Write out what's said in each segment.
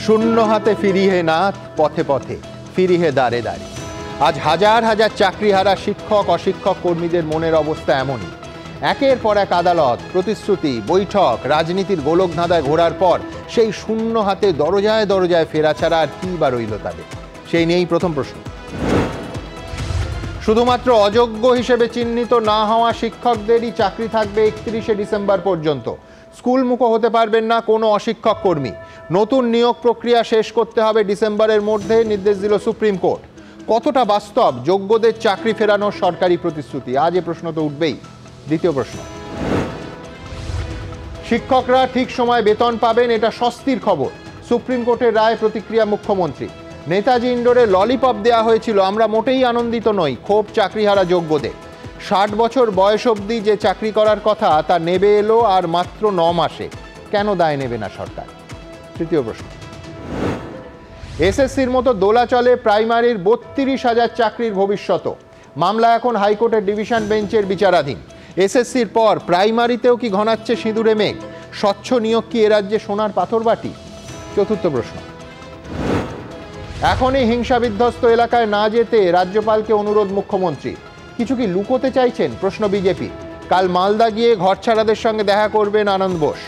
শূন্য হাতে ফিরিহে নাথ, পথে পথে ফিরিহে দাঁড়ে দাঁড়ে। আজ হাজার হাজার চাকরিহারা শিক্ষক অশিক্ষক কর্মীদের মনের অবস্থা এমনই। একের পর এক আদালত, প্রতিশ্রুতি, বৈঠক, রাজনীতির গোলকধাঁধায় ঘোরার পর সেই শূন্য হাতে দরজায় দরজায় ফেরা ছাড়া আর কি বা রইল তাদের? সেই নিয়েই প্রথম প্রশ্ন। শুধুমাত্র অযোগ্য হিসেবে চিহ্নিত না হওয়া শিক্ষকদেরই চাকরি থাকবে 31শে ডিসেম্বর পর্যন্ত। স্কুলমুখো হতে পারবেন না কোনো অশিক্ষক কর্মী। নতুন নিয়োগ প্রক্রিয়া শেষ করতে হবে ডিসেম্বরের মধ্যে, নির্দেশ দিল সুপ্রিম কোর্ট। কতটা বাস্তব যোগ্যদের চাকরি ফেরানোর সরকারি প্রতিশ্রুতি? আজ এ প্রশ্ন তো উঠবেই। দ্বিতীয় প্রশ্ন, শিক্ষকরা ঠিক সময় বেতন পাবেন, এটা স্বস্তির খবর। সুপ্রিম কোর্টের রায় প্রতিক্রিয়া মুখ্যমন্ত্রী। নেতাজি ইন্ডোরে ললিপপ দেওয়া হয়েছিল, আমরা মোটেই আনন্দিত নই, ক্ষোভ চাকরিহারা যোগ্যদের। 60 বছর বয়স অবধি যে চাকরি করার কথা তা নেবে এলো আর মাত্র 9 মাসে। কেন দায় নেবে না সরকার? তৃতীয় প্রশ্ন, এসএসসির মতো দোলাচলে প্রাইমারির 32,000 চাকরির ভবিষ্যৎ। মামলা এখন হাইকোর্টের ডিভিশন বেঞ্চের বিচারাধীন। এসএসসির পর প্রাইমারিতেও কি ঘনাচ্ছে সিঁদুরে মেঘ? স্বচ্ছ নিয়োগ কি এ রাজ্যে সোনার পাথর বাটি? চতুর্থ প্রশ্ন, এখনই হিংসা বিধ্বস্ত এলাকায় না যেতে রাজ্যপালকে অনুরোধ মুখ্যমন্ত্রী। কিছু কি লুকোতে চাইছেন? প্রশ্ন বিজেপি। কাল মালদা গিয়ে ঘরছাড়াদের সঙ্গে দেখা করবেন আনন্দ বোস।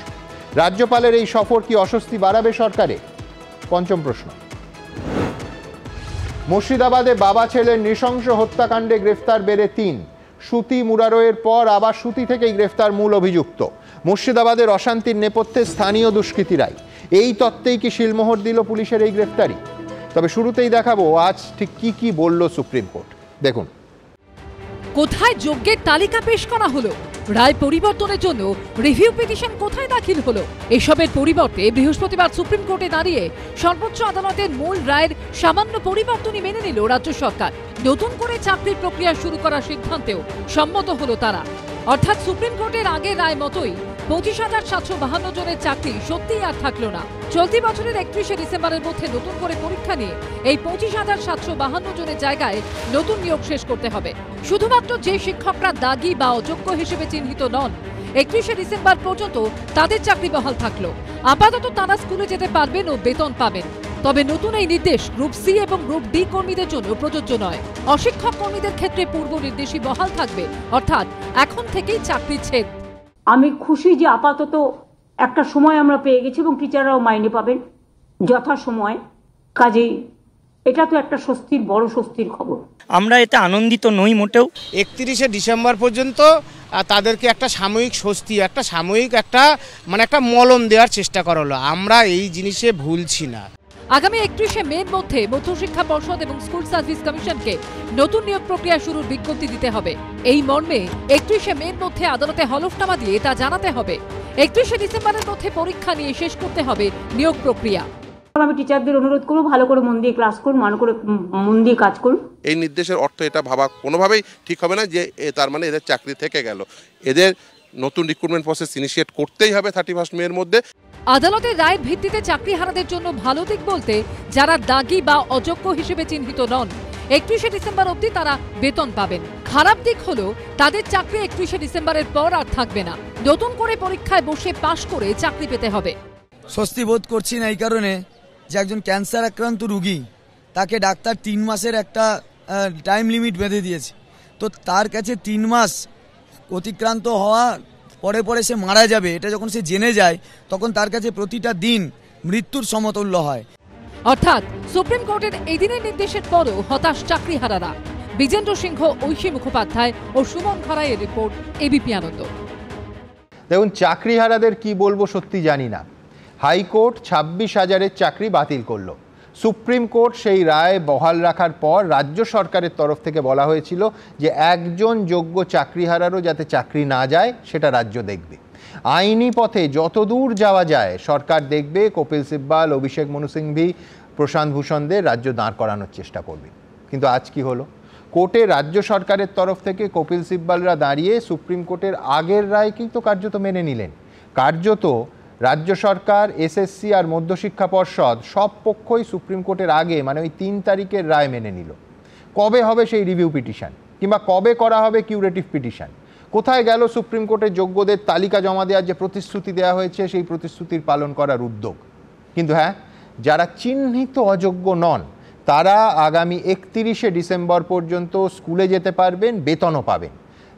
রাজ্যপালের এই সফর কি অস্বস্তি বাড়াবে সরকারে? পঞ্চম প্রশ্ন, মুর্শিদাবাদে বাবা ছেলের নৃশংস হত্যাকাণ্ডে গ্রেফতার বেড়ে 3। সুতি মুরারোয়ের পর আবার সুতি থেকেই গ্রেফতার মূল অভিযুক্ত। মুর্শিদাবাদের অশান্তির নেপথ্যে স্থানীয় দুষ্কৃতীরাই। এই তত্ত্বেই কি শিলমোহর দিল পুলিশের এই গ্রেফতারি? তবে শুরুতেই দেখাবো আজ ঠিক কি বলল সুপ্রিম কোর্ট। দেখুন, কোথায় যোগ্যের তালিকা পেশ করা হলো? রায় পরিবর্তনের জন্য রিভিউ পিটিশন কোথায় দাখিল হলো? এসবের পরিবর্তে বৃহস্পতিবার সুপ্রিম কোর্টে দাঁড়িয়ে সর্বোচ্চ আদালতের মূল রায়ের সামান্য পরিবর্তনই মেনে নিল রাজ্য সরকার। নতুন করে চাকরির প্রক্রিয়া শুরু করার সিদ্ধান্তেও সম্মত হলো তারা। অর্থাৎ সুপ্রিম কোর্টের আগের রায় মতোই 25,752 জনের চাকরি সত্যিই আর থাকলো না। চলতি বছরের 31শে ডিসেম্বরের মধ্যে নতুন করে পরীক্ষা নিয়ে এই 25,752 জনের জায়গায় নতুন নিয়োগ শেষ করতে হবে। শুধুমাত্র যে শিক্ষকরা দাগি বা অযোগ্য হিসেবে চিহ্নিত নন, 31শে ডিসেম্বর পর্যন্ত তাদের চাকরি বহাল থাকলো। আপাতত তারা স্কুলে যেতে পারবেন ও বেতন পাবেন। তবে নতুন এই নির্দেশ গ্রুপ সি এবং গ্রুপ ডি কর্মীদের জন্য প্রযোজ্য নয়। অশিক্ষক কর্মীদের ক্ষেত্রে পূর্ব নির্দেশই বহাল থাকবে, অর্থাৎ এখন থেকেই চাকরি ছেদ। আমি খুশি যে আপাতত একটা সময় আমরা পেয়ে গেছি এবং টিচাররাও মাইনে পাবেন যথাসময়। কাজেই এটা তো একটা স্বস্তির, বড় স্বস্তির খবর। আমরা এতে আনন্দিত নই মোটেও। 31শে ডিসেম্বর পর্যন্ত তাদেরকে একটা সাময়িক স্বস্তি, একটা সাময়িক একটা মলম দেওয়ার চেষ্টা করা হলো। আমরা এই জিনিসে ভুলছি না। আগামী 31শে মের মধ্যে মধ্যশিক্ষা পর্ষদ এবং স্কুল সার্ভিস কমিশনকে নতুন নিয়োগ প্রক্রিয়া শুরুর বিজ্ঞপ্তি দিতে হবে। এই মর্মে 31শে মের মধ্যে আদালতে হলফনামা দিয়ে তা জানাতে হবে। 31শে ডিসেম্বরের মধ্যে পরীক্ষা নিয়ে শেষ করতে হবে নিয়োগ প্রক্রিয়া। আমি টিচারদের অনুরোধ করব, ভালো করে মন দিয়ে ক্লাস করুন, মন দিয়ে কাজ করুন। এই নির্দেশের অর্থ এটা ভাবা কোনোভাবেই ঠিক হবে না যে তার মানে এদের চাকরি থেকে গেল। এদের নতুন রিক্রুটমেন্ট প্রসেস ইনিশিয়েট করতেই হবে 31 মের মধ্যে। আদালতের রায়ের ভিত্তিতে চাকরিহারাদের জন্য ভালো দিক বলতে যারা দাগি বা অযোগ্য হিসেবে চিহ্নিত নন, 31শে ডিসেম্বর অবধি তারা বেতন পাবেন। খারাপ দিক হলো তাদের চাকরি 31শে ডিসেম্বরের পর আর থাকবে না। নতুন করে পরীক্ষায় বসে পাশ করে চাকরি পেতে হবে। স্বস্তি বোধ করছি না এই কারণে যে একজন ক্যান্সার আক্রান্ত রোগী, তাকে ডাক্তার 3 মাসের একটা টাইম লিমিট বেঁধে দিয়েছে। তো তার কাছে 3 মাস অতিক্রান্ত হওয়া পরে সে মারা যাবে, এটা যখন সে জেনে যায় তখন তার কাছে প্রতিটা দিন মৃত্যুর সমতুল্য হয়। অর্থাৎ সুপ্রিম কোর্টের এই দিনের নির্দেশের পরও হতাশ চাকরিহারারা। বিজেন্দ্র সিংহ, ঐশী মুখোপাধ্যায় ও সুমন খরাইয়ের রিপোর্ট, এবিপি আনন্দ। দেখুন, চাকরিহারাদের কি বলবো সত্যি জানি না। হাইকোর্ট 26,000-এর চাকরি বাতিল করলো। সুপ্রিম কোর্ট সেই রায় বহাল রাখার পর রাজ্য সরকারের তরফ থেকে বলা হয়েছিল যে একজন যোগ্য চাকরিহারারও যাতে চাকরি না যায় সেটা রাজ্য দেখবে। আইনি পথে যতদূর যাওয়া যায় সরকার দেখবে। কপিল সিব্বাল, অভিষেক মনু সিংভি, প্রশান্ত ভূষণদের রাজ্য দাঁড় করানোর চেষ্টা করবে। কিন্তু আজ কি হলো? কোর্টে রাজ্য সরকারের তরফ থেকে কপিল সিব্বালরা দাঁড়িয়ে সুপ্রিম কোর্টের আগের রায় কিন্তু কার্যত মেনে নিলেন। কার্যত রাজ্য সরকার, এসএসসি আর মধ্যশিক্ষা পর্ষদ সব পক্ষই সুপ্রিম কোর্টের আগে মানে ওই 3 তারিখের রায় মেনে নিল। কবে হবে সেই রিভিউ পিটিশন, কিংবা কবে করা হবে কিউরেটিভ পিটিশন? কোথায় গেল সুপ্রিম কোর্টের যোগ্যদের তালিকা জমা দেওয়ার যে প্রতিশ্রুতি দেওয়া হয়েছে সেই প্রতিশ্রুতির পালন করার উদ্যোগ? কিন্তু হ্যাঁ, যারা চিহ্নিত অযোগ্য নন তারা আগামী 31শে ডিসেম্বর পর্যন্ত স্কুলে যেতে পারবেন, বেতনও পাবেন।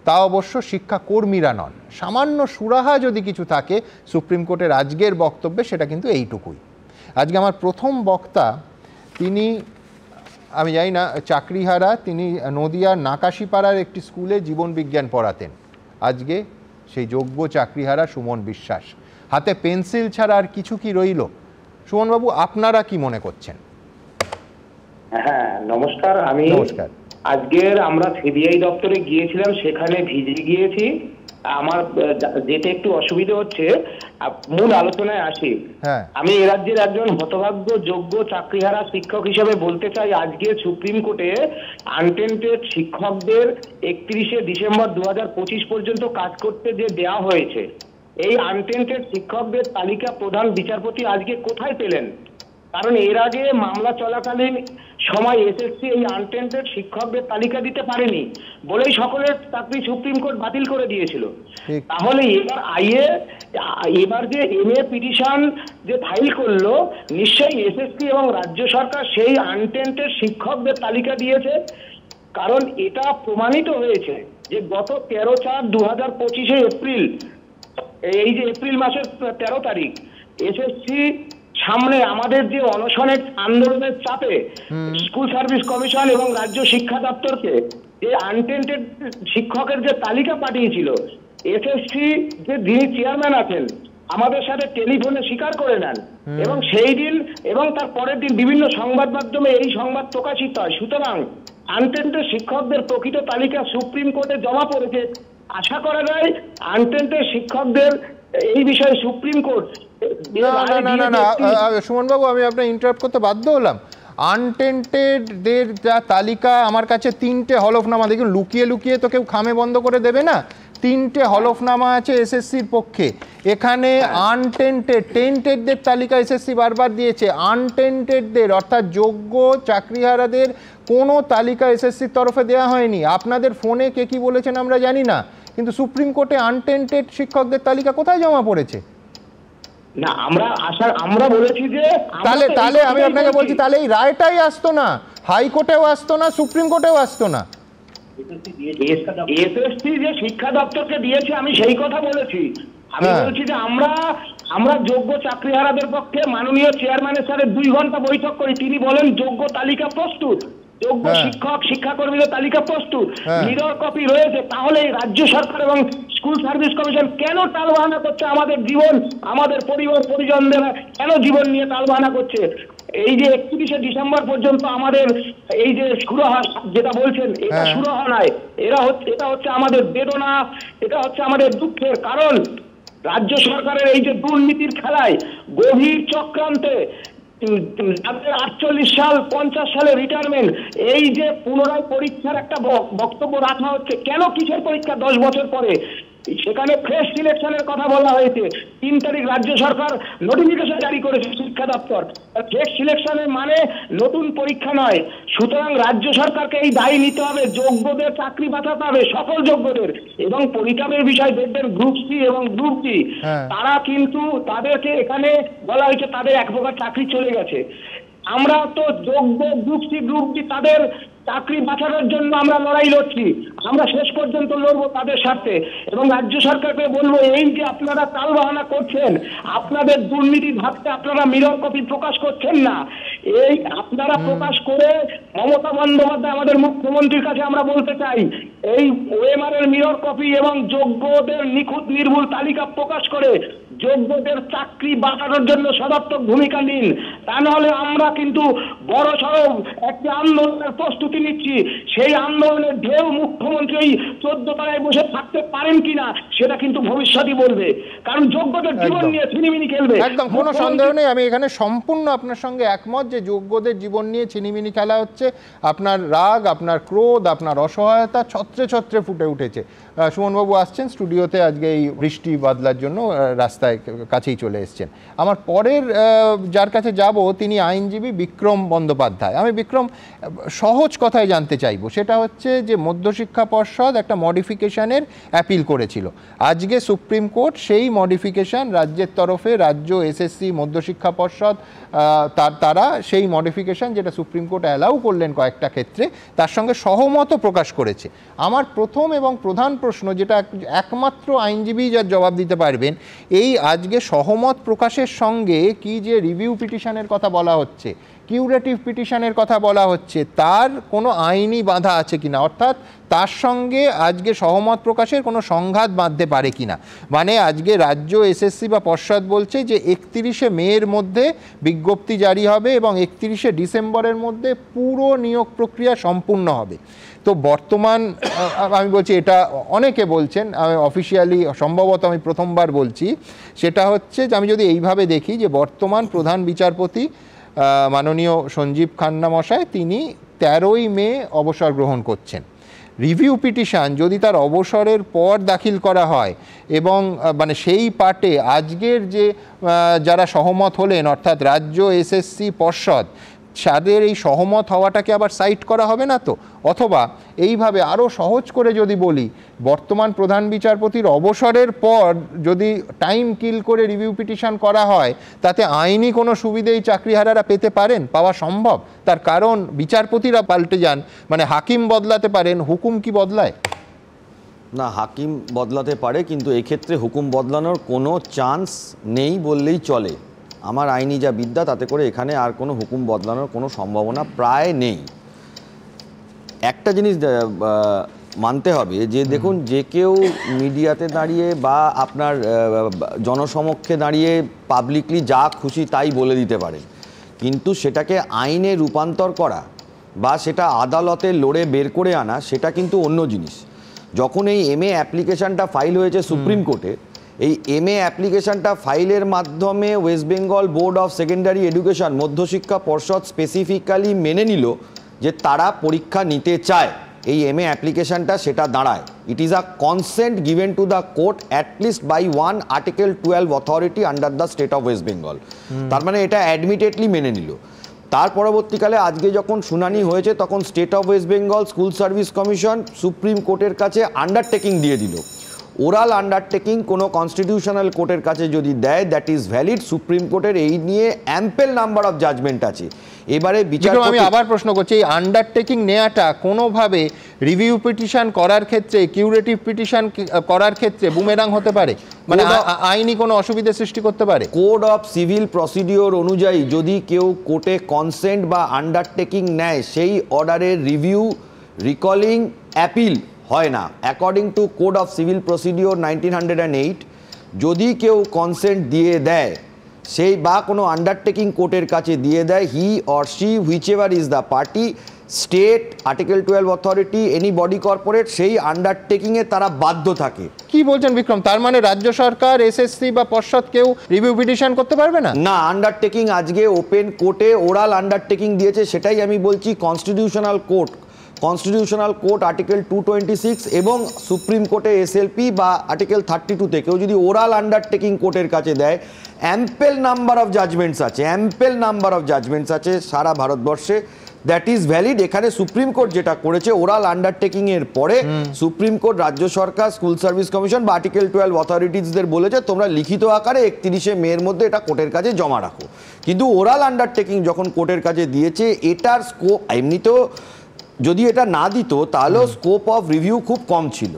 তা অবশ্য শিক্ষাকর্মীরা নন। সামান্য সুরাহা যদি কিছু থাকে সুপ্রিম কোর্টের আজকের বক্তব্যে সেটা কিন্তু এইটুকুই। আজকে আমার প্রথম বক্তা, তিনি আমি জানি না চাকরিহারা, তিনি নদিয়ার নাকাশিপাড়ার একটি স্কুলে জীবন বিজ্ঞান পড়াতেন। আজকে সেই যোগ্য চাকরিহারা সুমন বিশ্বাস। হাতে পেন্সিল ছাড়া আর কিছু কি রইল? সুমনবাবু, আপনারা কি মনে করছেন? হ্যাঁ নমস্কার, আমি আজকের আমরা সিবিআই দপ্তরে গিয়েছিলাম, সেখানে ভিজে গিয়েছি। আমার যেতে একটু অসুবিধা হচ্ছে, মূল আলোচনায় আসি। আমি এ রাজ্যের একজন হতভাগ্য যোগ্য চাকরিহারা শিক্ষক হিসেবে বলতে চাই, আজকে সুপ্রিম কোর্টে আনটেন্টেড শিক্ষকদের 31শে ডিসেম্বর 2025 পর্যন্ত কাজ করতে যে দেওয়া হয়েছে, এই আনটেন্টেড শিক্ষকদের তালিকা প্রধান বিচারপতি আজকে কোথায় পেলেন? কারণ এর আগে মামলা চলাকালীন সময় এসএসসি এই আনটেন্টেড শিক্ষকদের তালিকা দিতে পারেনি বলেই সকলের চাকরি সুপ্রিম কোর্ট বাতিল করে দিয়েছিল। তাহলে এবার যে এমএ পিটিশন যে ফাইল করলো, নিশ্চয়ই এসএসসি এবং রাজ্য সরকার সেই আনটেন্টেড শিক্ষকদের তালিকা দিয়েছে। কারণ এটা প্রমাণিত হয়েছে যে গত 13/4/2025 এপ্রিল, এই যে এপ্রিল মাসের 13 তারিখ, এসএসসি সামনে আমাদের যে অনশনের আন্দোলনের চাপে স্কুল সার্ভিস কমিশন এবং রাজ্য শিক্ষা দপ্তরকে যে আনটেন্টেড শিক্ষকের যে তালিকা পাঠিয়েছিল, এসএসসি যে যিনি চেয়ারম্যান আছেন আমাদের সাথে টেলিফোনে স্বীকার করে নেন এবং সেই দিন এবং তার পরের দিন বিভিন্ন সংবাদ মাধ্যমে এই সংবাদ প্রকাশিত হয়। সুতরাং আনটেন্টেড শিক্ষকদের প্রকৃত তালিকা সুপ্রিম কোর্টে জমা পড়েছে। আশা করা যায় আনটেন্টেড শিক্ষকদের এই বিষয়ে সুপ্রিম কোর্ট সুমনবাবু, আমি আপনার ইন্টারাপ্ট করতে বাধ্য হলাম। আনটেন্টেডদের যা তালিকা আমার কাছে 3টে হলফনামা, দেখুন লুকিয়ে লুকিয়ে তো কেউ খামে বন্ধ করে দেবে না। 3টে হলফনামা আছে এসএসসির পক্ষে। এখানে টেন্টেডদের তালিকা এসএসসি বারবার দিয়েছে, আনটেন্টেডদের অর্থাৎ যোগ্য চাকরিহারাদের কোনো তালিকা এসএসসির তরফে দেওয়া হয়নি। আপনাদের ফোনে কে কি বলেছেন আমরা জানি না, কিন্তু সুপ্রিম কোর্টে আনটেন্টেড শিক্ষকদের তালিকা কোথায় জমা পড়েছে? না, আমরা বলেছি যে তাহলে আমি আপনাকে বলছি, তাহলে এই রায়টাই আসতো না, হাইকোর্টেও আসতো না, সুপ্রিম কোর্টেও আসতো না। এসএসসি যে শিক্ষা দপ্তরকে দিয়েছে আমি সেই কথা বলেছি। আমি বলছি যে আমরা যোগ্য চাকরিহারাদের পক্ষে মাননীয় চেয়ারম্যানের সাথে 2 ঘন্টা বৈঠক করি। তিনি বলেন যোগ্য তালিকা প্রস্তুত, যোগ্য শিক্ষক শিক্ষাকর্মীদের তালিকা প্রস্তুত, মিরর কপি রয়েছে। তাহলে রাজ্য সরকার এবং স্কুল সার্ভিস কমিশন কেন টালবাহানা করছে? আমাদের জীবন, আমাদের পরিবার পরিজনদের কেন জীবন নিয়ে টালবাহানা করছে? এই যে 31শে ডিসেম্বর পর্যন্ত আমাদের এই যে সুরাহা যেটা বলছেন, এটা সুরাহা নয়, এটা হচ্ছে আমাদের বেদনা, এটা হচ্ছে আমাদের দুঃখের কারণ। রাজ্য সরকারের এই যে দুর্নীতির খেলায় গভীর চক্রান্তে 48 সাল 50 সালে রিটায়ারমেন্ট, এই যে পুনরায় পরীক্ষার একটা বক্তব্য রাখা হচ্ছে, কেন কিসের পরীক্ষা 10 বছর পরে? সেখানে ফ্রেশ সিলেকশনের কথা বলা হয়েছে। 3 তারিখ রাজ্য সরকার নোটিফিকেশন জারি করেছে শিক্ষা দপ্তর। ফ্রেশ সিলেকশনের মানে নতুন পরীক্ষা নয়। সুতরাং রাজ্য সরকারকে এই দায়ী নিতে হবে, যোগ্যদের চাকরি বাঁচাতে হবে, সকল যোগ্যদের। এবং পরিকামের বিষয় দেখবেন গ্রুপ সি এবং গ্রুপ ডি, তারা কিন্তু তাদেরকে এখানে বলা হয়েছে তাদের এক প্রকার চাকরি চলে গেছে। আমরা তো যোগ্য গ্রুপ সি গ্রুপ ডি তাদের চাকরি বাঁচানোর জন্য আমরা লড়াই লড়ছি, আমরা শেষ পর্যন্ত লড়বো তাদের স্বার্থে। এবং রাজ্য সরকারকে বলবো, এই যে আপনারা টালবাহানা করছেন, আপনাদের দুর্নীতি ভাবতে আপনারা মিরর কপি প্রকাশ করছেন না, এই আপনারা প্রকাশ করে মমতা বন্দ্যোপাধ্যায় আমাদের মুখ্যমন্ত্রীর কাছে আমরা বলতে চাই, এই ওএমআর এর মিরর কপি এবং যোগ্যদের নিখুঁত নির্ভুল তালিকা প্রকাশ করে যোগ্যদের চাকরি বাঁচানোর জন্য সদাত্মক ভূমিকা নিন। তা নাহলে আমরা কিন্তু বড় সড় একটি আন্দোলনের প্রস্তুতি নিচ্ছি। সেই আন্দোলনের ঢেউ মুখ্যমন্ত্রী এই 14 তলায় বসে থাকতে পারেন কিনা সেটা কিন্তু ভবিষ্যৎই বলবে, কারণ যোগ্যদের জীবন নিয়ে ছিনিমিনি খেলবে। একদম কোনো সন্দেহ নেই, আমি এখানে সম্পূর্ণ আপনার সঙ্গে একমত যে যোগ্যদের জীবন নিয়ে ছিনিমিনি খেলা হচ্ছে। আপনার রাগ, আপনার ক্রোধ, আপনার অসহায়তা ছত্রে ছত্রে ফুটে উঠেছে। সুমনবাবু আসছেন স্টুডিওতে আজকে এই বৃষ্টি বাদলার জন্য, রাস্তায় কাছেই চলে এসছেন। আমার পরের যার কাছে যাব পাবো তিনি আইনজীবী বিক্রম বন্দ্যোপাধ্যায়। আমি বিক্রম সহজ কথায় জানতে চাইবো, সেটা হচ্ছে যে মধ্যশিক্ষা পর্ষদ একটা মডিফিকেশনের অ্যাপিল করেছিল। আজকে সুপ্রিম কোর্ট সেই মডিফিকেশন রাজ্যের তরফে, রাজ্য এসএসসি মধ্যশিক্ষা পর্ষদ তারা সেই মডিফিকেশন যেটা সুপ্রিম কোর্ট অ্যালাউ করলেন কয়েকটা ক্ষেত্রে, তার সঙ্গে সহমতও প্রকাশ করেছে। আমার প্রথম এবং প্রধান প্রশ্ন, যেটা একমাত্র আইনজীবী যার জবাব দিতে পারবেন, এই আজকে সহমত প্রকাশের সঙ্গে কি যে রিভিউ পিটিশনের কথা বলা হচ্ছে, কিউরেটিভ পিটিশনের কথা বলা হচ্ছে, তার কোনো আইনি বাধা আছে কিনা, অর্থাৎ তার সঙ্গে আজকে সহমত প্রকাশের কোনো সংঘাত বাঁধতে পারে কিনা। মানে আজকে রাজ্য এসএসসি বা পর্ষদ বলছে যে 31শে মের মধ্যে বিজ্ঞপ্তি জারি হবে এবং 31শে ডিসেম্বরের মধ্যে পুরো নিয়োগ প্রক্রিয়া সম্পূর্ণ হবে। তো বর্তমান আমি বলছি, এটা অনেকে বলছেন, আমি অফিসিয়ালি সম্ভবত আমি প্রথমবার বলছি, সেটা হচ্ছে যে আমি যদি এইভাবে দেখি যে বর্তমান প্রধান বিচারপতি মাননীয় সঞ্জীব খান্না মশাই, তিনি 13ই মে অবসর গ্রহণ করছেন। রিভিউ পিটিশন যদি তার অবসরের পর দাখিল করা হয় এবং মানে সেই পার্টে আজকের যে যারা সহমত হলেন, অর্থাৎ রাজ্য এসএসসি পর্ষদ, তাদের এই সহমত হওয়াটাকে আবার সাইট করা হবে না তো? অথবা এইভাবে আরও সহজ করে যদি বলি, বর্তমান প্রধান বিচারপতির অবসরের পর যদি টাইম কিল করে রিভিউ পিটিশন করা হয়, তাতে আইনি কোনো সুবিধেই চাকরিহারারা পেতে পারেন, পাওয়া সম্ভব? তার কারণ বিচারপতিরা পাল্টে যান, মানে হাকিম বদলাতে পারেন, হুকুম কি বদলায় না? হাকিম বদলাতে পারে, কিন্তু এক্ষেত্রে হুকুম বদলানোর কোনো চান্স নেই বললেই চলে। আমার আইনি যা বিদ্যা, তাতে করে এখানে আর কোনো হুকুম বদলানোর কোনো সম্ভাবনা প্রায় নেই। একটা জিনিস মানতে হবে যে দেখুন, যে কেউ মিডিয়াতে দাঁড়িয়ে বা আপনার জনসমক্ষে দাঁড়িয়ে পাবলিকলি যা খুশি তাই বলে দিতে পারে, কিন্তু সেটাকে আইনে রূপান্তর করা বা সেটা আদালতে লড়ে বের করে আনা, সেটা কিন্তু অন্য জিনিস। যখন এই MA অ্যাপ্লিকেশানটা ফাইল হয়েছে সুপ্রিম কোর্টে, এই MA অ্যাপ্লিকেশানটা ফাইলের মাধ্যমে West Bengal board of secondary education, Madhyashiksha Parshad specifically মেনে নিল যে তারা পরীক্ষা নিতে চায়। এই MA অ্যাপ্লিকেশানটা সেটা দাঁড়ায়, it is a consent given to the court at least by one article 12 authority under the state of West Bengal. তার মানে এটা অ্যাডমিটেডলি মেনে নিল। তার পরবর্তীকালে আজকে যখন শুনানি হয়েছে, তখন state of West Bengal school service commission supreme কোর্টের কাছে আন্ডারটেকিং দিয়ে দিল। ওরাল আন্ডারটেকিং কোনো কনস্টিটিউশনাল কোর্টের কাছে যদি দেয়, দ্যাট ইজ ভ্যালিড। সুপ্রিম কোর্টের এই নিয়ে অ্যাম্পেল নাম্বার অফ জাজমেন্ট আছে। এবারে বিচারপতি, আমি আবার প্রশ্ন করছি, এই আন্ডারটেকিং নেওয়াটা কোনোভাবে রিভিউ পিটিশন করার ক্ষেত্রে, কিউরেটিভ পিটিশন করার ক্ষেত্রে বুমেরাং হতে পারে, মানে আইনি কোনো অসুবিধা সৃষ্টি করতে পারে? কোড অফ সিভিল প্রসিডিওর অনুযায়ী যদি কেউ কোর্টে কনসেন্ট বা আন্ডারটেকিং নেয়, সেই অর্ডারের রিভিউ, রিকলিং, অ্যাপিল হয় না। According to code of civil procedure 1908, যদি কেউ কনসেন্ট দিয়ে দেয়, সেই বা কোনো আন্ডারটেকিং কোর্টের কাছে দিয়ে দেয়, he or she which ever is the party, state, article 12 authority, any body corporate, সেই আন্ডারটেকিংয়ে তারা বাধ্য থাকে। কি বলছেন বিক্রম? তার মানে রাজ্য সরকার, এসএসসি বা পর্ষদ কেউ রিভিউ পিটিশন করতে পারবে না? না, আন্ডারটেকিং আজকে ওপেন কোর্টে ওরাল আন্ডারটেকিং দিয়েছে, সেটাই আমি বলছি। কনস্টিটিউশনাল কোর্ট আর্টিকেল 226 এবং সুপ্রিম কোর্টে SLP বা আর্টিকেল 32-তে কেউ যদি ওরাল আন্ডারটেকিং কোর্টের কাছে দেয়, অ্যাম্পেল নাম্বার অফ জাজমেন্টস আছে সারা ভারতবর্ষে, দ্যাট ইজ ভ্যালিড। এখানে সুপ্রিম কোর্ট যেটা করেছে, ওরাল আন্ডারটেকিং এর পরে সুপ্রিম কোর্ট রাজ্য সরকার, স্কুল সার্ভিস কমিশন বা আর্টিকেল 12 অথরিটিজদের বলেছে, তোমরা লিখিত আকারে 31শে মের মধ্যে এটা কোর্টের কাছে জমা রাখো। কিন্তু ওরাল আন্ডারটেকিং যখন কোর্টের কাছে দিয়েছে, এটার স্কোপ, এমনিতেও যদি এটা না দিত তাহলেও স্কোপ অফ রিভিউ খুব কম ছিল,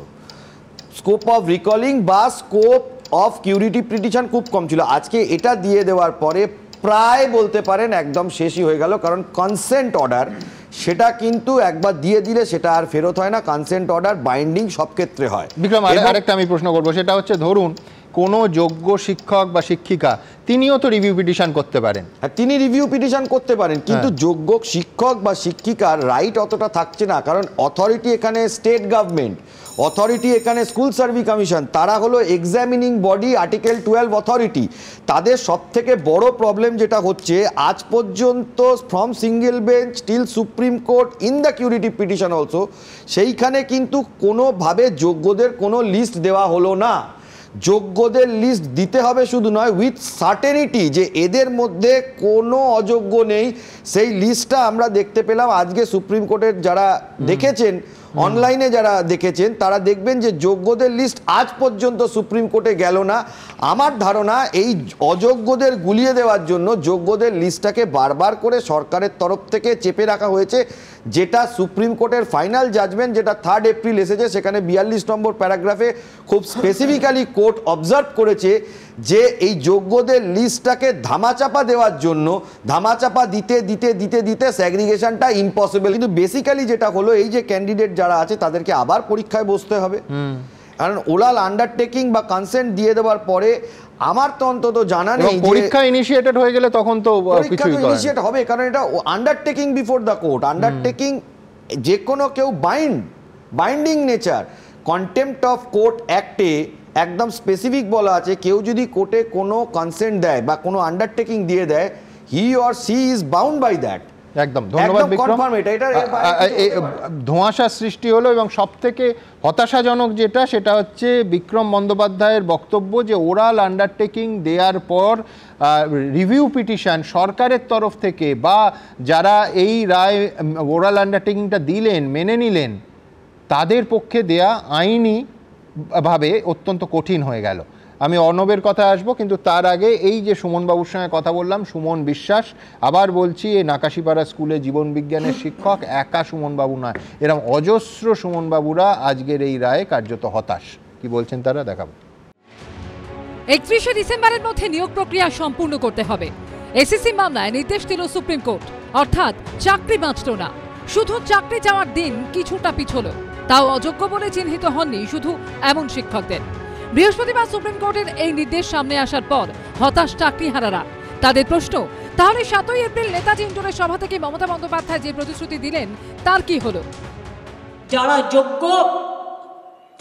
স্কোপ অফ রিকলিং বা স্কোপ অফ কিউরেটিভ পিটিশন খুব কম ছিল। আজকে এটা দিয়ে দেওয়ার পরে প্রায় বলতে পারেন একদম শেষই হয়ে গেল, কারণ কনসেন্ট অর্ডার সেটা কিন্তু একবার দিয়ে দিলে সেটা আর ফেরত হয় না। কনসেন্ট অর্ডার বাইন্ডিং সব ক্ষেত্রে হয়। বিক্রম, আরেকটা আমি প্রশ্ন করবো, সেটা হচ্ছে ধরুন কোনো যোগ্য শিক্ষক বা শিক্ষিকা, তিনিও তো রিভিউ পিটিশন করতে পারেন। হ্যাঁ, তিনি রিভিউ পিটিশন করতে পারেন, কিন্তু যোগ্য শিক্ষক বা শিক্ষিকার রাইট অতটা থাকছে না, কারণ অথরিটি এখানে স্টেট গভর্নমেন্ট, অথরিটি এখানে স্কুল সার্ভিস কমিশন, তারা হলো এক্সামিনিং বডি, আর্টিকেল 12 অথরিটি। তাদের সব থেকে বড় প্রবলেম যেটা হচ্ছে, আজ পর্যন্ত from single bench till supreme court in the curative petition also, সেইখানে কিন্তু কোনোভাবে যোগ্যদের কোনো লিস্ট দেওয়া হলো না। যোগ্যদের লিস্ট দিতে হবে শুধু নয়, উইথ সার্টেনিটি যে এদের মধ্যে কোনো অযোগ্য নেই। সেই লিস্টটা আমরা দেখতে পেলাম আজকে সুপ্রিম কোর্টের যারা দেখেছেন, অনলাইনে যারা দেখেছেন তারা দেখবেন যে যোগ্যদের লিস্ট আজ পর্যন্ত সুপ্রিম কোর্টে গেল না। আমার ধারণা এই অযোগ্যদের গুলিয়ে দেওয়ার জন্য যোগ্যদের লিস্টটাকে বারবার করে সরকারের তরফ থেকে চেপে রাখা হয়েছে, যেটা সুপ্রিম কোর্টের ফাইনাল জাজমেন্ট যেটা 3 এপ্রিল এসেছে, সেখানে 42 নম্বর প্যারাগ্রাফে খুব স্পেসিফিক্যালি কোর্ট অবজার্ভ করেছে যে এই যোগ্যদের লিস্টটাকে ধামাচাপা দেওয়ার জন্য ধামাচাপা দিতে দিতে দিতে দিতে স্যাগ্রিগেশনটা ইম্পসিবল। কিন্তু বেসিক্যালি যেটা হলো এই যে ক্যান্ডিডেট যারা আছে তাদেরকে আবার পরীক্ষায় বসতে হবে, কারণ ওরাল আন্ডারটেকিং বা কনসেন্ট দিয়ে দেওয়ার পরে আমার তো অন্তত জানা নেই পরীক্ষা ইনিশিয়েটেড হয়ে গেলে তখন তো কিছুই ইনিশিয়েট হবে, কারণ এটা undertaking before the court. Undertaking যে কোনো কেউ binding nature. Contempt of court অ্যাক্টে একদম স্পেসিফিক বলা আছে কেউ যদি কোর্টে কোনো কনসেন্ট দেয় বা কোনো আন্ডারটেকিং দিয়ে দেয়, he or she is bound by that. একদম ধন্যবাদ বিক্রম। ধোঁয়াশা সৃষ্টি হলো এবং সবথেকে হতাশাজনক যেটা সেটা হচ্ছে বিক্রম বন্দ্যোপাধ্যায়ের বক্তব্য যে ওরাল আন্ডারটেকিং দেওয়ার পর রিভিউ পিটিশন সরকারের তরফ থেকে বা যারা এই রায় ওরাল আন্ডারটেকিংটা দিলেন মেনে নিলেন তাদের পক্ষে দেয়া আইনি ভাবে অত্যন্ত কঠিন হয়ে গেল। আমি অর্ণবের কথা আসবো, কিন্তু তার আগে এই যে সুমনবাবুর সঙ্গে কথা বললাম, সুমন বিশ্বাস, আবার বলছি এই নাকাশিপাড়া স্কুলে জীবন বিজ্ঞানের শিক্ষক, একা সুমনবাবু নয়, এরকম অজস্র সুমনবাবুরা আজকের এই রায়ে কার্যত হতাশ। কি বলছেন তারা দেখাবো। 31শে ডিসেম্বরের মধ্যে নিয়োগ প্রক্রিয়া সম্পূর্ণ করতে হবে, এসএসসি মামলায় নির্দেশ দিল সুপ্রিম কোর্ট। অর্থাৎ চাকরি বাঁচল না, শুধু চাকরি যাওয়ার দিন কিছুটা পিছল, তাও অযোগ্য বলে চিহ্নিত হননি শুধু এমন শিক্ষকদের। বৃহস্পতিবার সুপ্রিম কোর্টের এই নির্দেশ সামনে আসার পর হতাশ চাকরিহারারা। তাদের প্রশ্ন, তাহলে 7ই এপ্রিল নেতাজি ইন্ডোরের সভা থেকে মমতা বন্দ্যোপাধ্যায় যে প্রতিশ্রুতি দিলেন তার কি হলো? যারা যোগ্য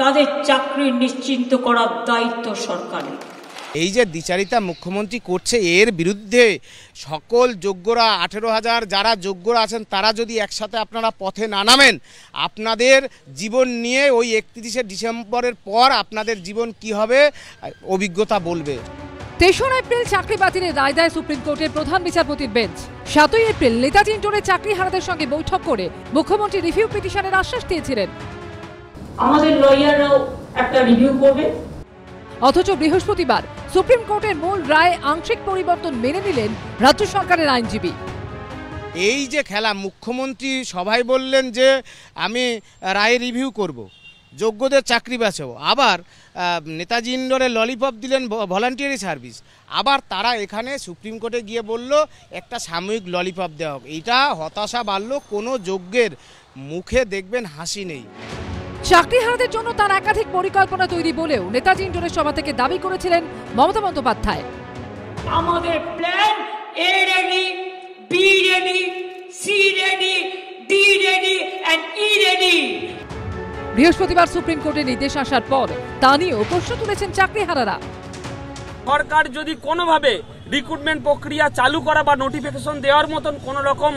তাদের চাকরি নিশ্চিন্ত করার দায়িত্ব সরকারের। এই যে দ্বিচারিতা মুখ্যমন্ত্রী করছে এর বিরুদ্ধে সকল যোগ্যরা 18,000 যারা যোগ্যরা আছেন তারা যদি একসাথে আপনারা পথে না নামেন, আপনাদের জীবন নিয়ে ওই 31শে ডিসেম্বরের পর আপনাদের জীবন কি হবে অভিজ্ঞতা বলবে। 3রা এপ্রিল চাকরি বাতিলের রায় দেয় সুপ্রিম কোর্টের প্রধান বিচারপতির বেঞ্চ। 7ই এপ্রিল নেতাজি ইন্ডোরের চাকরিহারাদের সঙ্গে বৈঠক করে মুখ্যমন্ত্রী রিভিউ পিটিশনের আশ্বাস দিয়েছিলেন। আমাদের লয়াররাও একটা রিভিউ করবে। অথচ বৃহস্পতিবার সুপ্রিম কোর্টের মূল রায়ে আংশিক পরিবর্তন মেনে নিলেন রাজ্য সরকারের আইনজীবী। এই যে খেলা, মুখ্যমন্ত্রী সভায় বললেন যে আমি রায় রিভিউ করব, যোগ্যদের চাকরি বাঁচাবো, আবার নেতাজি ইন্ডোরে ললিপপ দিলেন ভলান্টিয়ারি সার্ভিস, আবার তারা এখানে সুপ্রিম কোর্টে গিয়ে বলল একটা সাময়িক ললিপপ দেওয়া হোক। এইটা হতাশা বাড়ল, কোনো যোগ্যের মুখে দেখবেন হাসি নেই। চাকরিহারাদের জন্য তার একাধিক পরিকল্পনা তৈরি বলেও নেতাজি ইন্ডোরের সভা থেকে দাবি করেছিলেন মমতা বন্দ্যোপাধ্যায়। আমাদের plan A ready, B ready, C ready, D ready and E ready. বৃহস্পতিবার সুপ্রিম কোর্টের নির্দেশ আসার পর তা নিয়েও প্রশ্ন তুলেছেন চাকরিহারারা। সরকার যদি কোনোভাবে রিক্রুটমেন্ট প্রক্রিয়া চালু করা বা নোটিফিকেশন দেওয়ার মতন কোনো রকম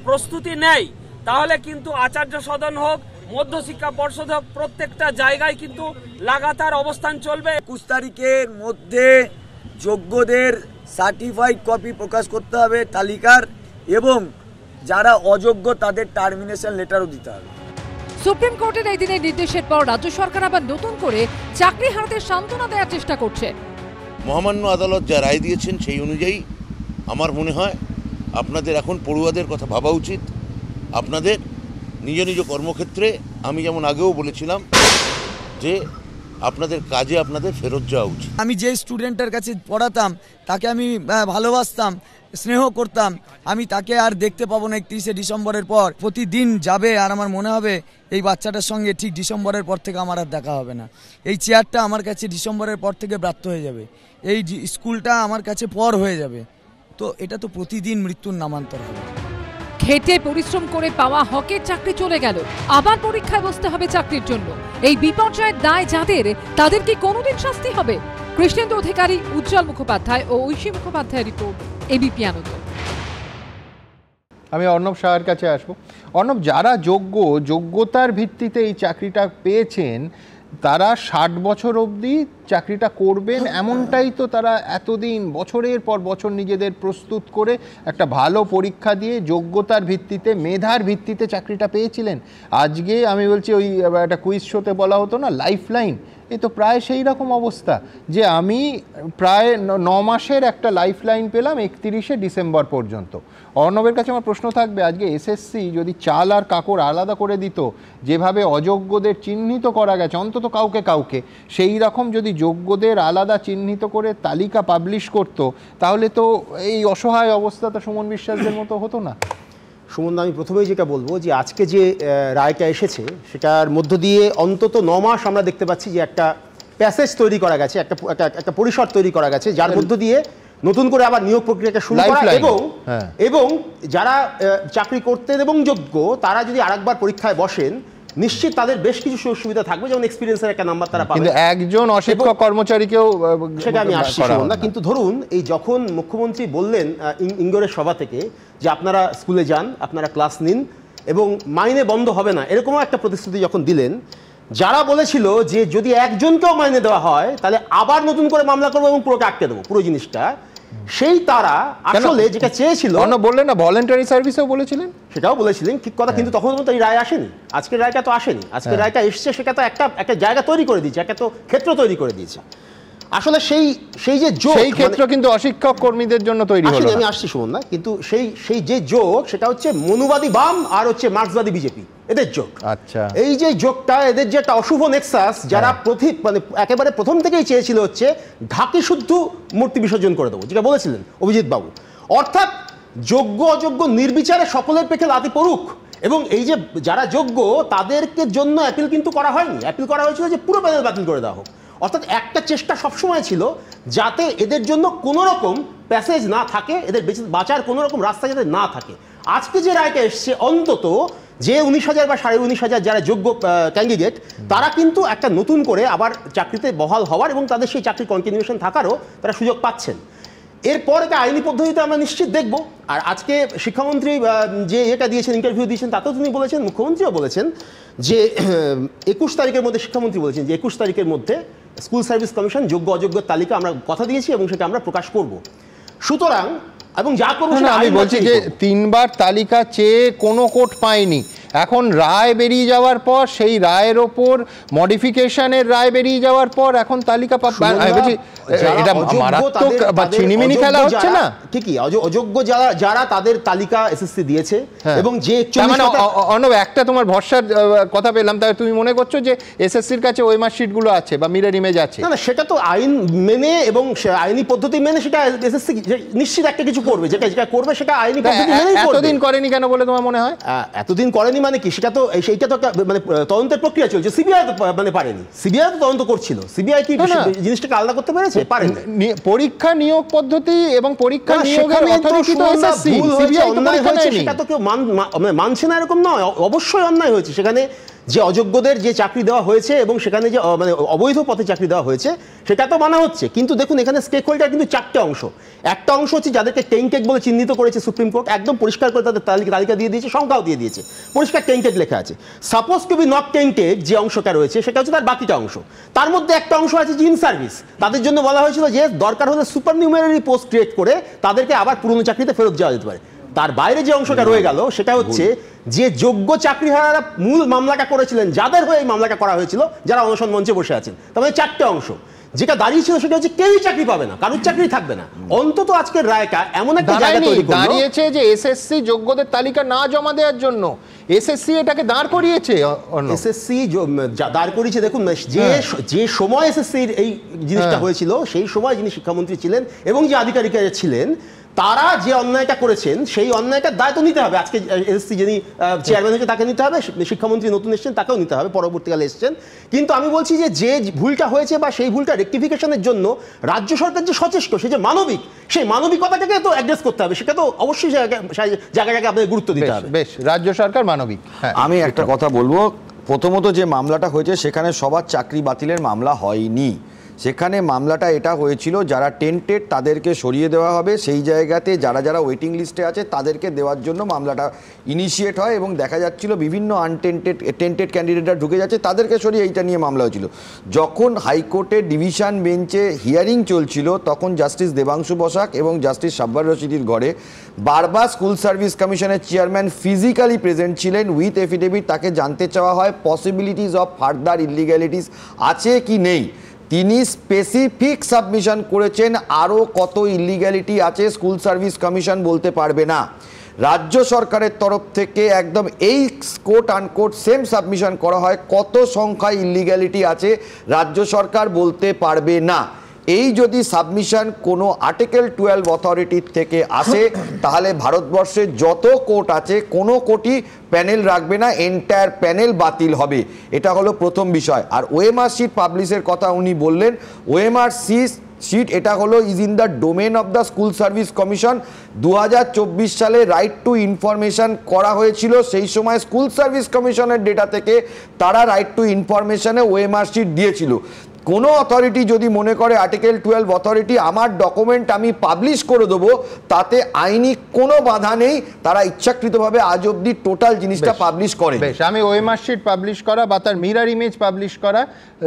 প্রস্তুতি নেয়, তাহলে কিন্তু আচার্য সদন হোক, মধ্যশিক্ষা পর্ষদ হোক, প্রত্যেকটা জায়গায় কিন্তু লাগাতার অবস্থান চলবে। 21 তারিখের মধ্যে যোগ্যদের সার্টিফাইড কপি প্রকাশ করতে হবে তালিকার, এবং যারা অযোগ্য তাদের টার্মিনেশন লেটারও দিতে হবে। সুপ্রিম কোর্টের এই দিনের নির্দেশের পর রাজ্য সরকার আবার নতুন করে চাকরিহারাদের সান্ত্বনা দেওয়ার চেষ্টা করছে। মহামান্য আদালত যা রায় দিয়েছেন সেই অনুযায়ী আমার মনে হয় আপনাদের এখন পড়ুয়াদের কথা ভাবা উচিত। আপনাদের নিজ নিজ কর্মক্ষেত্রে, আমি যেমন আগেও বলেছিলাম যে আপনাদের কাজে আপনাদের ফেরত যাওয়া উচিত। আমি যে স্টুডেন্টের কাছে পড়াতাম তাকে আমি ভালোবাসতাম, স্নেহ করতাম, আমি তাকে আর দেখতে পাবো না 31শে ডিসেম্বরের পর। প্রতিদিন যাবে আর আমার মনে হবে এই বাচ্চাটার সঙ্গে ঠিক ডিসেম্বরের পর থেকে আমার আর দেখা হবে না। এই চেয়ারটা আমার কাছে ডিসেম্বরের পর থেকে ব্রাত্য হয়ে যাবে, এই স্কুলটা আমার কাছে পর হয়ে যাবে। তো এটা তো প্রতিদিন মৃত্যুর নামান্তর হবে। খেটে পরিশ্রম করে পাওয়া হকের চাকরি চলে গেল, আবার পরীক্ষায় বসতে হবে চাকরির জন্য। এই বিপর্যয়ের দায় যাদের, তাদের কি কোনোদিন শাস্তি হবে? কৃষ্ণেন্দু অধিকারী, উজ্জ্বল মুখোপাধ্যায় ও ঐশী মুখোপাধ্যায়ের রিপোর্ট, এবিপি আনন্দ। আমি অর্ণব সাহার কাছে আসবো। অর্ণব, যারা যোগ্যতার ভিত্তিতে এই চাকরিটা পেয়েছেন তারা 60 বছর অবধি চাকরিটা করবেন এমনটাই তো তারা এতদিন বছরের পর বছর নিজেদের প্রস্তুত করে একটা ভালো পরীক্ষা দিয়ে যোগ্যতার ভিত্তিতে মেধার ভিত্তিতে চাকরিটা পেয়েছিলেন। আজকে আমি বলছি ওই একটা কুইজ শোতে বলা হতো না লাইফ লাইন, এই তো প্রায় সেই রকম অবস্থা যে আমি প্রায় 9 মাসের একটা লাইফ লাইন পেলাম 31শে ডিসেম্বর পর্যন্ত। অর্ণবের কাছে আমার প্রশ্ন থাকবে, আজকে এসএসসি যদি চাল আর কাকড় আলাদা করে দিত, যেভাবে অযোগ্যদের চিহ্নিত করা গেছে অন্তত কাউকে কাউকে, সেই রকম যদি যোগ্যদের আলাদা চিহ্নিত করে তালিকা পাবলিশ করত, তাহলে তো এই অসহায় অবস্থাটা সুমন বিশ্বাসদের মতো হতো না। সুমন, আমি প্রথমেই যেটা বলবো যে আজকে যে রায়টা এসেছে সেটার মধ্য দিয়ে অন্তত 9 মাস আমরা দেখতে পাচ্ছি যে একটা প্যাসেজ তৈরি করা গেছে, একটা পরিসর তৈরি করা গেছে, যার মধ্য দিয়ে নতুন করে আবার নিয়োগ প্রক্রিয়াটা শুরু করা এবং যারা চাকরি করতে এবং যোগ্য তারা যদি আরেকবার পরীক্ষায় বসেন নিশ্চিত তাদের বেশ কিছু সুযোগ সুবিধা থাকবে, যেমন এক্সপিরিয়েন্সের একটা নাম্বার তারা পাবে। কিন্তু একজন অশিক্ষক কর্মচারীকেও সেটা আমি আসছি না, কিন্তু ধরুন এই যখন মুখ্যমন্ত্রী বললেন ইঙ্গরের সভা থেকে যে আপনারা স্কুলে যান, আপনারা ক্লাস নিন এবং মাইনে বন্ধ হবে না, এরকমও একটা প্রতিশ্রুতি যখন দিলেন, যারা বলেছিল যে যদি একজনকেও মাইনে দেওয়া হয় তাহলে আবার নতুন করে মামলা করবো এবং পুরোটা আটকে দেবো পুরো জিনিসটা, সেই তারা আসলে যেটা চেয়েছিল বললেন না ভলেন্টারি সার্ভিসেও বলেছিলেন, সেটাও বলেছিলেন ঠিক কথা, কিন্তু তখন তো এই রায় আসেনি, আজকের রায়টা তো আসেনি। আজকের রায়টা এসছে, সেটা তো একটা জায়গা তৈরি করে দিয়েছে, একটা তো ক্ষেত্র তৈরি করে দিয়েছে। আসলে সেই যে যোগ, সেই ক্ষেত্র কিন্তু অশিক্ষক কর্মীদের জন্য তৈরি হলো। আমি আসছি শুনুন না, কিন্তু সেই যে যোগ সেটা হচ্ছে মনুবাদী বাম আর হচ্ছে মার্ক্সবাদী বিজেপি, এদের যোগ। আচ্ছা, এই যে যোগটা, এদের যে একটা অশুভ নেক্সাস, যারা মানে একেবারে প্রথম থেকেই চেয়েছিল হচ্ছে ঢাকি শুদ্ধ মূর্তি বিসর্জন করে দেবো, যেটা বলেছিলেন অভিজিৎ বাবু, অর্থাৎ যোগ্য অযোগ্য নির্বিচারে সকলের পেখে লাথি পড়ুক। এবং এই যে যারা যোগ্য তাদেরকে জন্য অ্যাপিল কিন্তু করা হয়নি, অ্যাপিল করা হয়েছিল যে পুরো প্যানেল বাতিল করে দেওয়া হোক। অর্থাৎ একটা চেষ্টা সবসময় ছিল যাতে এদের জন্য কোনো রকম প্যাসেজ না থাকে, এদের বাঁচার কোনো রকম রাস্তা যাতে না থাকে। আজকে যে রায়টা এসছে, অন্তত যে 19,000 বা 19,500 যারা যোগ্য ক্যান্ডিডেট, তারা কিন্তু একটা নতুন করে আবার চাকরিতে বহাল হওয়ার এবং তাদের সেই চাকরি কন্টিনিউশন থাকারও তারা সুযোগ পাচ্ছেন। এরপর একটা আইনি পদ্ধতিতে আমরা নিশ্চিত দেখব। আর আজকে শিক্ষামন্ত্রী যে এটা দিয়েছেন, ইন্টারভিউ দিয়েছেন, তাতেও তিনি বলেছেন, মুখ্যমন্ত্রীও বলেছেন যে 21 তারিখের মধ্যে, শিক্ষামন্ত্রী বলেছেন যে 21 তারিখের মধ্যে স্কুল সার্ভিস কমিশন যোগ্য অযোগ্যের তালিকা আমরা কথা দিয়েছি এবং সেটা আমরা প্রকাশ করব। সুতরাং এবং যা করবো, আমি বলছি যে 3বার তালিকা চেয়ে কোনো কোর্ট পায়নি, এখন রায় বেরিয়ে যাওয়ার পর সেই রায়ের ওপর মডিফিকেশনের রায় বেরিয়ে যাওয়ার পর এখন তালিকা এটা মারাত্মক বা ছিনিমিনি খেলা হচ্ছে না? ঠিকই, অযোগ্য যারা তাদের তালিকা এসএসসি দিয়েছে এবং যে অর্ণব একটা তোমার ভরসার কথা পেলাম, তাই তুমি মনে করছো যে এসএসসির কাছে ওই মার্কশিটগুলো আছে বা মিরর ইমেজ আছে? না, সেটা তো আইন মেনে এবং আইনি পদ্ধতি মেনে সেটা এসএসসি নিশ্চিত একটা কিছু করবে, যেটা করবে সেটা আইনি পদ্ধতি মেনেই করবে। এতদিন করেনি কেন বলে তোমার মনে হয়? এতদিন করেনি মানে কি, সেইটা তো মানে তদন্তের প্রক্রিয়া চলছে, সিবিআই তো মানে পারেনি, সিবিআই তো তদন্ত করছিল, সিবিআই কি জিনিসটাকে আলাদা করতে পেরেছে? পারেনি। পরীক্ষা নিয়োগ পদ্ধতি এবং পরীক্ষা নিয়োগের অথরিটি তো এসএসসি, সিবিআই তো পরীক্ষা নেয়নি। সেটা তো কেউ মানছে না এরকম নয়, অবশ্যই অন্যায় হয়েছে। সেখানে যে অযোগ্যদের যে চাকরি দেওয়া হয়েছে এবং সেখানে যে মানে অবৈধ পথে চাকরি দেওয়া হয়েছে সেটা তো মানা হচ্ছে, কিন্তু দেখুন এখানে স্টেক হোল্ডার কিন্তু 4টে অংশ। একটা অংশ হচ্ছে যাদেরকে টেন্টেড বলে চিহ্নিত করেছে সুপ্রিম কোর্ট, একদম পরিষ্কার করে তাদের তালিকা দিয়ে দিয়েছে, সংখ্যাও দিয়ে দিয়েছে, পরিষ্কার টেন্টেড লেখা আছে। Supposed to be not tainted যে অংশটা রয়েছে সেটা হচ্ছে তার বাকিটা অংশ। তার মধ্যে একটা অংশ আছে ইন সার্ভিস, তাদের জন্য বলা হয়েছিল যে দরকার হলে সুপার নিউমেরারি পোস্ট ক্রিয়েট করে তাদেরকে আবার পুরনো চাকরিতে ফেরত যাওয়া যেতে পারে। তার বাইরে যে অংশটা রয়ে গেল সেটা হচ্ছে যে যোগ্য চাকরিহারারা মূল মামলাটা করেছিলেন, যাদের হয়ে এই মামলাটা করা হয়েছিল, যারা অনশন মঞ্চে বসে আছেন, তার মানে 4টে অংশ। যেটা দাঁড়িয়েছিল সেটা হচ্ছে কেউই চাকরি পাবে না, কারোর চাকরি থাকবে না। অন্তত আজকের রায়টা এমন একটা জায়গা তৈরি করলো, দাঁড়িয়েছে যে এসএসসি যোগ্যদের তালিকা না জমা দেওয়ার জন্য এসএসসি এটাকে দাঁড় করিয়েছে। এসএসসি দাঁড় করিয়েছে, দেখুন যে সময় এসএসসির এই জিনিসটা হয়েছিল সেই সময় যিনি শিক্ষামন্ত্রী ছিলেন এবং যে আধিকারিকেরা ছিলেন তারা যে অন্যায়টা করেছেন সেই অন্যায়টার দায় তো নিতে হবে। আজকে এসএসসি যিনি চেয়ারম্যান হয়েছে তাকে নিতে হবে, শিক্ষামন্ত্রী নতুন এসেছেন তাকেও নিতে হবে, পরবর্তীকালে এসেছেন। কিন্তু আমি বলছি যে ভুলটা হয়েছে বা সেই ভুলটা রেকটিফিকেশনের জন্য রাজ্য সরকার যে সচেষ্ট, সে যে মানবিক, সেই মানবিকতাটাকে তো অ্যাড্রেস করতে হবে, সেটা তো অবশ্যই জায়গায় আপনাদের গুরুত্ব দিতে হবে। বেশ, রাজ্য সরকার মানবিক। আমি একটা কথা বলবো, প্রথমত যে মামলাটা হয়েছে সেখানে সবার চাকরি বাতিলের মামলা হয়নি, সেখানে মামলাটা এটা হয়েছিল যারা টেন্টেড তাদেরকে সরিয়ে দেওয়া হবে, সেই জায়গাতে যারা যারা ওয়েটিং লিস্টে আছে তাদেরকে দেওয়ার জন্য মামলাটা ইনিশিয়েট হয় এবং দেখা যাচ্ছিল বিভিন্ন টেন্টেড ক্যান্ডিডেটরা ঢুকে যাচ্ছে, তাদেরকে সরিয়ে এইটা নিয়ে মামলা হয়েছিল। যখন হাইকোর্টের ডিভিশন বেঞ্চে হিয়ারিং চলছিল তখন জাস্টিস দেবাংশু বসাক এবং জাস্টিস সাব্বার রশিদির ঘরে বারবার স্কুল সার্ভিস কমিশনের চেয়ারম্যান ফিজিক্যালি প্রেজেন্ট ছিলেন উইথ এফিডেভিট। তাকে জানতে চাওয়া হয় পসিবিলিটিস অফ ফার্দার ইলিগ্যালিটিস আছে কি নেই। তিনি স্পেসিফিক সাবমিশন করেছেন আরও কত ইলিগ্যালিটি আছে স্কুল সার্ভিস কমিশন বলতে পারবে না। রাজ্য সরকারের তরফ থেকে একদম এই কোট আনকোট সেম সাবমিশন করা হয়, কত সংখ্যায় ইলিগ্যালিটি আছে রাজ্য সরকার বলতে পারবে না। এই যদি সাবমিশন কোনো আর্টিকেল 12 অথরিটির থেকে আসে তাহলে ভারতবর্ষে যত কোর্ট আছে কোনো কোর্টই প্যানেল রাখবে না, এন্টায়ার প্যানেল বাতিল হবে। এটা হলো প্রথম বিষয়। আর ওএমআর শিট পাবলিশের কথা উনি বললেন, ওএমআর শিট এটা হলো is in the domain of the school service commission. 2024 সালে রাইট টু ইনফরমেশন করা হয়েছিল, সেই সময় স্কুল সার্ভিস কমিশনের ডেটা থেকে তারা রাইট টু ইনফরমেশনে ওএমআর শিট দিয়েছিল। কোনো অথরিটি যদি মনে করে আর্টিকেল 12 অথরিটি আমার ডকুমেন্ট আমি পাবলিশ করে দেবো, তাতে আইনি কোনো বাধা নেই, তারা ইচ্ছাকৃতভাবে আজ অবধি টোটাল জিনিসটা পাবলিশ করে। বেশ, আমি ওএমআর শিট পাবলিশ করা বা তার মিরর ইমেজ পাবলিশ করা,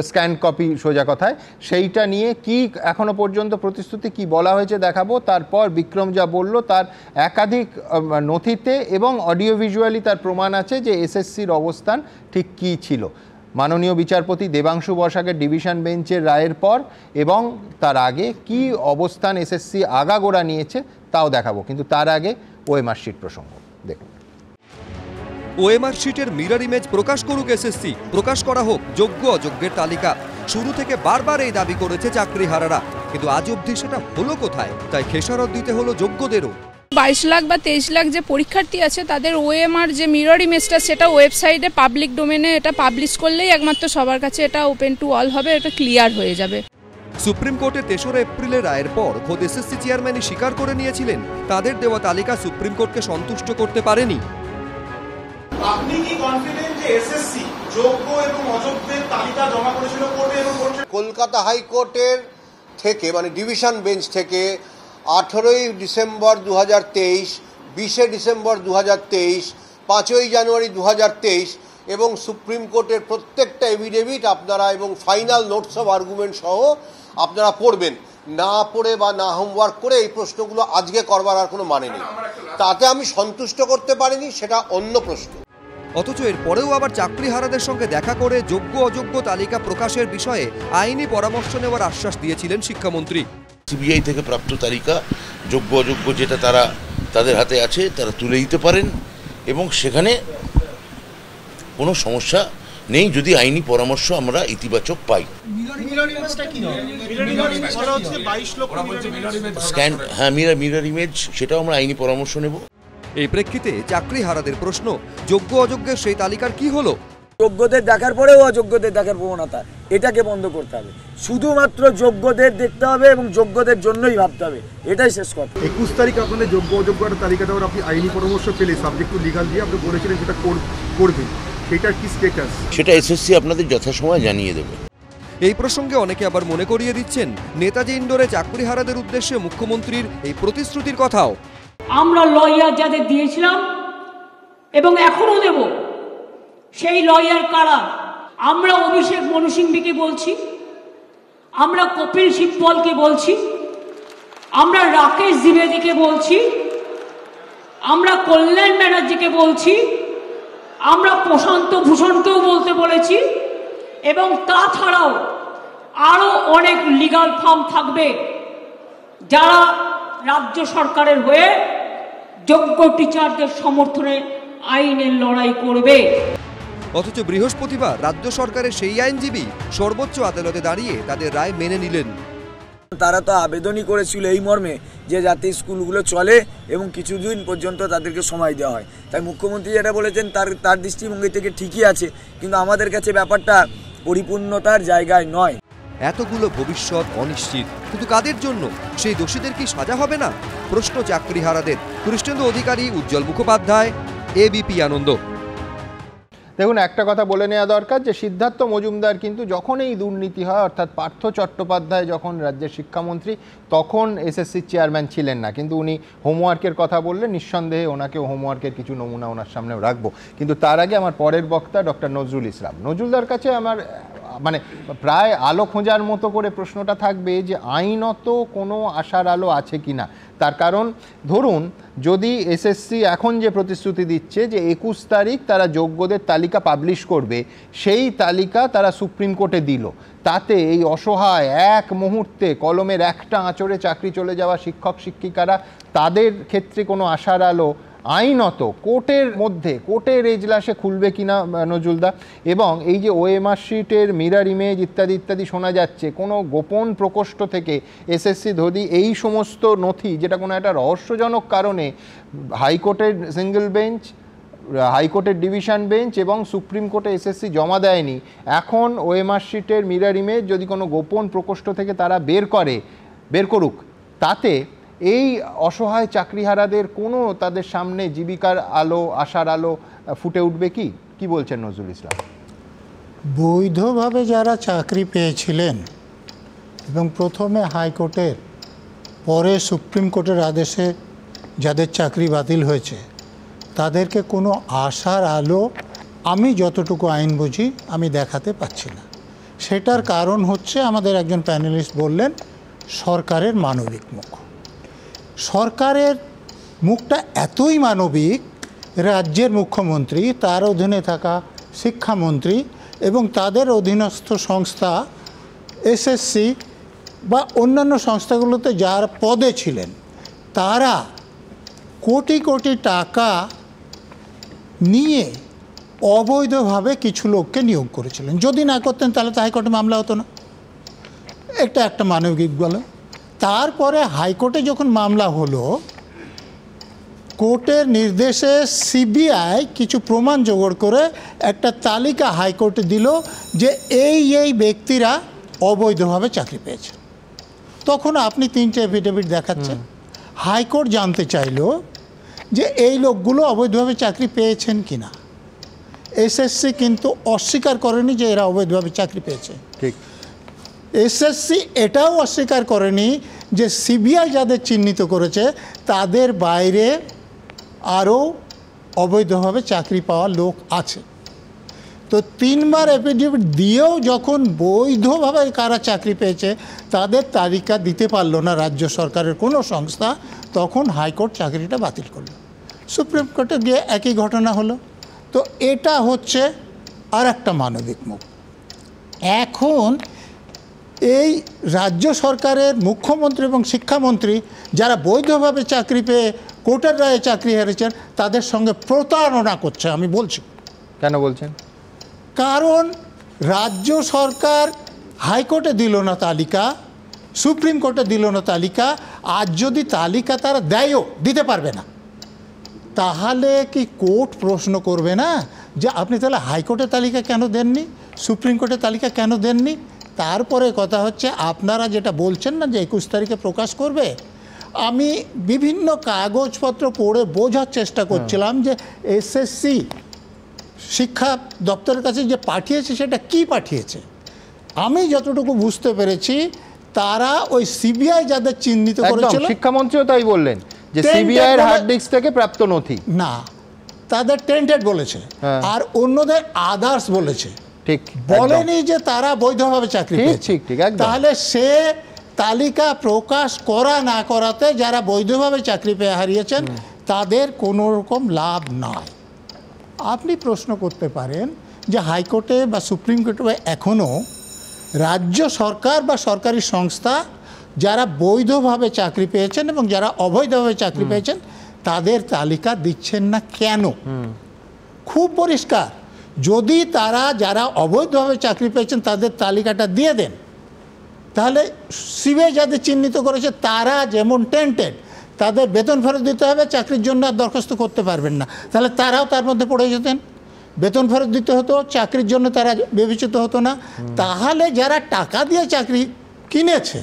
স্ক্যান কপি সোজা কথায়, সেইটা নিয়ে কি এখনো পর্যন্ত প্রতিশ্রুতি কি বলা হয়েছে দেখাবো। তারপর বিক্রম যা বলল তার একাধিক নথিতে এবং অডিও ভিজুয়ালি তার প্রমাণ আছে যে এসএসসির অবস্থান ঠিক কী ছিল। মাননীয় বিচারপতি দেবাংশু বসাকের ডিভিশন বেঞ্চের রায়ের পর এবং তার আগে কি অবস্থান এসএসসি আগাগোড়া নিয়েছে তাও দেখাবো, কিন্তু তার আগে ওএমআর শিট প্রসঙ্গ দেখুন। ওএমআর শিটের মিরর ইমেজ প্রকাশ করুক এসএসসি, প্রকাশ করা হোক যোগ্য অযোগ্যের তালিকা। শুরু থেকে বারবার এই দাবি করেছে চাকরিহারারা, কিন্তু আজ অবধি সেটা হলো কোথায়? তাই খেসারত দিতে হলো যোগ্যদেরও। 22 লাখ বা 23 লাখ যে পরীক্ষার্থী আছে তাদের ওএমআর যে মিরর ইমেজটা সেটা ওয়েবসাইটে পাবলিক ডোমেনে এটা পাবলিশ করলেই একমাত্র সবার কাছে এটা ওপেন টু অল হবে, এটা ক্লিয়ার হয়ে যাবে। সুপ্রিম কোর্টে 3রা এপ্রিলের রায়ের পর খোদ এসএসসি চেয়ারম্যানই স্বীকার করে নিয়েছিলেন তাদের দেওয়া তালিকা সুপ্রিম কোর্টকে সন্তুষ্ট করতে পারেনি। আপনি কি কনফিডেন্ট যে এসএসসি যোগ্য এবং অযোগ্যের তালিকা জমা করেছিল কোর্টে? এবং কলকাতা হাইকোর্টের থেকে মানে ডিভিশন বেঞ্চ থেকে 18ই ডিসেম্বর 2023, 20শে ডিসেম্বর 2023, 5ই জানুয়ারি 2023 এবং সুপ্রিম কোর্টের প্রত্যেকটা এভিডেভিট আপনারা এবং ফাইনাল নোটস অফ আর্গুমেন্ট সহ আপনারা পড়বেন। না পড়ে বা না হোমওয়ার্ক করে এই প্রশ্নগুলো আজকে করবার আর কোনো মানে নেই। তাতে আমি সন্তুষ্ট করতে পারিনি, সেটা অন্য প্রশ্ন। অথচ এর পরেও আবার চাকরিহারাদের সঙ্গে দেখা করে যোগ্য অযোগ্য তালিকা প্রকাশের বিষয়ে আইনি পরামর্শ নেওয়ার আশ্বাস দিয়েছিলেন শিক্ষামন্ত্রী। সিবিআই থেকে প্রাপ্ত তালিকা যোগ্য অযোগ্য যেটা তারা তাদের হাতে আছে তারা তুলে দিতে পারেন এবং সেখানে কোনো সমস্যা নেই যদি আইনি পরামর্শ আমরা ইতিবাচক পাই। স্ক্যান, হ্যাঁ, মিরর ইমেজ, সেটাও আমরা আইনি পরামর্শ নেব। এই প্রেক্ষিতে চাকরিহারাদের প্রশ্ন, যোগ্য অযোগ্যের সেই তালিকার কি হলো? যোগ্যদের দেখার পরেও অযোগ্যদের দেখার প্রবণতা, এটাকে বন্ধ করতে হবে। শুধুমাত্র যোগ্যদের দেখতে হবে এবং যোগ্যদের জন্যই ভাবতে হবে, এটাই শেষ কথা। 21 তারিখ আপনাদের যোগ্য অযোগ্যের তালিকা দেওয়ার আপনি আইনি পরামর্শ পেলে সাবজেক্ট টু লিগাল দিয়ে আপনি বলেছিলেন সেটা করবেন, সেটার কি স্ট্যাটাস? সেটা এসএসসি আপনাদের যথাসময়ে জানিয়ে দেবে। এই প্রসঙ্গে অনেকে আবার মনে করিয়ে দিচ্ছেন নেতাজি ইন্ডোরে চাকরিহারাদের উদ্দেশ্যে মুখ্যমন্ত্রীর এই প্রতিশ্রুতির কথাও। আমরা লয়ার যাদের দিয়েছিলাম এবং এখনো দেব, সেই লয়ার কারা? আমরা অভিষেক মনু সিংভিকে বলছি, আমরা কপিল সিব্বলকে বলছি, আমরা রাকেশ দ্বিবেদীকে বলছি, আমরা কল্যাণ ব্যানার্জিকে বলছি, আমরা প্রশান্ত ভূষণকেও বলতে বলেছি এবং তাছাড়াও আরো অনেক লিগাল ফার্ম থাকবে যারা রাজ্য সরকারের হয়ে যোগ্য টিচারদের সমর্থনে আইনের লড়াই করবে। অথচ বৃহস্পতিবার রাজ্য সরকারের সেই আইনজীবী সর্বোচ্চ আদালতে দাঁড়িয়ে তাদের রায় মেনে নিলেন। তারা তো আবেদনই করেছিল এই মর্মে যে যাতে স্কুলগুলো চলে এবং কিছুদিন পর্যন্ত তাদেরকে সময় দেওয়া হয়। তাই মুখ্যমন্ত্রী যেটা বলেছেন তার দৃষ্টিভঙ্গি থেকে ঠিকই আছে, কিন্তু আমাদের কাছে ব্যাপারটা পরিপূর্ণতার জায়গায় নয়। এতগুলো ভবিষ্যৎ অনিশ্চিত, কিন্তু কাদের জন্য? সেই দোষীদের কি সাজা হবে না? প্রশ্ন চাকরিহারাদের। কৃষ্ণেন্দু অধিকারী, উজ্জ্বল মুখোপাধ্যায়, এবিপি আনন্দ। দেখুন, একটা কথা বলে নেওয়া দরকার যে সিদ্ধার্থ মজুমদার কিন্তু যখন এই দুর্নীতি হয়, অর্থাৎ পার্থ চট্টোপাধ্যায় যখন রাজ্যের শিক্ষামন্ত্রী, তখন এসএসসির চেয়ারম্যান ছিলেন না। কিন্তু উনি হোমওয়ার্কের কথা বললে নিঃসন্দেহে ওনাকেও হোমওয়ার্কের কিছু নমুনা ওনার সামনেও রাখবো। কিন্তু তার আগে আমার পরের বক্তা ডক্টর নজরুল ইসলাম, নজরুলদার কাছে আমার মানে প্রায় আলো খোঁজার মতো করে প্রশ্নটা থাকবে যে আইনত কোনো আশার আলো আছে কি না। তার কারণ ধরুন, যদি এসএসসি এখন যে প্রতিশ্রুতি দিচ্ছে যে 21 তারিখ তারা যোগ্যদের তালিকা পাবলিশ করবে, সেই তালিকা তারা সুপ্রিম কোর্টে দিল, তাতে এই অসহায় এক মুহূর্তে কলমের একটা আঁচড়ে চাকরি চলে যাওয়া শিক্ষক শিক্ষিকারা, তাদের ক্ষেত্রে কোনো আশার আলো আইনত কোর্টের মধ্যে, কোর্টের এজলাসে খুলবে কিনা নজরুলদা? এবং এই যে ওএমআর শিটের মিরর ইমেজ ইত্যাদি ইত্যাদি শোনা যাচ্ছে, কোনো গোপন প্রকোষ্ঠ থেকে এসএসসি যদি এই সমস্ত নথি, যেটা কোনো একটা রহস্যজনক কারণে হাইকোর্টের সিঙ্গেল বেঞ্চ, হাইকোর্টের ডিভিশন বেঞ্চ এবং সুপ্রিম কোর্টে এসএসসি জমা দেয়নি, এখন ওএমআর শিটের মিরর ইমেজ যদি কোনো গোপন প্রকোষ্ঠ থেকে তারা বের করুক, তাতে এই অসহায় চাকরিহারাদের কোনো তাদের সামনে জীবিকার আলো, আশার আলো ফুটে উঠবে কি? কি বলছেন নজরুল ইসলাম? বৈধভাবে যারা চাকরি পেয়েছিলেন এবং প্রথমে হাইকোর্টের, পরে সুপ্রিম কোর্টের আদেশে যাদের চাকরি বাতিল হয়েছে, তাদেরকে কোনো আশার আলো আমি যতটুকু আইন বুঝি আমি দেখাতে পাচ্ছি না। সেটার কারণ হচ্ছে, আমাদের একজন প্যানেলিস্ট বললেন, সরকারের মানবিক মুখ। সরকারের মুখটা এতই মানবিক, রাজ্যের মুখ্যমন্ত্রী, তার অধীনে থাকা শিক্ষামন্ত্রী এবং তাদের অধীনস্থ সংস্থা এসএসসি বা অন্যান্য সংস্থাগুলোতে যার পদে ছিলেন, তারা কোটি কোটি টাকা নিয়ে অবৈধভাবে কিছু লোককে নিয়োগ করেছিলেন। যদি না করতেন তাহলে তো হাইকোর্টে মামলা হতো না। এটা একটা মানবিক বলে। তারপরে হাইকোর্টে যখন মামলা হলো, কোর্টের নির্দেশে সিবিআই কিছু প্রমাণ জোগাড় করে একটা তালিকা হাইকোর্টে দিল যে এই ব্যক্তিরা অবৈধভাবে চাকরি পেয়েছে। তখন আপনি 3টে এফিডেভিট দেখাচ্ছেন। হাইকোর্ট জানতে চাইল যে এই লোকগুলো অবৈধভাবে চাকরি পেয়েছেন কিনা। এসএসসি কিন্তু অস্বীকার করেনি যে এরা অবৈধভাবে চাকরি পেয়েছে। ঠিক। এসএসসি এটাও অস্বীকার করেনি যে সিবিআই যাদের চিহ্নিত করেছে তাদের বাইরে আরও অবৈধভাবে চাকরি পাওয়া লোক আছে। তো 3বার এফিডেভিট দিয়েও যখন বৈধভাবে কারা চাকরি পেয়েছে তাদের তালিকা দিতে পারলো না রাজ্য সরকারের কোনো সংস্থা, তখন হাইকোর্ট চাকরিটা বাতিল করলো। সুপ্রিম কোর্টে গিয়ে একই ঘটনা হলো। তো এটা হচ্ছে আর একটা মানবিক মুখ। এখন এই রাজ্য সরকারের মুখ্যমন্ত্রী এবং শিক্ষামন্ত্রী যারা বৈধভাবে চাকরি পেয়ে কোর্টের রায়ে চাকরি হারিয়েছেন, তাদের সঙ্গে প্রতারণা করছে। আমি বলছি। কেন বলছেন? কারণ রাজ্য সরকার হাইকোর্টে দিল না তালিকা, সুপ্রিম কোর্টে দিল না তালিকা। আজ যদি তালিকা তারা দেয়ও, দিতে পারবে না, তাহলে কি কোর্ট প্রশ্ন করবে না যে আপনি তাহলে হাইকোর্টের তালিকা কেন দেননি, সুপ্রিম কোর্টের তালিকা কেন দেননি? তারপরে কথা হচ্ছে, আপনারা যেটা বলছেন না যে 21 তারিখে প্রকাশ করবে, আমি বিভিন্ন কাগজপত্র পড়ে বোঝার চেষ্টা করছিলাম যে এসএসসি শিক্ষা দপ্তরের কাছে যে পাঠিয়েছে সেটা কি পাঠিয়েছে। আমি যতটুকু বুঝতে পেরেছি, তারা ওই সিবিআই যাদের চিহ্নিত করেছিল, শিক্ষামন্ত্রীও তাই বললেন যে সিবিআই এর হার্ড ডিস্ক থেকে প্রাপ্ত নথি না, তাদের টেন্টেড বলেছে, আর অন্যদের আদার্স বলেছে। ঠিক, বলেনি যে তারা বৈধভাবে চাকরি পেয়েছে। তাহলে সে তালিকা প্রকাশ করা না করাতে যারা বৈধভাবে চাকরি পেয়ে হারিয়েছেন তাদের কোনো রকম লাভ নাই। আপনি প্রশ্ন করতে পারেন যে হাইকোর্টে বা সুপ্রিম কোর্টে এখনও রাজ্য সরকার বা সরকারি সংস্থা যারা বৈধভাবে চাকরি পেয়েছেন এবং যারা অবৈধভাবে চাকরি পেয়েছেন তাদের তালিকা দিচ্ছেন না কেন? খুব পরিষ্কার, যদি তারা যারা অবৈধভাবে চাকরি পেয়েছেন তাদের তালিকাটা দিয়ে দেন, তাহলে সিবিআই যাদের চিহ্নিত করেছে তারা যেমন টেন্টেড, তাদের বেতন ফেরত দিতে হবে, চাকরির জন্য আর দরখাস্ত করতে পারবেন না, তাহলে তারাও তার মধ্যে পড়ে যেতেন, বেতন ফেরত দিতে হতো, চাকরির জন্য তারা বিবেচিত হতো না। তাহলে যারা টাকা দিয়ে চাকরি কিনেছে,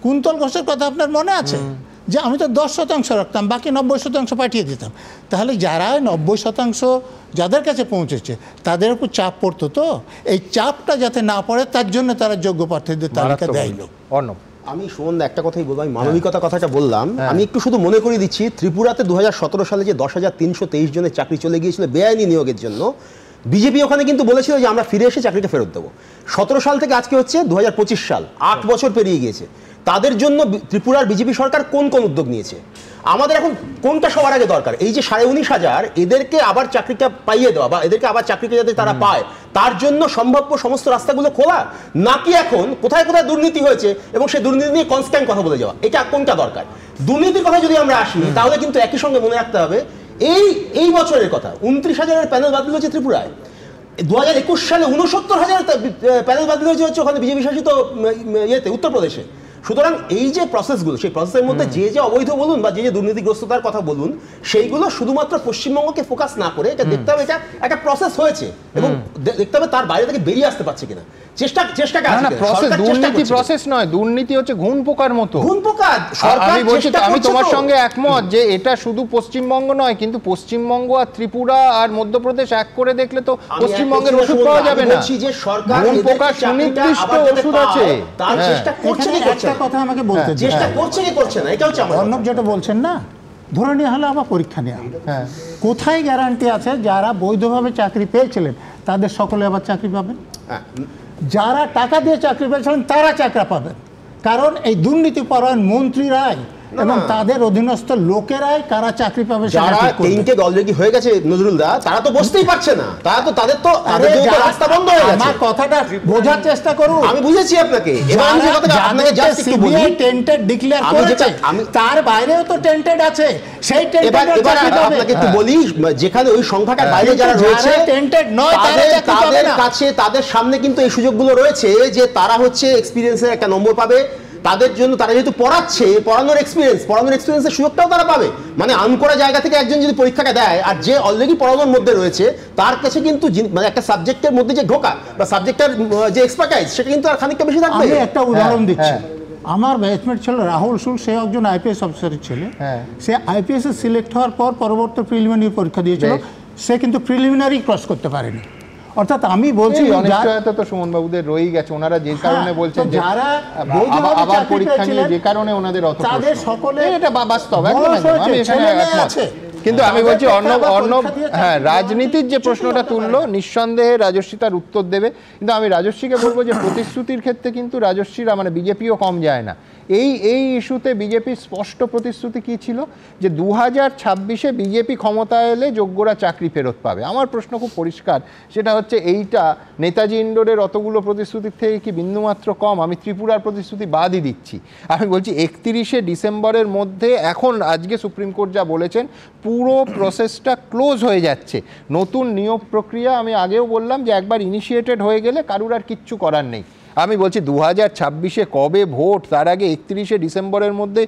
কুন্তল ঘোষের কথা আপনার মনে আছে, যে আমি তো 10% রাখতাম, বাকি 90% পাঠিয়ে দিতাম। তাহলে যারা 90% যাদের কাছে পৌঁছেছে তাদের উপর চাপ পড়তো, তো এই চাপটা যাতে না পড়ে তার জন্য তারা যোগ্য প্রার্থীদের তালিকা দেয়। আমি সুমন একটা কথাই বলবো, আমি মানবিকতা কথাটা বললাম, আমি একটু শুধু মনে করিয়ে দিচ্ছি, ত্রিপুরাতে 2017 সালে যে 10,323 জনের চাকরি চলে গিয়েছিল বেআইনি নিয়োগের জন্য, বিজেপি ওখানে কিন্তু বলেছিল যে আমরা ফিরে এসে চাকরিটা ফেরত দেবো। 17 সাল থেকে আজকে হচ্ছে 2025 সাল, 8 বছর পেরিয়ে গিয়েছে। তাদের জন্য ত্রিপুরার বিজেপি সরকার কোন কোন উদ্যোগ নিয়েছে? আমাদের এখন কোনটা সবার আগে দরকার? এই যে 19,500 এদেরকে আবার চাকরিটা পাইয়ে দেওয়া বা এদেরকে আবার চাকরিটা যাতে তারা পায়, তার জন্য সম্ভাব্য সমস্ত রাস্তাগুলো খোলা, নাকি এখন কোথায় কোথায় দুর্নীতি হয়েছে এবং সেই দুর্নীতি নিয়ে কনস্ট্যান্ট কথা বলে যাওয়া, এটা কোনটা দরকার? দুর্নীতির কথা যদি আমরা আসি তাহলে কিন্তু একই সঙ্গে মনে রাখতে হবে এই বছরের কথা, 29,000 প্যানেল বাতিল হয়েছে ত্রিপুরায়। 2021 সালে 69,000 প্যানেল বাতিল হয়েছে হচ্ছে ওখানে বিজেপি শাসিত উত্তরপ্রদেশে। সুতরাং এই যে প্রসেসগুলো, সেই প্রসেসের মধ্যে যে অবৈধ বলুন বা যে দুর্নীতিগ্রস্ততার কথা বলুন, সেইগুলো শুধুমাত্র পশ্চিমবঙ্গকে ফোকাস না করে এটা দেখতে হবে এটা একটা প্রসেস হয়েছে এবং দেখতে হবে তার বাইরে থেকে বেরিয়ে আসতে পারছে কিনা। প্রসেস নয়, দুর্নীতি হচ্ছে ঘুণ পোকার মতো। আমি বলছি, আমি তোমার সঙ্গে একমত যে এটা শুধু পশ্চিমবঙ্গ নয়, কিন্তু পশ্চিমবঙ্গ আর ত্রিপুরা আর মধ্যপ্রদেশ এক করে দেখলে তো পশ্চিমবঙ্গের ওষুধ পাওয়া যাবে না। ঘুণ পোকার সুনির্দিষ্ট ওষুধ আছে। একটা কথা আমাকে বলতে চেষ্টা করছে কি করছে না, এটা হচ্ছে অর্ণব যেটা বলছেন না, ধরে নিয়ে হলে আবার পরীক্ষা নেওয়া, কোথায় গ্যারান্টি আছে যারা বৈধভাবে চাকরি পেয়েছিলেন তাদের সকলে আবার চাকরি পাবেন? যারা টাকা দিয়ে চাকরি পেয়েছিলেন তারা চাকরি পাবেন, কারণ এই দুর্নীতিপরায়ণ মন্ত্রীরাই এবং তাদের অধীনস্থ লোকেরাই কারা চাকরি পাবে। যারা টেন্টেড অলরেডি হয়ে গেছে নজরুল দা, তারা তো বসতেই পারছে না, তারা তো তাদের তো রাস্তা বন্ধ হয়ে গেছে। আমার কথাটা বোঝার চেষ্টা করুন। আমি বুঝেছি আপনাকে। এবার আমি যে কথাটা আপনাকে জাস্ট একটু বলি, টেন্টেড ডিক্লেয়ার করেছে, তার বাইরেও তো টেন্টেড আছে, সেই টেন্টেড এবার আপনাকে একটু বলি, যেখানে ওই সংখ্যাটার বাইরে যারা রয়েছে টেন্টেড নয় তাদের কাছে, তাদের সামনে কিন্তু এই সুযোগগুলো রয়েছে যে তারা হচ্ছে এক্সপেরিয়েন্সের একটা নম্বর পাবে, তাদের জন্য তারা যেহেতু পড়াচ্ছে, পড়ানোর এক্সপিরিয়েন্সের সুযোগটাও তারা পাবে। মানে আনকোড়া জায়গা থেকে একজন যদি পরীক্ষাটা দেয় আর যে অলরেডি পড়ানোর মধ্যে রয়েছে তার কাছে কিন্তু মানে একটা সাবজেক্টের মধ্যে যে ঢোকা বা সাবজেক্টের যে এক্সপার্টাইজ সেটা কিন্তু আর খানিকটা বেশি থাকবে। আমি একটা উদাহরণ দিচ্ছি, আমার ব্যাচমেট ছিল রাহুল সুল, সে একজন আইপিএস অফিসারের ছেলে। সে আইপিএস এ সিলেক্ট হওয়ার পর পরবর্তী প্রিলিমিনারি পরীক্ষা দিয়েছিল, সে কিন্তু প্রিলিমিনারি ক্রস করতে পারেনি। অর্থাৎ আমি বলছি অনিশ্চয়তা তো সুমন বাবুদের রয়েই গেছে, ওনারা যে কারণে বলছেন যে আবার পরীক্ষা নিয়ে যে কারণে ওনাদের অত তাদের সকলে এটা বাস্তব, একদম আমি এখানে একমত। কিন্তু আমি বলছি অর্ণব হ্যাঁ, রাজনীতির যে প্রশ্নটা তুললো নিঃসন্দেহে রাজস্বী তার উত্তর দেবে, কিন্তু আমি রাজস্বীকে বলবো যে প্রতিশ্রুতির ক্ষেত্রে কিন্তু রাজস্বীরা মানে বিজেপিও কম যায় না। এই ইস্যুতে বিজেপির স্পষ্ট প্রতিশ্রুতি কি ছিল যে 2026-এ বিজেপি ক্ষমতায় এলে যোগ্যরা চাকরি ফেরত পাবে। আমার প্রশ্ন খুব পরিষ্কার, সেটা হচ্ছে এইটা নেতাজি ইন্ডোরের অতগুলো প্রতিশ্রুতির থেকে কি বিন্দুমাত্র কম? আমি ত্রিপুরার প্রতিশ্রুতি বাদই দিচ্ছি, আমি বলছি 31শে ডিসেম্বরের মধ্যে এখন আজকে সুপ্রিম কোর্ট যা বলেছেন পুরো প্রসেসটা ক্লোজ হয়ে যাচ্ছে। নতুন নিয়োগ প্রক্রিয়া আমি আগেও বললাম যে একবার ইনিশিয়েটেড হয়ে গেলে কারুর আর কিচ্ছু করার নেই। আমি বলছি 2026-এ কবে ভোট, তার আগে 31শে ডিসেম্বরের মধ্যে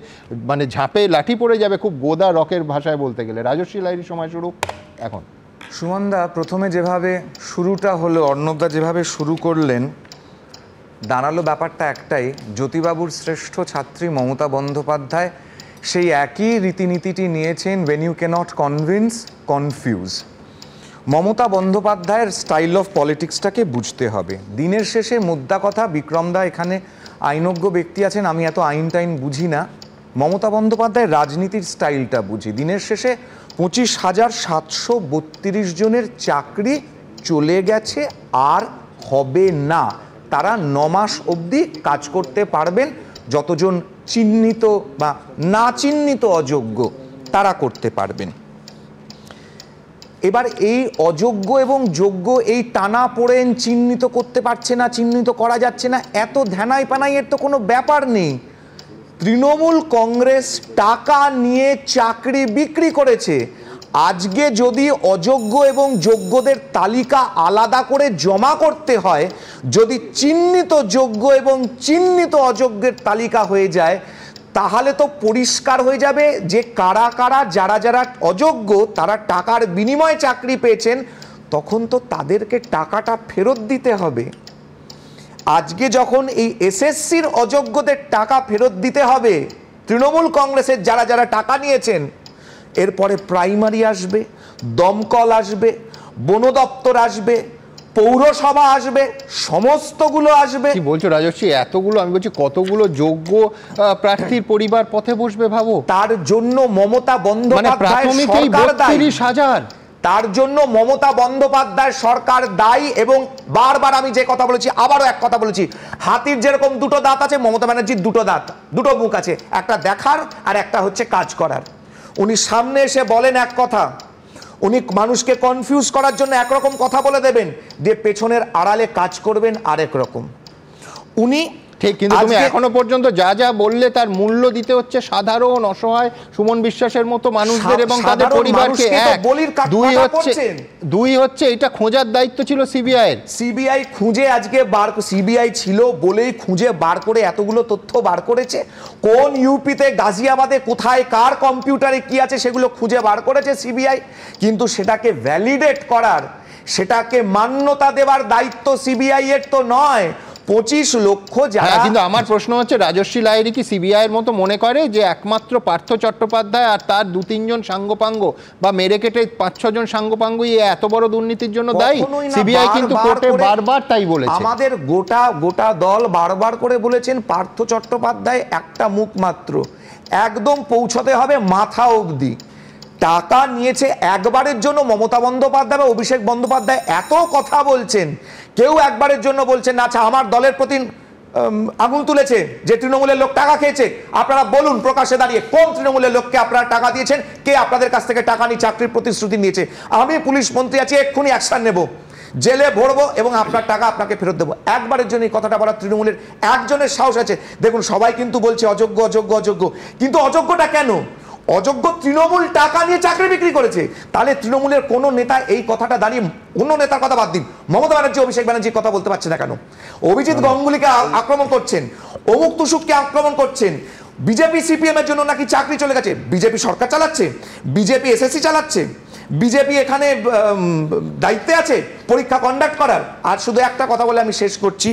মানে ঝাঁপে লাঠি পড়ে যাবে, খুব গোদা রকের ভাষায় বলতে গেলে। রাজস্বী লাহিড়ী সময় শুরু এখন। সুমনদা, প্রথমে যেভাবে শুরুটা হলো, অর্ণবদা যেভাবে শুরু করলেন, দাঁড়ালো ব্যাপারটা একটাই, জ্যোতিবাবুর শ্রেষ্ঠ ছাত্রী মমতা বন্দ্যোপাধ্যায় সেই একই রীতিনীতিটি নিয়েছেন, when you can't convince confuse. Mamata বন্দ্যোপাধ্যায়ের স্টাইল অফ পলিটিক্সটাকে বুঝতে হবে। দিনের শেষে মুদ্রা কথা, বিক্রমদা এখানে আইনজ্ঞ ব্যক্তি আছেন, আমি এত আইন টাইন বুঝি না, মমতা বন্দ্যোপাধ্যায়ের রাজনীতির স্টাইলটা বুঝি। দিনের শেষে 25,732 জনের চাকরি চলে গেছে, আর হবে না। তারা 9 মাস অবধি কাজ করতে পারবেন, যতজন চিহ্নিত বা না চিহ্নিত অযোগ্য তারা করতে পারবেন। এবার এই অযোগ্য এবং যোগ্য এই টানা পড়েন, চিহ্নিত করতে পারছে না, চিহ্নিত করা যাচ্ছে না, এত ধ্যানাই পানাইয়ের তো কোনো ব্যাপার নেই। তৃণমূল কংগ্রেস টাকা নিয়ে চাকরি বিক্রি করেছে। আজকে যদি অযোগ্য এবং যোগ্যদের তালিকা আলাদা করে জমা করতে হয়, যদি চিহ্নিত যোগ্য এবং চিহ্নিত অযোগ্যের তালিকা হয়ে যায়, তাহলে তো পরিষ্কার হয়ে যাবে যে কারা কারা, যারা যারা অযোগ্য তারা টাকার বিনিময়ে চাকরি পেয়েছেন, তখন তো তাদেরকে টাকাটা ফেরত দিতে হবে। আজকে যখন এই এসএসসির অযোগ্যদের টাকা ফেরত দিতে হবে, তৃণমূল কংগ্রেসের যারা যারা টাকা নিয়েছেন, এরপরে প্রাইমারি আসবে, দমকল আসবে, বন দপ্তর আসবে, পৌরসভা আসবে, সমস্তগুলো আসবে। কি বলছো রাজশ্রী, এতগুলো? আমি বলছি কতগুলো যোগ্য প্রার্থীর পরিবার পথে বসবে ভাবো। তার জন্য মমতা বন্দ্যোপাধ্যায় সরকার দায়ী। তার জন্য মমতা বন্দ্যোপাধ্যায় সরকার দায়ী। এবং বারবার আমি যে কথা বলেছি, আবারও এক কথা বলেছি, হাতির যেরকম দুটো দাঁত আছে, মমতা ব্যানার্জির দুটো দাঁত, দুটো মুখ আছে, একটা দেখার আর একটা হচ্ছে কাজ করার। উনি সামনে এসে বলেন এক কথা, উনি মানুষকে কনফিউজ করার জন্য একরকম কথা বলে দেবেন, দিয়ে পেছনের আড়ালে কাজ করবেন আরেক রকম। উনি ঠিক, কিন্তু তুমি এখনো পর্যন্ত যা যা বললে তার মূল্য দিতে হচ্ছে সাধারণ অসহায় সুমন বিশ্বাসের মতো মানুষদের এবং তাদের পরিবারকে। দুই হচ্ছে এটা খোঁজার দায়িত্ব ছিল সিবিআই এর। সিবিআই খুঁজে আজকে সিবিআই ছিল বলেই খুঁজে বার করে এতগুলো তথ্য বার করেছে। কোন ইউপিতে, গাজিয়াবাদে, কোথায় কার কম্পিউটারে কি আছে সেগুলো খুঁজে বার করেছে সিবিআই। কিন্তু সেটাকে ভ্যালিডেট করার, সেটাকে মান্যতা দেওয়ার দায়িত্ব সিবিআই এর তো নয়। 25 লক্ষ যারা। কিন্তু আমার প্রশ্ন হচ্ছে, রাজশ্রী লাহিড়ী কি সিবিআই এর মতো মনে করে যে একমাত্র পার্থ চট্টোপাধ্যায় আর তার 2-3 জন সাঙ্গপাঙ্গ বা মেরে কেটে 5-6 জন সাঙ্গপাঙ্গই এত বড় দুর্নীতির জন্য দায়ী? সিবিআই কিন্তু কোর্টে বারবার তাই বলেছে। আমাদের গোটা দল বারবার করে বলেছেন পার্থ চট্টোপাধ্যায় একটা মুখ মাত্র, একদম পৌঁছতে হবে মাথা অবধি। টাকা নিয়েছে একবারের জন্য মমতা বন্দ্যোপাধ্যায় বা অভিষেক বন্দ্যোপাধ্যায় এত কথা বলছেন, কেউ একবারের জন্য বলছেন না আচ্ছা আমার দলের প্রতি আঙুল তুলেছে যে তৃণমূলের লোক টাকা খেয়েছে, আপনারা বলুন প্রকাশ্যে দাঁড়িয়ে কোন তৃণমূলের লোককে আপনারা টাকা দিয়েছেন, কে আপনাদের কাছ থেকে টাকা নিয়ে চাকরির প্রতিশ্রুতি নিয়েছে। আমি পুলিশ মন্ত্রী আছি, এক্ষুনি অ্যাকশন নেব, জেলে ভরবো এবং আপনার টাকা আপনাকে ফেরত দেবো। একবারের জন্য এই কথাটা বলার তৃণমূলের একজনের সাহস আছে? দেখুন সবাই কিন্তু বলছে অযোগ্য অযোগ্য অযোগ্য, কিন্তু অযোগ্যটা কেন? অযোগ্য তৃণমূল টাকা নিয়ে চাকরি বিক্রি করেছে। তাহলে তৃণমূলের কোন নেতা এই কথাটা দাঁড়িয়ে, অন্য নেতার কথা বাদ দিন, মমতা ব্যানার্জি অভিষেক ব্যানার্জির কথা বলতে পারছে না কেন? অভিজিৎ গাঙ্গুলিকে আক্রমণ করছেন, অমুক তুসুককে আক্রমণ করছেন। বিজেপি সিপিএম এর জন্য নাকি চাকরি চলে গেছে। বিজেপি সরকার চালাচ্ছে, বিজেপি এসএসসি চালাচ্ছে, বিজেপি এখানে দায়িত্বে আছে পরীক্ষা কন্ডাক্ট করার। আর শুধু একটা কথা বলে আমি শেষ করছি,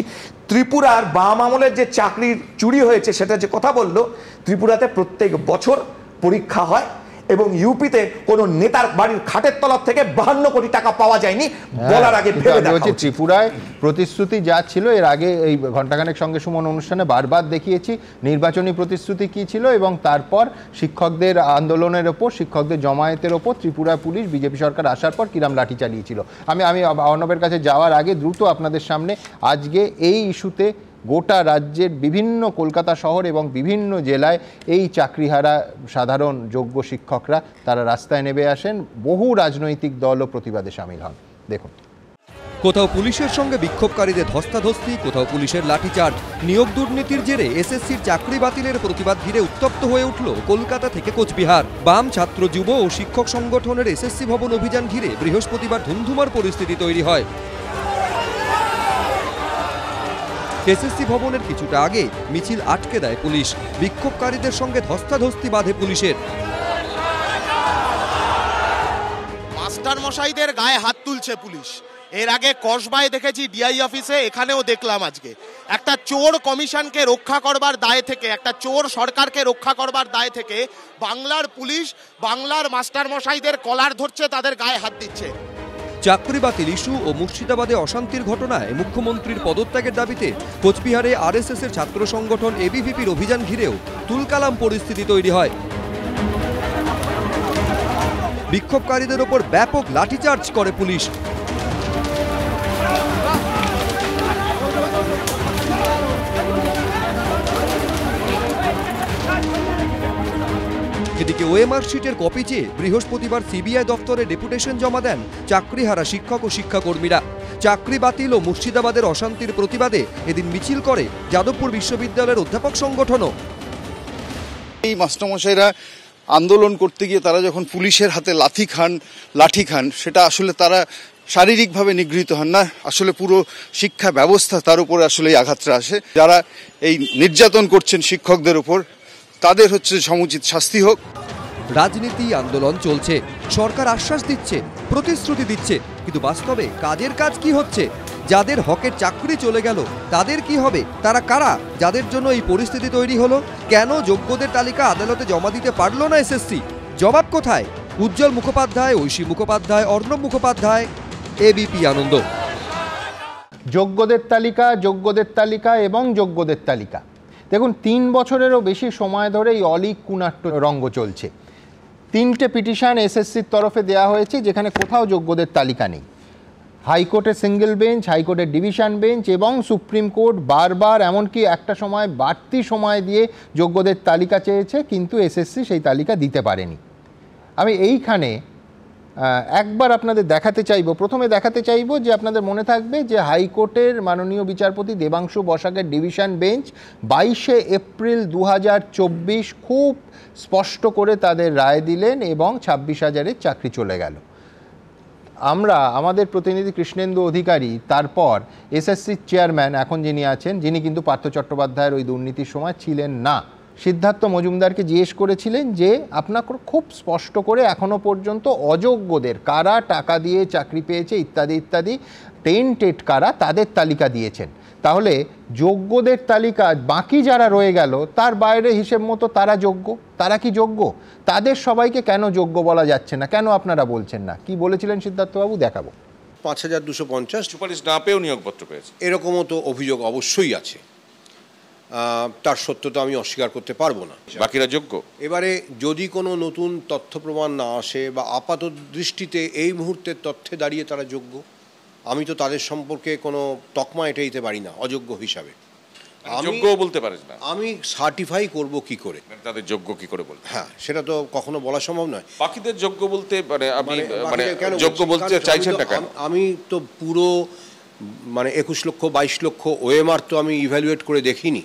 ত্রিপুরার বাম আমলের যে চাকরির চুরি হয়েছে সেটা যে কথা বললো, ত্রিপুরাতে প্রত্যেক বছর পরীক্ষা হয় এবং ইউপিতে কোন নেতার বাড়ির খাটের তলার থেকে 52 কোটি টাকা পাওয়া যায়নি বলার আগে ভেবে দেখা উচিত। ত্রিপুরায় প্রতিশ্রুতি যা ছিল, এর আগে এই ঘণ্টাখানেক সঙ্গে সুমন অনুষ্ঠানে বারবার দেখিয়েছি নির্বাচনী প্রতিশ্রুতি কি ছিল, এবং তারপর শিক্ষকদের আন্দোলনের ওপর, শিক্ষকদের জমায়েতের ওপর ত্রিপুরা পুলিশ বিজেপি সরকার আসার পর কিরাম লাঠি চালিয়েছিল। আমি অর্ণবের কাছে যাওয়ার আগে দ্রুত আপনাদের সামনে আজকে এই ইস্যুতে গোটা রাজ্যের বিভিন্ন কলকাতা শহর এবং বিভিন্ন জেলায় এই চাকরিহারা সাধারণ যোগ্য শিক্ষকরা তারা রাস্তায় নেমে আসেন। বহু রাজনৈতিক দলও প্রতিবাদে সামিল হন। দেখুন, কোথাও পুলিশের সঙ্গে বিক্ষোভকারীদের ধস্তাধস্তি, কোথাও পুলিশের লাঠিচার্জ। নিয়োগ দুর্নীতির জেরে এসএসসির চাকরি বাতিলের প্রতিবাদ ঘিরে উত্তপ্ত হয়ে উঠল কলকাতা থেকে কোচবিহার। বাম, ছাত্র, যুব ও শিক্ষক সংগঠনের এসএসসি ভবন অভিযান ঘিরে বৃহস্পতিবার ধুমধুমার পরিস্থিতি তৈরি হয়। এসএসসি ভবনের কিছুটা আগে মিছিল আটকে দেয় পুলিশ, বিক্ষোভকারীদের সঙ্গে ধস্তাধস্তি বাঁধে পুলিশের। মাস্টার মশাইদের গায়ে হাত তুলছে পুলিশ। এর আগে কসবায় দেখেছি, ডিআই অফিসে, এখানেও দেখলাম আজকে। একটা চোর কমিশনকে রক্ষা করবার দায় থেকে, একটা চোর সরকারকে রক্ষা করবার দায় থেকে বাংলার পুলিশ বাংলার মাস্টার মশাইদের কলার ধরছে, তাদের গায়ে হাত দিচ্ছে। চাকরি বাতিল ইস্যু ও মুর্শিদাবাদে অশান্তির ঘটনায় মুখ্যমন্ত্রীর পদত্যাগের দাবিতে কোচবিহারে আরএসএস এর ছাত্র সংগঠন এবিভিপির অভিযান ঘিরেও তুলকালাম পরিস্থিতি তৈরি হয়। বিক্ষোভকারীদের ওপর ব্যাপক লাঠিচার্জ করে পুলিশ। এদিকে ওএমআর শিটের কপি চেয়ে বৃহস্পতিবার সিবিআই দফতরে ডেপুটেশন জমা দেন চাকরিহারা শিক্ষক ও শিক্ষাকর্মীরা। চাকরি বাতিল ও মুর্শিদাবাদের অশান্তির প্রতিবাদে এদিন মিছিল করে যাদবপুর বিশ্ববিদ্যালয়ের অধ্যাপক সংগঠনও। এই মাস্টারমশাইরা আন্দোলন করতে গিয়ে তারা যখন পুলিশের হাতে লাঠি খান, সেটা আসলে তারা শারীরিকভাবে নিগৃহীত হন না, আসলে পুরো শিক্ষা ব্যবস্থা তার উপরে আসলে এই আঘাতটা আসে। যারা এই নির্যাতন করছেন শিক্ষকদের উপর, তাদের হচ্ছে সমুচিত শাস্তি হোক। রাজনীতি আন্দোলন চলছে, সরকার আশ্বাস দিচ্ছে, প্রতিশ্রুতি দিচ্ছে, কিন্তু বাস্তবে কাজের কাজ কি হচ্ছে? যাদের হকের চাকরি চলে গেল তাদের কি হবে? তারা কারা, যাদের জন্য এই পরিস্থিতি তৈরি হলো? কেন যোগ্যদের তালিকা আদালতে জমা দিতে পারল না এসএসসি? জবাব কোথায়? উজ্জ্বল মুখোপাধ্যায়, ঐশী মুখোপাধ্যায়, অর্ণব মুখোপাধ্যায়, এবিপি আনন্দ। যোগ্যদের তালিকা, যোগ্যদের তালিকা এবং যোগ্যদের তালিকা। দেখুন, 3 বছরেরও বেশি সময় ধরে এই অলীক কুনাট্য রঙ্গ চলছে। 3টে পিটিশন এসএসসির তরফে দেওয়া হয়েছে যেখানে কোথাও যোগ্যদের তালিকা নেই। হাইকোর্টের সিঙ্গেল বেঞ্চ, হাইকোর্টের ডিভিশন বেঞ্চ এবং সুপ্রিম কোর্ট বারবার, এমনকি একটা সময় বাড়তি সময় দিয়ে যোগ্যদের তালিকা চেয়েছে, কিন্তু এসএসসি সেই তালিকা দিতে পারেনি। আমি এইখানে একবার আপনাদের দেখাতে চাইব, প্রথমে দেখাতে চাইব যে আপনাদের মনে থাকবে যে হাইকোর্টের মাননীয় বিচারপতি দেবাংশু বসাকের ডিভিশন বেঞ্চ 22শে এপ্রিল 2024 খুব স্পষ্ট করে তাদের রায় দিলেন এবং 26,000-এর চাকরি চলে গেল। আমরা আমাদের প্রতিনিধি কৃষ্ণেন্দু অধিকারী তারপর এসএসসির চেয়ারম্যান এখন যিনি আছেন, যিনি কিন্তু পার্থ চট্টোপাধ্যায়ের ওই দুর্নীতির সময় ছিলেন না, সিদ্ধার্থ মজুমদারকে জিজ্ঞেস করেছিলেন যে আপনাকে খুব স্পষ্ট করে এখনো পর্যন্ত অযোগ্যদের, কারা টাকা দিয়ে চাকরি পেয়েছে ইত্যাদি ইত্যাদি, টেন্টেড কারা, তাদের তালিকা দিয়েছেন, তাহলে যোগ্যদের তালিকা বাকি যারা রয়ে গেল তার বাইরে হিসেব মতো তারা যোগ্য, তারা কি যোগ্য? তাদের সবাইকে কেন যোগ্য বলা যাচ্ছে না? কেন আপনারা বলছেন না? কি বলেছিলেন সিদ্ধার্থবাবু? দেখাবো। 5,250 সুপারিশ না পেয়েও নিয়োগপত্র পেয়েছে, এরকমও তো অভিযোগ অবশ্যই আছে, তার সত্যতা আমি অস্বীকার করতে পারবো না। বাকিরা যোগ্য। এবারে যদি কোনো নতুন তথ্য প্রমাণ না আসে বা আপাত দৃষ্টিতে এই মুহূর্তের তথ্যে দাঁড়িয়ে তারা যোগ্য, আমি তো তাদের সম্পর্কে কোনো তকমা এটা দিতে পারি না অযোগ্য হিসাবে। যোগ্য বলতে পারিস না, আমি সার্টিফাই করব কি করে তাদের যোগ্য কি করে বলবো? হ্যাঁ, সেটা তো কখনো বলা সম্ভব নয়। বাকিদের যোগ্য বলতে মানে যোগ্য বলতে চাইছেন না কেন? আমি তো পুরো 21 লক্ষ 22 লক্ষ ওএমআর তো আমি ইভ্যালুয়েট করে দেখিনি।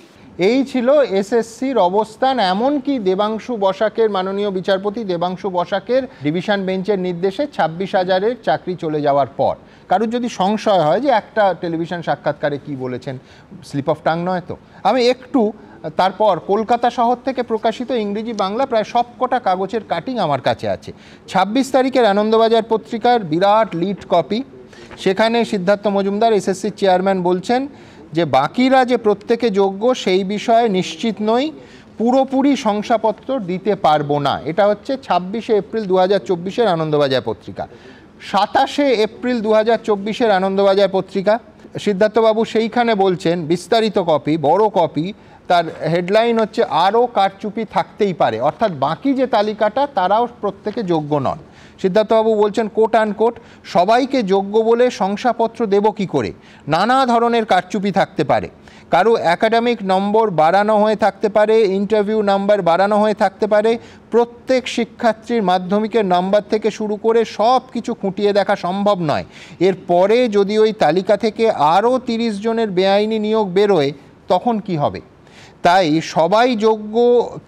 এই ছিল এসএসসির অবস্থান, এমনকি দেবাংশু বসাকের, মাননীয় বিচারপতি দেবাংশু বসাকের ডিভিশন বেঞ্চের নির্দেশে 26,000-এর চাকরি চলে যাওয়ার পর। কারোর যদি সংশয় হয় যে একটা টেলিভিশন সাক্ষাৎকারে কি বলেছেন, স্লিপ অফ টাং নয় তো, আমি একটু তারপর কলকাতা শহর থেকে প্রকাশিত ইংরেজি বাংলা প্রায় সবকটা কাগজের কাটিং আমার কাছে আছে। 26 তারিখের আনন্দবাজার পত্রিকার বিরাট লিড কপি, সেখানে সিদ্ধার্থ মজুমদার এসএসসির চেয়ারম্যান বলছেন যে বাকিরা যে প্রত্যেকে যোগ্য সেই বিষয়ে নিশ্চিত নই, পুরোপুরি শংসাপত্র দিতে পারবো না। এটা হচ্ছে 26শে এপ্রিল 2024-এর আনন্দবাজার পত্রিকা। 27শে এপ্রিল 2024-এর আনন্দবাজার পত্রিকা, সিদ্ধার্থবাবু সেইখানে বলছেন, বিস্তারিত কপি, বড় কপি, তার হেডলাইন হচ্ছে আরও কারচুপি থাকতেই পারে, অর্থাৎ বাকি যে তালিকাটা তারাও প্রত্যেকে যোগ্য নন। সিদ্ধার্থবাবু বলছেন কোট আনকোট, সবাইকে যোগ্য বলে শংসাপত্র দেব কি করে? নানা ধরনের কারচুপি থাকতে পারে, কারো একাডেমিক নম্বর বাড়ানো হয়ে থাকতে পারে, ইন্টারভিউ নাম্বার বাড়ানো হয়ে থাকতে পারে, প্রত্যেক শিক্ষার্থীর মাধ্যমিকের নাম্বার থেকে শুরু করে সব কিছু খুঁটিয়ে দেখা সম্ভব নয়। এরপরে যদি ওই তালিকা থেকে আরও 30 জনের বেআইনি নিয়োগ বেরোয় তখন কি হবে? তাই সবাই যোগ্য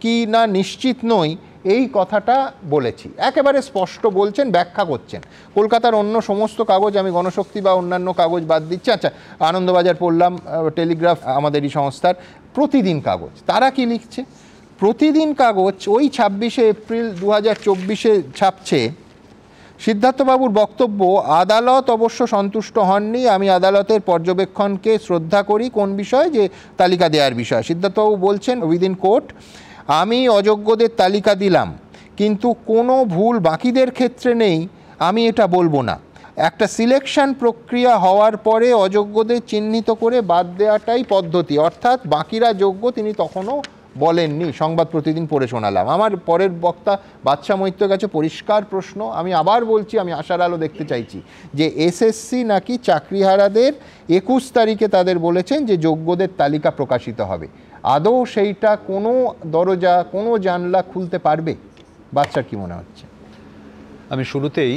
কি না নিশ্চিত নই, এই কথাটা বলেছি, একেবারে স্পষ্ট বলছেন, ব্যাখ্যা করছেন। কলকাতার অন্য সমস্ত কাগজ, আমি গণশক্তি বা অন্যান্য কাগজ বাদ দিচ্ছি, আচ্ছা আনন্দবাজার পড়লাম, টেলিগ্রাফ আমাদেরই সংস্থার, প্রতিদিন কাগজ, তারা কি লিখছে? প্রতিদিন কাগজ ওই 26শে এপ্রিল 2024-এ ছাপছে, সিদ্ধার্থবাবুর বক্তব্য, আদালত অবশ্য সন্তুষ্ট হননি, আমি আদালতের পর্যবেক্ষণকে শ্রদ্ধা করি। কোন বিষয়? যে তালিকা দেওয়ার বিষয়। সিদ্ধার্থবাবু বলছেন উইদিন কোর্ট, আমি অযোগ্যদের তালিকা দিলাম, কিন্তু কোনো ভুল বাকিদের ক্ষেত্রে নেই আমি এটা বলবো না। একটা সিলেকশন প্রক্রিয়া হওয়ার পরে অযোগ্যদের চিহ্নিত করে বাদ দেওয়াটাই পদ্ধতি, অর্থাৎ বাকিরা যোগ্য তিনি তখনও বলেননি। সংবাদ প্রতিদিন পড়ে শোনালাম। আমার পরের বক্তা বাদশা মৈত্রের কাছে পরিষ্কার প্রশ্ন, আমি আবার বলছি, আমি আশার আলো দেখতে চাইছি, যে এসএসসি নাকি চাকরিহারাদের 21 তারিখে তাদের বলেছেন যে যোগ্যদের তালিকা প্রকাশিত হবে। আদৌ সেইটা কোনো দরজা, কোনো জানলা খুলতে পারবে? বাচ্চার কি মনে হচ্ছে? আমি শুরুতেই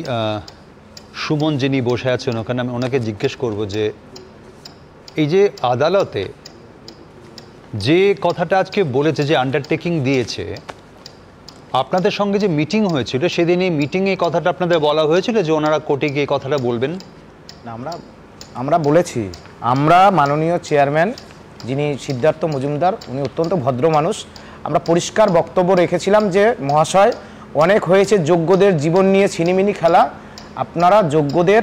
সুমন যিনি বসে আছেন ওখানে, আমি ওনাকে জিজ্ঞেস করব যে এই যে আদালতে যে কথাটা আজকে বলেছে, যে আন্ডারটেকিং দিয়েছে, আপনাদের সঙ্গে যে মিটিং হয়েছিল সেদিন এই মিটিংয়ে কথাটা আপনাদের বলা হয়েছিল যে ওনারা কোর্টে গিয়ে কথাটা বলবেন? না, আমরা বলেছি, আমরা মাননীয় চেয়ারম্যান যিনি সিদ্ধার্থ মজুমদার, উনি অত্যন্ত ভদ্র মানুষ, আমরা পরিষ্কার বক্তব্য রেখেছিলাম যে মহাশয় অনেক হয়েছে যোগ্যদের জীবন নিয়ে ছিনিমিনি খেলা, আপনারা যোগ্যদের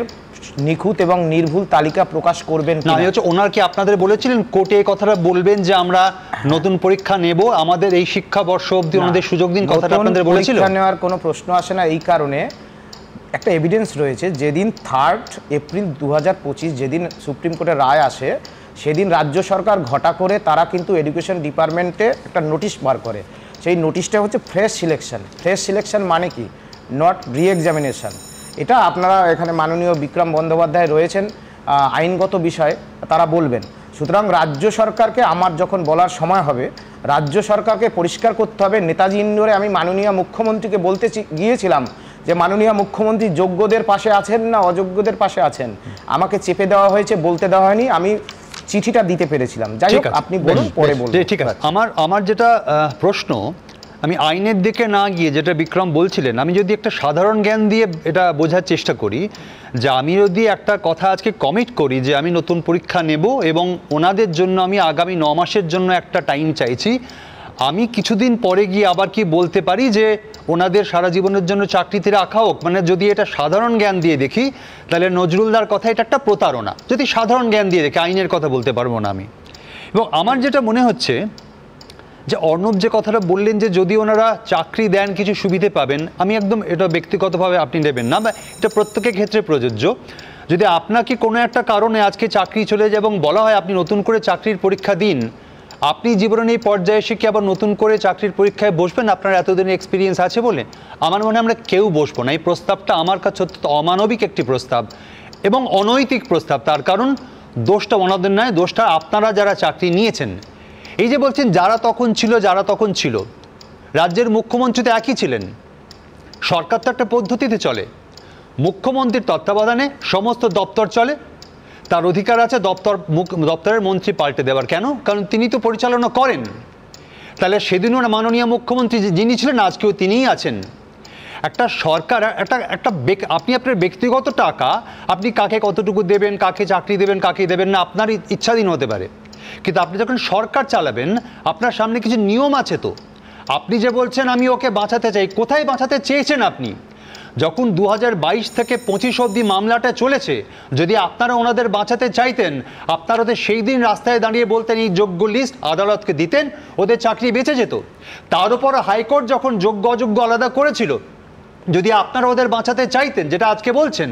নিখুঁত এবং নির্ভুল তালিকা প্রকাশ করবেন না, আমি হচ্ছে ওনার কি আপনাদের বলেছিলেন কোর্টে এই কথাটা বলবেন যে আমরা নতুন পরীক্ষা নেব, আমাদের এই শিক্ষাবর্ষ অবধি ওনাদের সুযোগ দিন, কথাটা আপনাদের বলেছিল? পরীক্ষা নেওয়ার কোনো প্রশ্ন আসে না, এই কারণে একটা এভিডেন্স রয়েছে। যেদিন 3 এপ্রিল 2025 যেদিন সুপ্রিম কোর্টের রায় আসে, সেদিন রাজ্য সরকার ঘটা করে তারা কিন্তু এডুকেশন ডিপার্টমেন্টে একটা নোটিশ বার করে। সেই নোটিশটা হচ্ছে ফ্রেশ সিলেকশন। ফ্রেশ সিলেকশন মানে কি? নট রি এক্সামিনেশন। এটা আপনারা এখানে মাননীয় বিক্রম বন্দ্যোপাধ্যায় রয়েছেন, আইনগত বিষয় তারা বলবেন। সুতরাং রাজ্য সরকারকে, আমার যখন বলার সময় হবে, রাজ্য সরকারকে পরিষ্কার করতে হবে। নেতাজি ইন্ডোরে আমি মাননীয় মুখ্যমন্ত্রীকে বলতে গিয়েছিলাম যে মাননীয় মুখ্যমন্ত্রী যোগ্যদের পাশে আছেন না অযোগ্যদের পাশে আছেন, আমাকে চেপে দেওয়া হয়েছে, বলতে দেওয়া হয়নি। আমি চিঠিটা দিতে পেরেছিলাম। যাই হোক, আপনি বলুন, পরে বলুন। ঠিক আছে। আমার যেটা প্রশ্ন, আমি আইনের দিকে না গিয়ে যেটা বিক্রম বলছিলেন, আমি যদি একটা সাধারণ জ্ঞান দিয়ে এটা বোঝার চেষ্টা করি, যে আমি যদি একটা কথা আজকে কমিট করি যে আমি নতুন পরীক্ষা নেব এবং ওনাদের জন্য আমি আগামী 9 মাসের জন্য একটা টাইম চাইছি, আমি কিছুদিন পরে গিয়ে আবার কি বলতে পারি যে ওনাদের সারা জীবনের জন্য চাকরিতে রাখা হোক? মানে যদি এটা সাধারণ জ্ঞান দিয়ে দেখি, তাহলে নজরুলদার কথা এটা একটা প্রতারণা। যদি সাধারণ জ্ঞান দিয়ে দেখি, আইনের কথা বলতে পারবো না আমি। এবং আমার যেটা মনে হচ্ছে যে অর্ণব যে কথাটা বললেন যে যদি ওনারা চাকরি দেন কিছু সুবিধে পাবেন, আমি একদম এটা ব্যক্তিগতভাবে আপনি নেবেন না, বা এটা প্রত্যেকের ক্ষেত্রে প্রযোজ্য। যদি আপনাকে কোনো একটা কারণে আজকে চাকরি চলে যায় এবং বলা হয় আপনি নতুন করে চাকরির পরীক্ষা দিন, আপনি জীবনের এই পর্যায়ে এসে কি আবার নতুন করে চাকরির পরীক্ষায় বসবেন আপনার এতদিনের এক্সপিরিয়েন্স আছে বলে? আমার মনে হয় আমরা কেউ বসবো না। এই প্রস্তাবটা আমার কাছে অত্যন্ত অমানবিক একটি প্রস্তাব এবং অনৈতিক প্রস্তাব। তার কারণ দোষটা ওনাদের নয়, দোষটা আপনারা যারা চাকরি নিয়েছেন। এই যে বলছেন যারা তখন ছিল, রাজ্যের মুখ্যমন্ত্রী তো একই ছিলেন। সরকার তো একটা পদ্ধতিতে চলে, মুখ্যমন্ত্রীর তত্ত্বাবধানে সমস্ত দপ্তর চলে, তার অধিকার আছে দপ্তরের মন্ত্রী পাল্টে দেওয়ার। কেন? কারণ তিনি তো পরিচালনা করেন। তাহলে সেদিনও মাননীয় মুখ্যমন্ত্রী যিনি ছিলেন আজকেও তিনিই আছেন। একটা সরকার আপনি আপনার ব্যক্তিগত টাকা আপনি কাকে কতটুকু দেবেন, কাকে চাকরি দেবেন, কাকে দেবেন না, আপনার ইচ্ছাধীন হতে পারে। কিন্তু আপনি যখন সরকার চালাবেন, আপনার সামনে কিছু নিয়ম আছে। তো আপনি যে বলছেন আমি ওকে বাঁচাতে চাই, কোথায় বাঁচাতে চেয়েছেন আপনি? যখন 2022 থেকে 25 অবধি মামলাটা চলেছে, যদি আপনারা ওনাদের বাঁচাতে চাইতেন, আপনারা ওদের সেই দিন রাস্তায় দাঁড়িয়ে বলতেন এই যোগ্য লিস্ট আদালতকে দিতেন, ওদের চাকরি বেঁচে যেত। তার উপর হাইকোর্ট যখন যোগ্য অযোগ্য আলাদা করেছিল, যদি আপনারা ওদের বাঁচাতে চাইতেন যেটা আজকে বলছেন,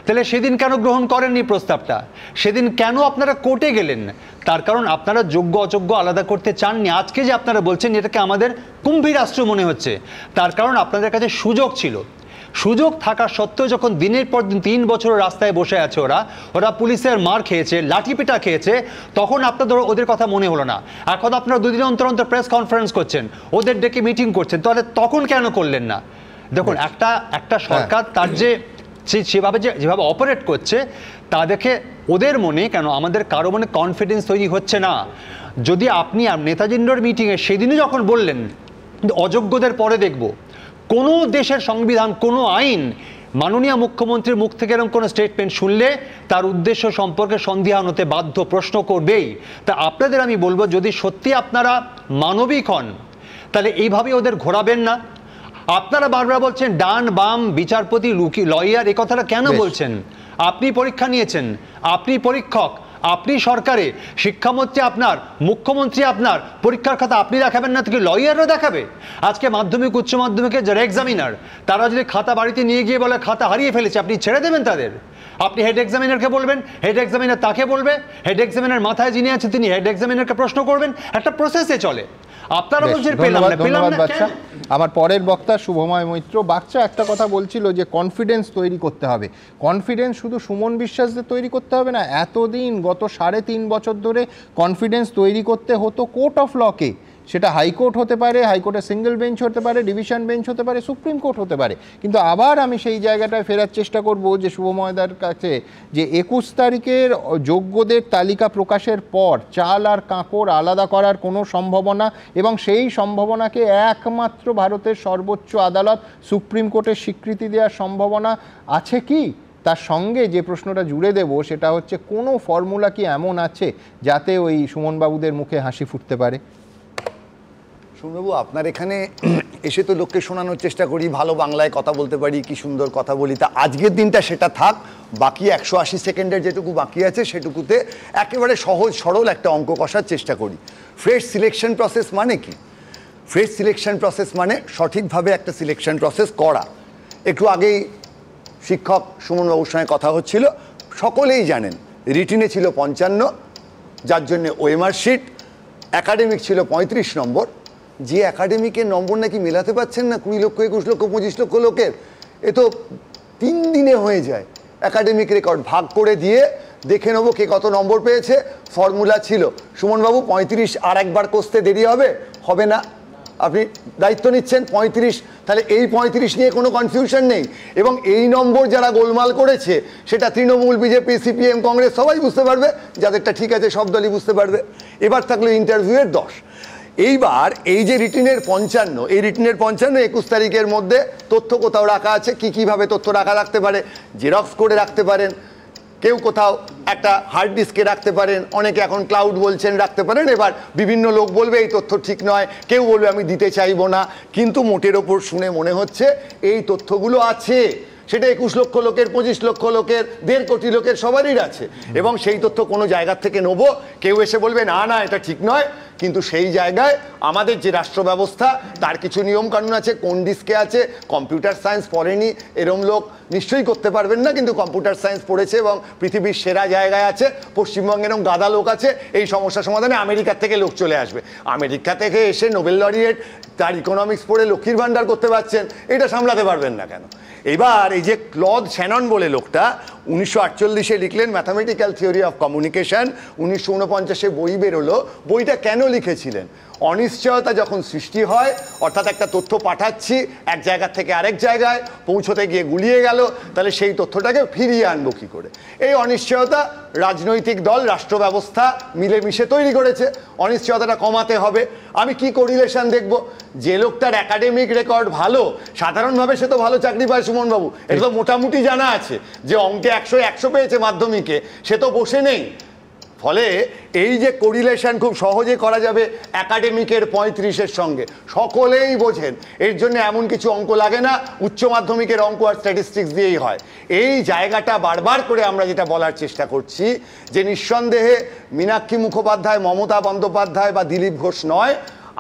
তাহলে সেদিন কেন গ্রহণ করেননি প্রস্তাবটা? সেদিন কেন আপনারা কোর্টে গেলেন? তার কারণ আপনারা যোগ্য অযোগ্য আলাদা করতে চাননি। আজকে যে আপনারা বলছেন এটাকে আমাদের কুম্ভীর রাষ্ট্র মনে হচ্ছে, তার কারণ আপনাদের কাছে সুযোগ ছিল। সুযোগ থাকা সত্ত্বেও যখন দিনের পর দিন 3 বছর রাস্তায় বসে আছে, ওরা পুলিশের মার খেয়েছে, লাঠিপিটা খেয়েছে, তখন আপনাদের ওদের কথা মনে হলো না। এখন আপনারা 2 দিন অন্তর অন্তর প্রেস কনফারেন্স করছেন, ওদের ডেকে মিটিং করছেন, তাহলে তখন কেন করলেন না? দেখুন, একটা সরকার তার যেভাবে অপারেট করছে তা দেখে ওদের মনে কেন আমাদের কারো মনে কনফিডেন্স তৈরি হচ্ছে না। যদি আপনি নেতাজি ইন্ডোর মিটিংয়ে সেদিনই যখন বললেন অযোগ্যদের পরে দেখব, কোনো দেশের সংবিধান, কোনো আইন মাননীয় মুখ্যমন্ত্রীর মুখ থেকে এরকম কোনো স্টেটমেন্ট শুনলে তার উদ্দেশ্য সম্পর্কে সন্দিহান হতে বাধ্য, প্রশ্ন করবেই। তা আপনাদের আমি বলবো, যদি সত্যি আপনারা মানবিক হন, তাহলে এইভাবে ওদের ঘোরাবেন না। আপনারা বারবার বলছেন ডান বাম বিচারপতি লয়ার, এই কথাটা কেন বলছেন? আপনি পরীক্ষা নিয়েছেন, আপনি পরীক্ষক, আপনি সরকারে, শিক্ষামন্ত্রী আপনার, মুখ্যমন্ত্রী আপনার, পরীক্ষার খাতা আপনি দেখাবেন না, থেকে লয়াররা দেখাবে? আজকে মাধ্যমিক উচ্চ মাধ্যমিকের যারা এক্সামিনার, তারা যদি খাতা বাড়িতে নিয়ে গিয়ে বলে খাতা হারিয়ে ফেলেছে, আপনি ছেড়ে দেবেন তাদের? আপনি হেড এক্সামিনারকে বলবেন, হেড এক্সামিনার তাকে বলবে, হেড এক্সামিনার মাথায় যিনি আছে তিনি হেড এক্সামিনারকে প্রশ্ন করবেন, একটা প্রসেসে চলে। আপনারা বলছেন পেলাম না। আমার পরের বক্তা শুভময় মৈত্র বাচ্চা একটা কথা বলছিল যে কনফিডেন্স তৈরি করতে হবে। কনফিডেন্স শুধু সুমন বিশ্বাসদের তৈরি করতে হবে না, এতদিন গত 3.5 বছর ধরে কনফিডেন্স তৈরি করতে হতো কোর্ট অফ লকে। সেটা হাইকোর্ট হতে পারে, হাইকোর্টের সিঙ্গেল বেঞ্চ হতে পারে, ডিভিশন বেঞ্চ হতে পারে, সুপ্রিম কোর্ট হতে পারে। কিন্তু আবার আমি সেই জায়গাটায় ফেরার চেষ্টা করব যে শুভময়দার কাছে, যে 21 তারিখের যোগ্যদের তালিকা প্রকাশের পর চাল আর কাঁকড় আলাদা করার কোনো সম্ভাবনা, এবং সেই সম্ভাবনাকে একমাত্র ভারতের সর্বোচ্চ আদালত সুপ্রিম কোর্টের স্বীকৃতি দেওয়ার সম্ভাবনা আছে কি? তার সঙ্গে যে প্রশ্নটা জুড়ে দেব সেটা হচ্ছে, কোনো ফর্মুলা কি এমন আছে যাতে ওই সুমনবাবুদের মুখে হাসি ফুটতে পারে? শুনবাবু, আপনার এখানে এসে তো লোককে শোনানোর চেষ্টা করি, ভালো বাংলায় কথা বলতে পারি, কি সুন্দর কথা বলি। তা আজকের দিনটা সেটা থাক, বাকি 180 সেকেন্ডের যেটুকু বাকি আছে সেটুকুতে একেবারে সহজ সরল একটা অঙ্ক কষার চেষ্টা করি। ফ্রেশ সিলেকশন প্রসেস মানে কি? ফ্রেশ সিলেকশন প্রসেস মানে সঠিকভাবে একটা সিলেকশন প্রসেস করা। একটু আগেই শিক্ষক সুমনবাবুর সঙ্গে কথা হচ্ছিল, সকলেই জানেন রিটিনে ছিল 55, যার জন্যে ওএমআর শিট, একাডেমিক ছিল 35 নম্বর। যে একাডেমিকের নম্বর নাকি মেলাতে পারছেন না 20 লক্ষ, 21 লক্ষ, 25 লক্ষ লোকের, এ তো 3 দিনে হয়ে যায়। একাডেমিক রেকর্ড ভাগ করে দিয়ে দেখে নেবো কে কত নম্বর পেয়েছে, ফর্মুলা ছিল। সুমনবাবু 35 আর একবার কষতে দেরি হবে? হবে না। আপনি দায়িত্ব নিচ্ছেন 35, তাহলে এই 35 নিয়ে কোনো কনফিউশন নেই। এবং এই নম্বর যারা গোলমাল করেছে সেটা তৃণমূল, বিজেপি, সিপিএম, কংগ্রেস সবাই বুঝতে পারবে, যাদেরটা ঠিক আছে সব দলই বুঝতে পারবে। এবার থাকলো ইন্টারভিউয়ের 10। এইবার এই যে রিটিনের 55, এই রিটিনের 55 21 তারিখের মধ্যে তথ্য কোথাও রাখা আছে। কীভাবে তথ্য রাখতে পারে? জেরক্স করে রাখতে পারেন, কেউ কোথাও একটা হার্ড ডিস্কে রাখতে পারেন, অনেকে এখন ক্লাউড বলছেন রাখতে পারেন। এবার বিভিন্ন লোক বলবে এই তথ্য ঠিক নয়, কেউ বলবে আমি দিতে চাইবো না, কিন্তু মোটের ওপর শুনে মনে হচ্ছে এই তথ্যগুলো আছে। সেটা 21 লক্ষ লোকের, 25 লক্ষ লোকের, 1.5 কোটি লোকের, সবারই আছে। এবং সেই তথ্য কোনো জায়গার থেকে নেবো, কেউ এসে বলবে না না এটা ঠিক নয়, কিন্তু সেই জায়গায় আমাদের যে রাষ্ট্র ব্যবস্থা তার কিছু নিয়মকানুন আছে। কোন ডিস্কে আছে, কম্পিউটার সায়েন্স পড়েনি এরম লোক নিশ্চয়ই করতে পারবেন না, কিন্তু কম্পিউটার সায়েন্স পড়েছে এবং পৃথিবীর সেরা জায়গায় আছে। পশ্চিমবঙ্গে এরকম গাদা লোক আছে, এই সমস্যা সমাধানে আমেরিকার থেকে লোক চলে আসবে। আমেরিকা থেকে এসে নোবেল লরিয়েট, তার ইকোনমিক্স পড়ে লক্ষ্মীর ভাণ্ডার করতে পারছেন, এটা সামলাতে পারবেন না কেন? এবার এই যে ক্লদ শ্যানন বলে লোকটা 1948 লিখলেন ম্যাথামেটিক্যাল থিওরি অফ কমিউনিকেশন, 1949 বই বেরোলো। বইটা কেন লিখেছিলেন? অনিশ্চয়তা যখন সৃষ্টি হয়, অর্থাৎ একটা তথ্য পাঠাচ্ছি এক জায়গা থেকে আরেক জায়গায়, পৌঁছতে গিয়ে গুলিয়ে গেল, তাহলে সেই তথ্যটাকে ফিরিয়ে আনবো কী করে? এই অনিশ্চয়তা রাজনৈতিক দল, রাষ্ট্র ব্যবস্থা মিলেমিশে তৈরি করেছে। অনিশ্চয়তাটা কমাতে হবে। আমি কি কোরিলেশন দেখব? যে লোকটার একাডেমিক রেকর্ড ভালো, সাধারণভাবে সে তো ভালো চাকরি পায় সুমনবাবু, এটা তো মোটামুটি জানা আছে। যে অঙ্কে 100 পেয়েছে মাধ্যমিকে, সে তো বসে নেই। ফলে এই যে কোরিলেশন খুব সহজে করা যাবে একাডেমিকের 35-এর সঙ্গে, সকলেই বোঝেন। এর জন্য এমন কিছু অঙ্ক লাগে না, উচ্চ মাধ্যমিকের অঙ্ক আর স্ট্যাটিস্টিক্স দিয়েই হয়। এই জায়গাটা বারবার করে আমরা যেটা বলার চেষ্টা করছি যে নিঃসন্দেহে মীনাক্ষী মুখোপাধ্যায়, মমতা বন্দ্যোপাধ্যায় বা দিলীপ ঘোষ নয়,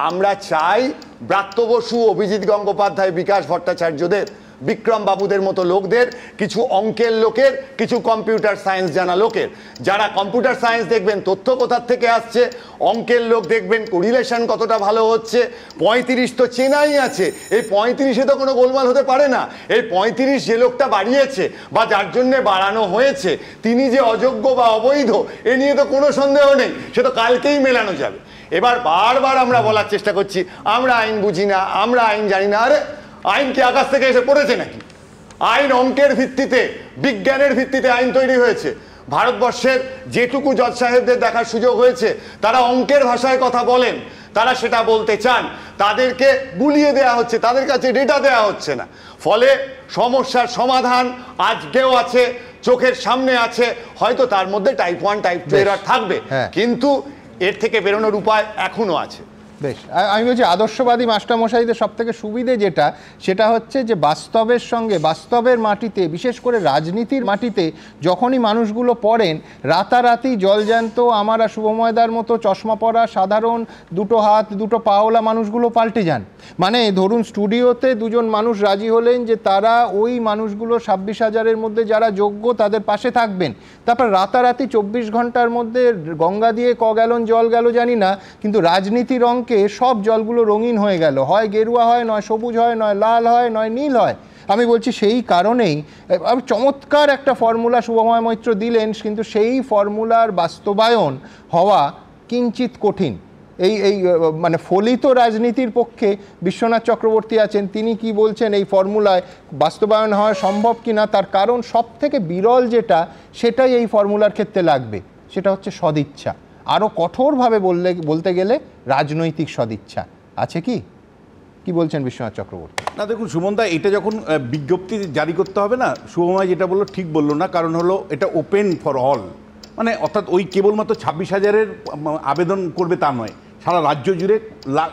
আমরা চাই ব্রাত্য বসু, অভিজিৎ গঙ্গোপাধ্যায়, বিকাশ ভট্টাচার্যদের, বিক্রম বাবুদের মতো লোকদের, কিছু অঙ্কের লোকের, কিছু কম্পিউটার সায়েন্স জানা লোকের। যারা কম্পিউটার সায়েন্স দেখবেন তথ্য কোথার থেকে আসছে, অঙ্কের লোক দেখবেন কোরিলেশন কতটা ভালো হচ্ছে। 35 তো চেনাই আছে, এই 35-এ তো কোনো গোলমাল হতে পারে না। এই 35 যে লোকটা বাড়িয়েছে বা যার জন্যে বাড়ানো হয়েছে, তিনি যে অযোগ্য বা অবৈধ এ নিয়ে তো কোনো সন্দেহ নেই, সে তো কালকেই মেলানো যাবে। এবার বারবার আমরা বলার চেষ্টা করছি আমরা আইন বুঝি না, আমরা আইন জানি না। আরে আইন কি আকাশ থেকে এসে পড়েছে নাকি? আইন অঙ্কের ভিত্তিতে, বিজ্ঞানের ভিত্তিতে আইন তৈরি হয়েছে। ভারতবর্ষের যেটুকু জজ সাহেবদের দেখার সুযোগ হয়েছে, তারা অঙ্কের ভাষায় কথা বলেন, তারা সেটা বলতে চান। তাদেরকে গুলিয়ে দেওয়া হচ্ছে, তাদের কাছে ডেটা দেওয়া হচ্ছে না। ফলে সমস্যার সমাধান আজকেও আছে, চোখের সামনে আছে। হয়তো তার মধ্যে টাইপ 1, টাইপ 2 এরর থাকবে, কিন্তু এর থেকে বেরোনোর উপায় এখনো আছে। বেশ, আমি বলছি আদর্শবাদী মাস্টারমশাইদের সব থেকে সুবিধে যেটা, সেটা হচ্ছে যে বাস্তবের সঙ্গে, বাস্তবের মাটিতে, বিশেষ করে রাজনীতির মাটিতে যখনই মানুষগুলো পড়েন, রাতারাতি জলজ্যান্ত আমার আর শুভময়দার মতো চশমা পরা সাধারণ 2 হাত 2 পাওলা মানুষগুলো পাল্টে যান। মানে ধরুন স্টুডিওতে 2জন মানুষ রাজি হলেন যে তারা ওই মানুষগুলো 26,000-এর মধ্যে যারা যোগ্য তাদের পাশে থাকবেন, তারপর রাতারাতি 24 ঘন্টার মধ্যে গঙ্গা দিয়ে ক গ্যালন জল গেল জানি না, কিন্তু রাজনীতির অঙ্কে সব জলগুলো রঙিন হয়ে গেল, হয় গেরুয়া হয়, নয় সবুজ হয়, নয় লাল হয়, নয় নীল হয়। আমি বলছি সেই কারণেই চমৎকার একটা ফর্মুলা শুভময় মৈত্র দিলেন, কিন্তু সেই ফর্মুলার বাস্তবায়ন হওয়া কিঞ্চিত কঠিন। এই মানে ফলিত রাজনীতির পক্ষে বিশ্বনাথ চক্রবর্তী আছেন, তিনি কি বলছেন এই ফর্মুলায় বাস্তবায়ন হওয়া সম্ভব কিনা, তার কারণ সব থেকে বিরল যেটা, সেটাই এই ফর্মুলার ক্ষেত্রে লাগবে, সেটা হচ্ছে সদিচ্ছা। আরও কঠোরভাবে বলতে গেলে রাজনৈতিক সদিচ্ছা আছে। কি বলছেন বিশ্বনাথ চক্রবর্তী? না দেখুন সুমনদা, এটা যখন বিজ্ঞপ্তি জারি করতে হবে না, শুভময় যেটা বললো ঠিক বললো না, কারণ হলো এটা ওপেন ফর অল, মানে অর্থাৎ ওই কেবলমাত্র 26,000-এর আবেদন করবে তা নয়, সারা রাজ্য জুড়ে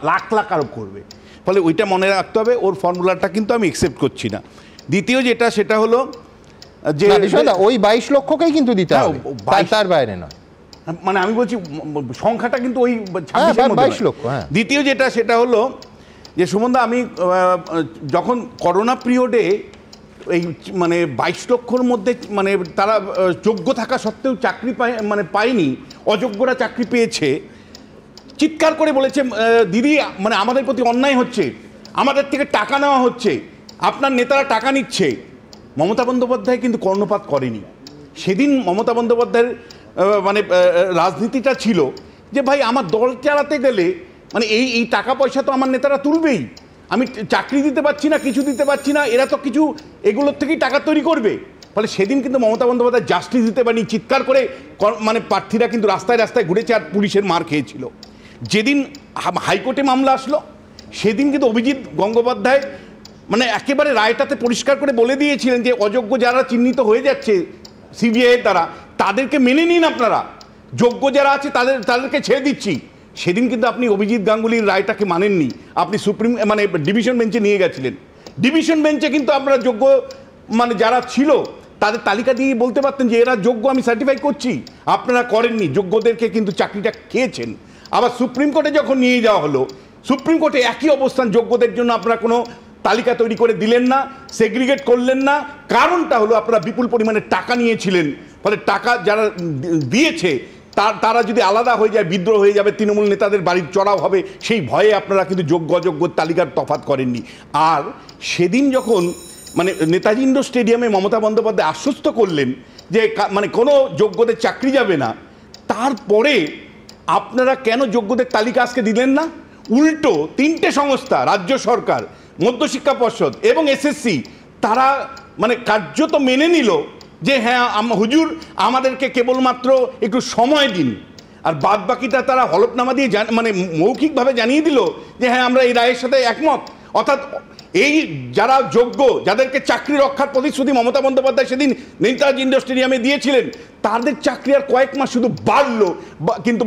লাখ লাখ আরোপ করবে। ফলে ওইটা মনে রাখতে হবে, ওর ফর্মুলাটা কিন্তু আমি অ্যাকসেপ্ট করছি না। দ্বিতীয় যেটা সেটা হলো যে ওই 22 লক্ষকেই কিন্তু দিতে হবে, তার বাইরে নয়। মানে আমি বলছি সংখ্যাটা কিন্তু ওই 22 লক্ষ। দ্বিতীয় যেটা সেটা হলো যে সুমনদা, আমি যখন করোনা পিরিয়ডে এই মানে 22 লক্ষর মধ্যে মানে তারা যোগ্য থাকা সত্ত্বেও চাকরি পায়নি, অযোগ্যরা চাকরি পেয়েছে, চিৎকার করে বলেছে দিদি মানে আমাদের প্রতি অন্যায় হচ্ছে, আমাদের থেকে টাকা নেওয়া হচ্ছে, আপনার নেতারা টাকা নিচ্ছে। মমতা বন্দ্যোপাধ্যায় কিন্তু কর্ণপাত করেনি। সেদিন মমতা বন্দ্যোপাধ্যায়ের মানে রাজনীতিটা ছিল যে ভাই আমার দল চালাতে গেলে মানে এই টাকা পয়সা তো আমার নেতারা তুলবেই, আমি চাকরি দিতে পারছি না, কিছু দিতে পারছি না, এরা তো কিছু এগুলোর থেকেই টাকা তৈরি করবে। ফলে সেদিন কিন্তু মমতা বন্দ্যোপাধ্যায় জাস্টিস দিতে পারেনি, চিৎকার করে মানে প্রার্থীরা কিন্তু রাস্তায় রাস্তায় ঘুরেছে আর পুলিশের মার খেয়েছিল। যেদিন হাইকোর্টে মামলা আসলো সেদিন কিন্তু অভিজিৎ গঙ্গোপাধ্যায় মানে একেবারে রায়টাতে পরিষ্কার করে বলে দিয়েছিলেন যে অযোগ্য যারা চিহ্নিত হয়ে যাচ্ছে সিবিআইয়ের দ্বারা তাদেরকে মেনে নিন, আপনারা যোগ্য যারা আছে তাদেরকে ছেড়ে দিচ্ছি। সেদিন কিন্তু আপনি অভিজিৎ গাঙ্গুলির রায়টাকে মানেননি, আপনি সুপ্রিম মানে ডিভিশন বেঞ্চে নিয়ে গেছিলেন। ডিভিশন বেঞ্চে কিন্তু আপনারা যোগ্য মানে যারা ছিল তাদের তালিকা দিয়ে বলতে পারতেন যে এরা যোগ্য, আমি সার্টিফাই করছি, আপনারা করেননি, যোগ্যদেরকে কিন্তু চাকরিটা খেয়েছেন। আবার সুপ্রিম কোর্টে যখন নিয়ে যাওয়া হলো, সুপ্রিম কোর্টে একই অবস্থান, যোগ্যদের জন্য আপনারা কোনো তালিকা তৈরি করে দিলেন না, সেগ্রিগেট করলেন না। কারণটা হলো আপনারা বিপুল পরিমাণে টাকা নিয়েছিলেন, ফলে টাকা যারা দিয়েছে তারা যদি আলাদা হয়ে যায়, বিদ্রোহ হয়ে যাবে, তৃণমূল নেতাদের বাড়ির চড়াও হবে, সেই ভয়ে আপনারা কিন্তু যোগ্য অযোগ্যর তালিকার তফাৎ করেননি। আর সেদিন যখন মানে নেতাজি ইন্ডোর স্টেডিয়ামে মমতা বন্দ্যোপাধ্যায় আশ্বস্ত করলেন যে মানে কোনো যোগ্যদের চাকরি যাবে না, তারপরে আপনারা কেন যোগ্যদের তালিকা আজকে দিলেন না? উল্টো 3টে সংস্থা, রাজ্য সরকার, মধ্যশিক্ষা পর্ষদ এবং এসএসসি, তারা মানে কার্যত মেনে নিল যে হ্যাঁ হুজুর আমাদেরকে কেবলমাত্র একটু সময় দিন, আর বাদ বাকিটা তারা হলফনামা দিয়ে মানে মৌখিকভাবে জানিয়ে দিল যে হ্যাঁ আমরা এই রায়ের সাথে একমত। অর্থাৎ এই যারা যোগ্য, যাদেরকে চাকরি রক্ষার প্রতিশ্রুতি মমতা বন্দ্যোপাধ্যায় সেদিন নেতাজি ইন্ডোর স্টেডিয়ামে দিয়েছিলেন, তাদের চাকরি আর কয়েক মাস শুধু বাড়লো, কিন্তু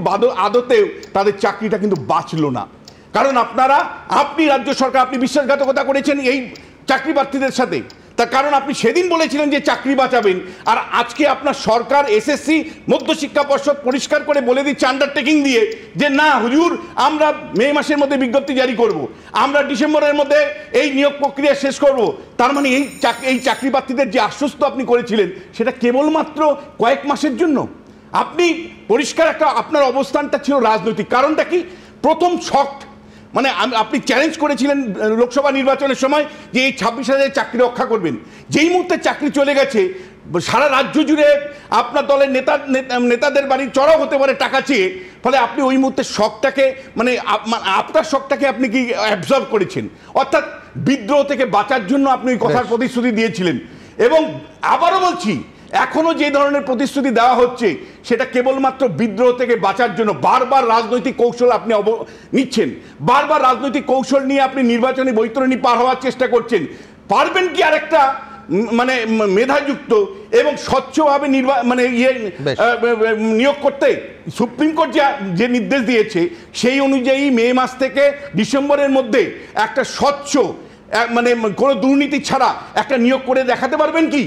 আদতেও তাদের চাকরিটা কিন্তু বাঁচলো না। কারণ আপনি রাজ্য সরকার, আপনি বিশ্বাসঘাতকতা করেছেন এই চাকরি প্রার্থীদের সাথে। তার কারণ আপনি সেদিন বলেছিলেন যে চাকরি বাঁচাবেন, আর আজকে আপনার সরকার, এসএসসি, মধ্যশিক্ষা পর্ষদ পরিষ্কার করে বলে দিচ্ছে আন্ডারটেকিং দিয়ে যে না হুজুর আমরা মে মাসের মধ্যে বিজ্ঞপ্তি জারি করব, আমরা ডিসেম্বরের মধ্যে এই নিয়োগ প্রক্রিয়া শেষ করব। তার মানে এই চাকরি প্রার্থীদের যে আশ্বস্ত আপনি করেছিলেন সেটা কেবলমাত্র কয়েক মাসের জন্য। আপনি পরিষ্কার একটা আপনার অবস্থানটা ছিল রাজনৈতিক। কারণটা কি? প্রথম শক্ট মানে আপনি চ্যালেঞ্জ করেছিলেন লোকসভা নির্বাচনের সময় যে এই 26,000 চাকরি রক্ষা করবেন। যেই মুহূর্তে চাকরি চলে গেছে, সারা রাজ্য জুড়ে আপনার দলের নেতাদের বাড়ি চড়াও হতে পারে টাকা চেয়ে, ফলে আপনি ওই মুহূর্তে শখটাকে মানে আপনার শখটাকে আপনি কি অ্যাবজর্ব করেছেন। অর্থাৎ বিদ্রোহ থেকে বাঁচার জন্য আপনি ওই কথার প্রতিশ্রুতি দিয়েছিলেন। এবং আবারও বলছি, এখনো যে ধরনের প্রতিশ্রুতি দেওয়া হচ্ছে সেটা কেবলমাত্র বিদ্রোহ থেকে বাঁচার জন্য। বারবার রাজনৈতিক কৌশল আপনি নিচ্ছেন, বারবার রাজনৈতিক কৌশল নিয়ে আপনি নির্বাচনী বৈতরণী পার হওয়ার চেষ্টা করছেন। পারবেন কি আরেকটা মানে মেধাযুক্ত এবং স্বচ্ছভাবে মানে নিয়োগ করতে? সুপ্রিম কোর্ট যে নির্দেশ দিয়েছে সেই অনুযায়ী মে মাস থেকে ডিসেম্বরের মধ্যে একটা স্বচ্ছ মানে কোনো দুর্নীতি ছাড়া একটা নিয়োগ করে দেখাতে পারবেন কি?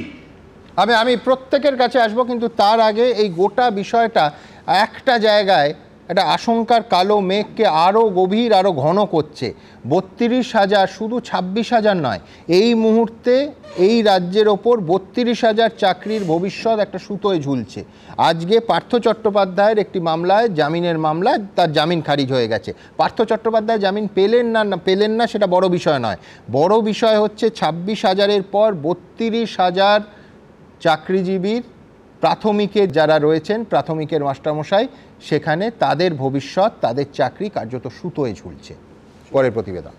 আমি প্রত্যেকের কাছে আসবো, কিন্তু তার আগে এই গোটা বিষয়টা একটা জায়গায় একটা আশঙ্কার কালো মেঘকে আরও গভীর, আরও ঘন করছে। 32,000, শুধু 26,000 নয়, এই মুহূর্তে এই রাজ্যের ওপর 32,000 চাকরির ভবিষ্যৎ একটা সুতোয় ঝুলছে। আজকে পার্থ চট্টোপাধ্যায়ের একটি মামলায়, জামিনের মামলায়, তার জামিন খারিজ হয়ে গেছে। পার্থ চট্টোপাধ্যায় জামিন পেলেন না সেটা বড় বিষয় নয়। বড় বিষয় হচ্ছে 26,000-এর পর 32,000 চাকরিজীবীর প্রাথমিকের যারা রয়েছেন, প্রাথমিকের মাস্টারমশাই, সেখানে তাদের ভবিষ্যৎ, তাদের চাকরি কার্যত সুতোয় ঝুলছে। পরের প্রতিবেদন।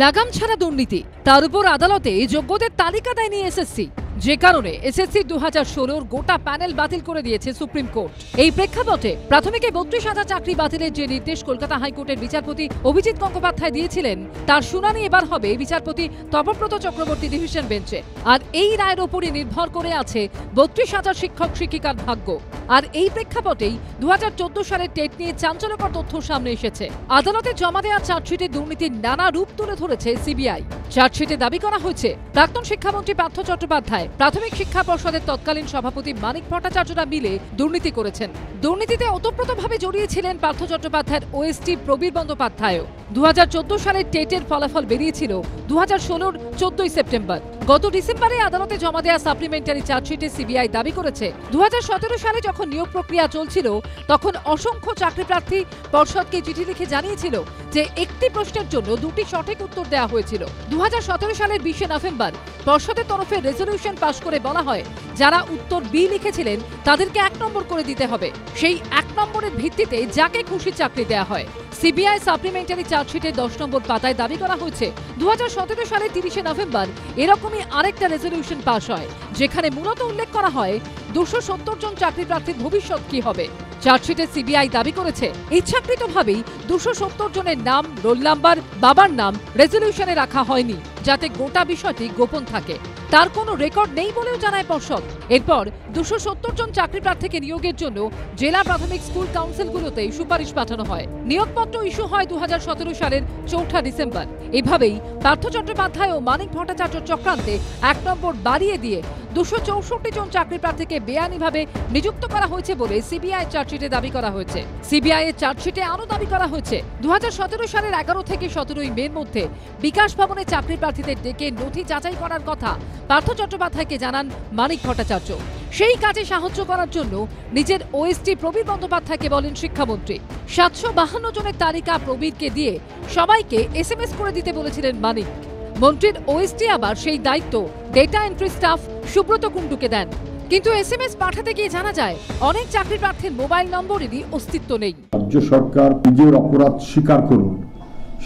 লাগাম ছাড়া দুর্নীতি, তার উপর আদালতে যোগ্যদের তালিকা দেয়নি এসএসসি, যে কারণে এসএসসি 2016-র গোটা প্যানেল বাতিল করে দিয়েছে সুপ্রিম কোর্ট। এই প্রেক্ষাপটে প্রাথমিকে 32,000 চাকরি বাতিলের যে নির্দেশ কলকাতা হাইকোর্টের বিচারপতি অভিজিৎ গঙ্গোপাধ্যায় দিয়েছিলেন, তার শুনানি এবার হবে বিচারপতি তপব্রত চক্রবর্তী ডিভিশন বেঞ্চে। আর এই রায়ের ওপরই নির্ভর করে আছে 32,000 শিক্ষক শিক্ষিকার ভাগ্য। আর এই প্রেক্ষাপটেই 2014 সালের টেট নিয়ে চাঞ্চল্যকর তথ্য সামনে এসেছে। আদালতে জমা দেওয়া চার্জশিটে দুর্নীতির নানা রূপ তুলে ধরেছে সিবিআই। চার্জশিটে দাবি করা হয়েছে প্রাক্তন শিক্ষামন্ত্রী পার্থ চট্টোপাধ্যায়, প্রাথমিক শিক্ষা পর্ষদের তৎকালীন সভাপতি মানিক ভট্টাচার্যরা মিলে দুর্নীতি করেছেন। দুর্নীতিতে ওতপ্রোতভাবে জড়িয়েছিলেন পার্থ চট্টোপাধ্যায়ের ওএসটি প্রবীর বন্দ্যোপাধ্যায়ও। 2014 সালের টেটের ফলাফল বেরিয়েছিল 2016-র 14 সেপ্টেম্বর। গত ডিসেম্বরে আদালতে জমা দেওয়া সাপ্লিমেন্টারি চার্জশিটে সিবিআই দাবি করেছে 2017 সালে যখন নিয়োগ প্রক্রিয়া চলছিল তখন অসংখ্য চাকরি প্রার্থী পর্ষদকে চিঠি লিখে জানিয়েছিল যে একটি প্রশ্নের জন্য দুটি সঠিক উত্তর দেওয়া হয়েছিল। 2017 সালের 20 নভেম্বর পর্ষদের তরফে রেজলিউশন পাশ করে বলা হয় যারা উত্তর বি লিখেছিলেন তাদেরকে 1 নম্বর করে দিতে হবে। সেই 1 নম্বরের ভিত্তিতে যাকে খুশি চাকরি দেওয়া হয়। সিবিআই সাপ্লিমেন্টারি চার্জশিটের 10 নম্বর পাতায় দাবি করা হয়েছে 2017 সালের 30 নভেম্বর এরকমই আরেকটা রেজলিউশন পাশ হয় যেখানে মূলত উল্লেখ করা হয় 270 জন চাকরি প্রার্থীর ভবিষ্যৎ কি হবে। চার্জশিটে সিবিআই দাবি করেছে ইচ্ছাকৃতভাবেই 270 জনের নাম, রোল নাম্বার, বাবার নাম রেজলিউশনে রাখা হয়নি যাতে গোটা বিষয়টি গোপন থাকে। তার কোনো রেকর্ড নেই বলেও জানায় পর্ষদ। এরপর 270 জন চাকরি প্রার্থীকে নিয়োগের জন্য জেলা প্রাথমিক স্কুল কাউন্সিলগুলোতে সুপারিশ পাঠানো হয়। নিয়োগপত্র ইস্যু হয় 2017 সালের 4 ডিসেম্বর। এভাবেই পার্থ চট্টোপাধ্যায় ও মানিক ভট্টাচার্য চক্রান্তে 1 নম্বর বাড়িয়ে দিয়ে 264 জন চাকরি প্রার্থীকে বেআইনিভাবে নিযুক্ত করা হয়েছে বলে সিবিআই চার্জশিটে দাবি করা হয়েছে। সিবিআই এর চার্জশিটে আরও দাবি করা হয়েছে 2017 সালের 11 থেকে 17 মের মধ্যে বিকাশ ভবনে চাকরি প্রার্থীদের ডেকে নথি যাচাই করার কথা পার্থ চট্টোপাধ্যায়কে জানান মানিক ভট্টাচার্য। সেই কাজে সাহায্য করার জন্য নিজের ওএসটি প্রবীর বন্দ্যোপাধ্যায়কে বলেন শিক্ষামন্ত্রী। 752 জনের তালিকা প্রবীরকে দিয়ে সবাইকে এসএমএস করে দিতে বলেছিলেন মানিক। মন্ত্রীর ওএসটি আবার সেই দায়িত্ব ডেটা এন্ট্রি স্টাফ সুব্রত কুণ্ডুকে দেন। কিন্তু এসএমএস পাঠাতে গিয়ে জানা যায় অনেক চাকরি প্রার্থীর মোবাইল নম্বরেরই অস্তিত্ব নেই। রাজ্য সরকার নিজের অপরাধ স্বীকার করুন,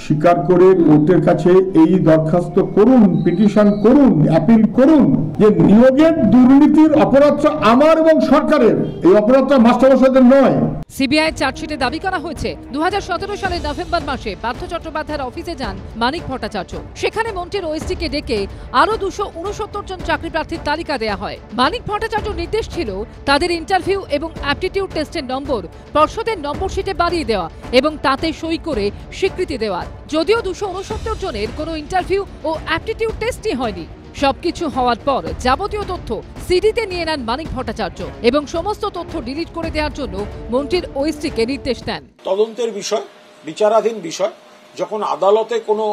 স্বীকার করে কোর্টের কাছে এই দরখাস্ত করুন, পিটিশন করুন, অ্যাপিল করুন যে নিয়োগের দুর্নীতির অপরাধটা আমার এবং সরকারের, এই অপরাধটা মাস্টারমশাইদের নয়। সিবিআই চার্জশিটে দাবি করা হয়েছে 2017 সালের নভেম্বর মাসে পার্থ চট্টোপাধ্যায়ের অফিসে যান মানিক ভট্টাচার্য। সেখানে মন্ত্রীর ওএসটিকে ডেকে আরো 269 জন চাকরি প্রার্থীর তালিকা দেওয়া হয়। মানিক ভট্টাচার্যর নির্দেশ ছিল তাদের ইন্টারভিউ এবং অ্যাপটিটিউড টেস্টের নম্বর পর্ষদের নম্বর শিটে বাড়িয়ে দেওয়া এবং তাতে সই করে স্বীকৃতি দেওয়া। যদিও 269 জনের কোনো ইন্টারভিউ ও অ্যাপটিটিউড টেস্টই হয়নি। সবকিছু হওয়ার পর যাবতীয় তথ্য সিডিতে নিয়ে নেন মানিক ভট্টাচার্য এবং সমস্ত তথ্য ডিলিট করে দেওয়ার জন্য মন্ত্রীর ওএসটিকে নির্দেশ দেন। তদন্তের বিষয়, বিচারাধীন বিষয়, যখন আদালতে কোনো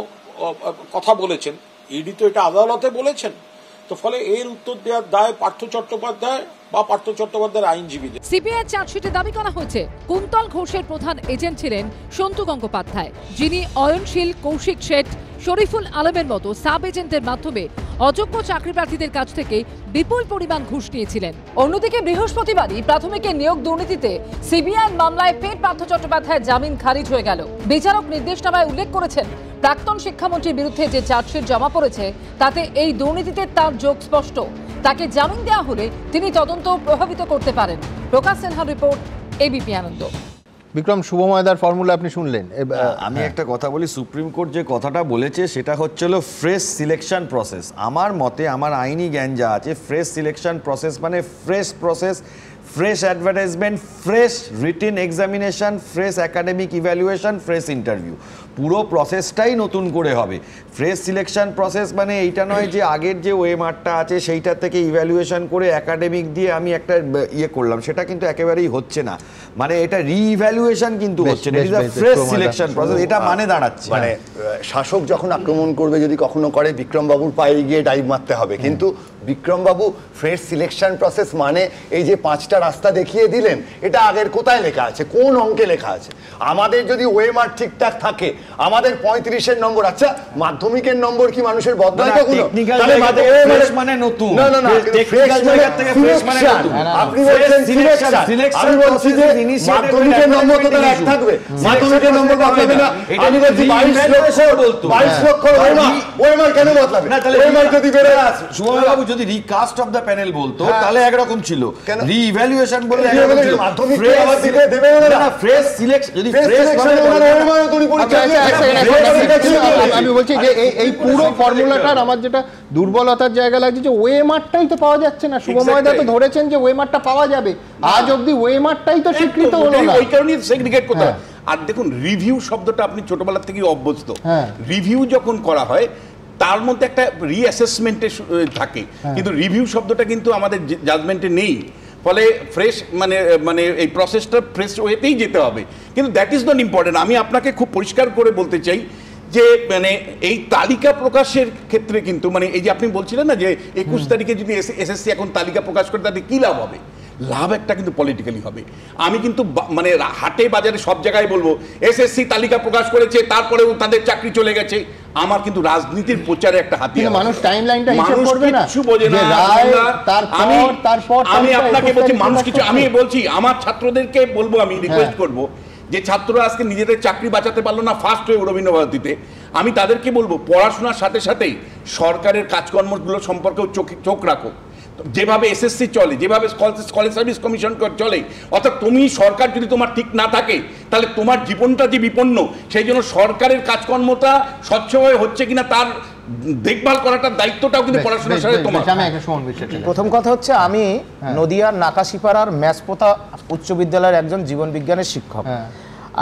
কথা বলেছেন, ইডি তো এটা আদালতে বলেছেন, তো ফলে এর উত্তর দেওয়ার দায় পার্থ চট্টোপাধ্যায় বা পার্থ চট্টোপাধ্যায়ের আইনজীবীদের। সিবিআই চার্জশিটে দাবি করা হয়েছে কুন্তল ঘোষের প্রধান এজেন্ট ছিলেন সন্তু গঙ্গোপাধ্যায়, যিনি অয়নশীল, কৌশিক শেঠ, শরীফুল আলমের মতো সাব এজেন্টের মাধ্যমে অযোগ্য চাকরি প্রার্থীদের কাছ থেকে বিপুল পরিমাণ ঘুষ নিয়েছিলেন। অন্যদিকে বৃহস্পতিবারই প্রাথমিকের নিয়োগ দুর্নীতিতে সিবিআই মামলায় ফের পার্থ চট্টোপাধ্যায়ের জামিন খারিজ হয়ে গেল। বিচারক নির্দেশনামায় উল্লেখ করেছেন প্রাক্তন শিক্ষামন্ত্রীর বিরুদ্ধে যে চার্জশিট জমা পড়েছে তাতে এই দুর্নীতিতে তার যোগ স্পষ্ট। তাকে জামিন দেওয়া হলে তিনি তদন্ত প্রভাবিত করতে পারেন। প্রকাশ সিনহার রিপোর্ট, এবিপি আনন্দ। বিক্রম, শুভময়দার ফর্মুলা আপনি শুনলেন। আমি একটা কথা বলি, সুপ্রিম কোর্ট যে কথাটা বলেছে সেটা হচ্ছিল ফ্রেশ সিলেকশন প্রসেস। আমার মতে, আমার আইনি জ্ঞান যা আছে, ফ্রেশ সিলেকশন প্রসেস মানে fresh process, fresh advertisement, fresh written examination, fresh academic evaluation, fresh interview, পুরো প্রসেসটাই নতুন করে হবে। ফ্রেশ সিলেকশন প্রসেস মানে এইটা নয় যে আগের যে ওএমআরটা আছে সেইটা থেকে ইভ্যালুয়েশন করে একাডেমিক দিয়ে আমি একটা ইয়ে করলাম, সেটা কিন্তু একেবারেই হচ্ছে না। মানে এটা রিইভ্যালুয়েশন কিন্তু হচ্ছে না, এটা ফ্রেশ সিলেকশন প্রসেস। এটা মানে দাঁড়াচ্ছে মানে শাসক যখন আক্রমণ করবে, যদি কখনো করে, বিক্রমবাবুর পায়ে গিয়ে ডাইভ মারতে হবে। কিন্তু বিক্রমবাবু ফ্রেশ সিলেকশন প্রসেস মানে এই যে 5টা রাস্তা দেখিয়ে দিলেন, এটা আগের কোথায় লেখা আছে, কোন অঙ্কে লেখা আছে? আমাদের যদি ওএমআর ঠিকঠাক থাকে, আমাদের 35-এর নম্বর, আচ্ছা মাধ্যমিকের নম্বর কি মানুষের বদলায় কখনো? মানে নতুন না না না, টেকনিক্যাল জায়গা থেকে ফ্রেশ মানে নতুন। আপনি বলছেন সিলেকশন, আমি বলছি যে মাধ্যমিকের নম্বর তো তার এক থাকবে, মাধ্যমিকের নম্বর বদলাবে না। আমি বলছি 22 লক্ষ ওএমআর কেন বদলাবে? ওএমআর যদি বেড়ে আসে, শুভমবাবু যদি রিকাস্ট অফ দ্য প্যানেল বলতো তাহলে একরকম ছিল, রিইভ্যালুয়েশন ইভ্যালুয়েশন বলে মাধ্যমিক ফ্রেশ সিলেকশন যদি আমি বলছি যে এই পুরো ফর্মুলাটার আমার যেটা দুর্বলতার জায়গা লাগছে যে ওয়েমারটাই তো পাওয়া যাচ্ছে না। শুভময়দা তো ধরেছেন যে ওয়েমারটা পাওয়া যাবে, আজ অবধি ওয়েমারটাই তো স্বীকৃত হলো না। ওই কারণেই সেগ্রিগেট করতে হয়। আর দেখুন রিভিউ শব্দটা আপনি ছোটবেলা থেকেই অভ্যস্ত। রিভিউ যখন করা হয় তার মধ্যে একটা রিঅ্যাসেসমেন্টে থাকে, কিন্তু রিভিউ শব্দটা কিন্তু আমাদের জাজমেন্টে নেই। ফলে ফ্রেশ মানে এই প্রসেসটা ফ্রেশ ওয়েতেই যেতে হবে, কিন্তু দ্যাট ইজ নট ইম্পর্টেন্ট। আমি আপনাকে খুব পরিষ্কার করে বলতে চাই যে মানে এই তালিকা প্রকাশের ক্ষেত্রে কিন্তু মানে এই যে আপনি বলছিলেন না যে 21 তারিখে যদি এসএসসি এখন তালিকা প্রকাশ করে তাতে কী লাভ হবে, লাভ একটা কিন্তু পলিটিক্যালি হবে। আমি কিন্তু মানে হাটে বাজারে সব জায়গায় বলবো এসএসসি তালিকা প্রকাশ করেছে তারপরেও তাদের চাকরি চলে গেছে, আমার কিন্তু রাজনীতির প্রচারে একটা হাতিয়ার। মানুষ টাইমলাইনটা হিসাব করবে না, কিছু বোঝে না। আমি আপনাকে বলছি মানুষ কিছু, আমি বলছি আমার ছাত্রদেরকে বলবো, আমি রিকোয়েস্ট করবো যে ছাত্ররা আজকে নিজেদের চাকরি বাঁচাতে পারলো না ফার্স্ট হয়ে রবীন্দ্র ভারতীতে, আমি তাদেরকে বলবো পড়াশোনার সাথে সাথেই সরকারের কাজকর্মগুলো সম্পর্কেও চোখ রাখো। যেভাবে এসএসসি চলে, যেভাবে কলেজ সার্ভিস কমিশন চলে, অর্থাৎ তুমি সরকার যদি তোমার ঠিক না থাকে তাহলে তোমার জীবনটা যে বিপন্ন, সেই জন্য সরকারের কাজকর্মটা স্বচ্ছভাবে হচ্ছে কিনা তার দেখভাল করাটার দায়িত্বটাও কিন্তু পড়াশোনার সাথে তোমার। প্রথম কথা হচ্ছে আমি নদিয়ার নাকাশিপাড়ার ম্যাসপোতা উচ্চ বিদ্যালয়ের একজন জীবন বিজ্ঞানের শিক্ষক,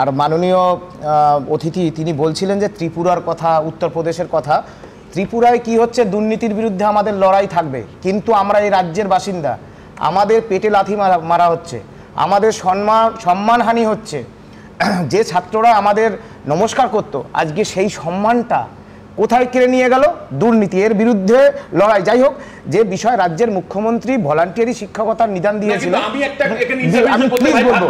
আর মাননীয় অতিথি তিনি বলছিলেন যে ত্রিপুরার কথা, উত্তরপ্রদেশের কথা। ত্রিপুরায় কি হচ্ছে, দুর্নীতির বিরুদ্ধে আমাদের লড়াই থাকবে, কিন্তু আমরা এই রাজ্যের বাসিন্দা, আমাদের পেটে লাথি মারা হচ্ছে, আমাদের সম্মানহানি হচ্ছে। যে ছাত্ররা আমাদের নমস্কার করতো আজকে সেই সম্মানটা কোথায় কেড়ে নিয়ে গেল? দুর্নীতি, এর বিরুদ্ধে লড়াই। যাই হোক, যে বিষয় রাজ্যের মুখ্যমন্ত্রী ভলান্টিয়ারি শিক্ষকতার নিদান দিয়েছিল, আমি প্লিজ বলবো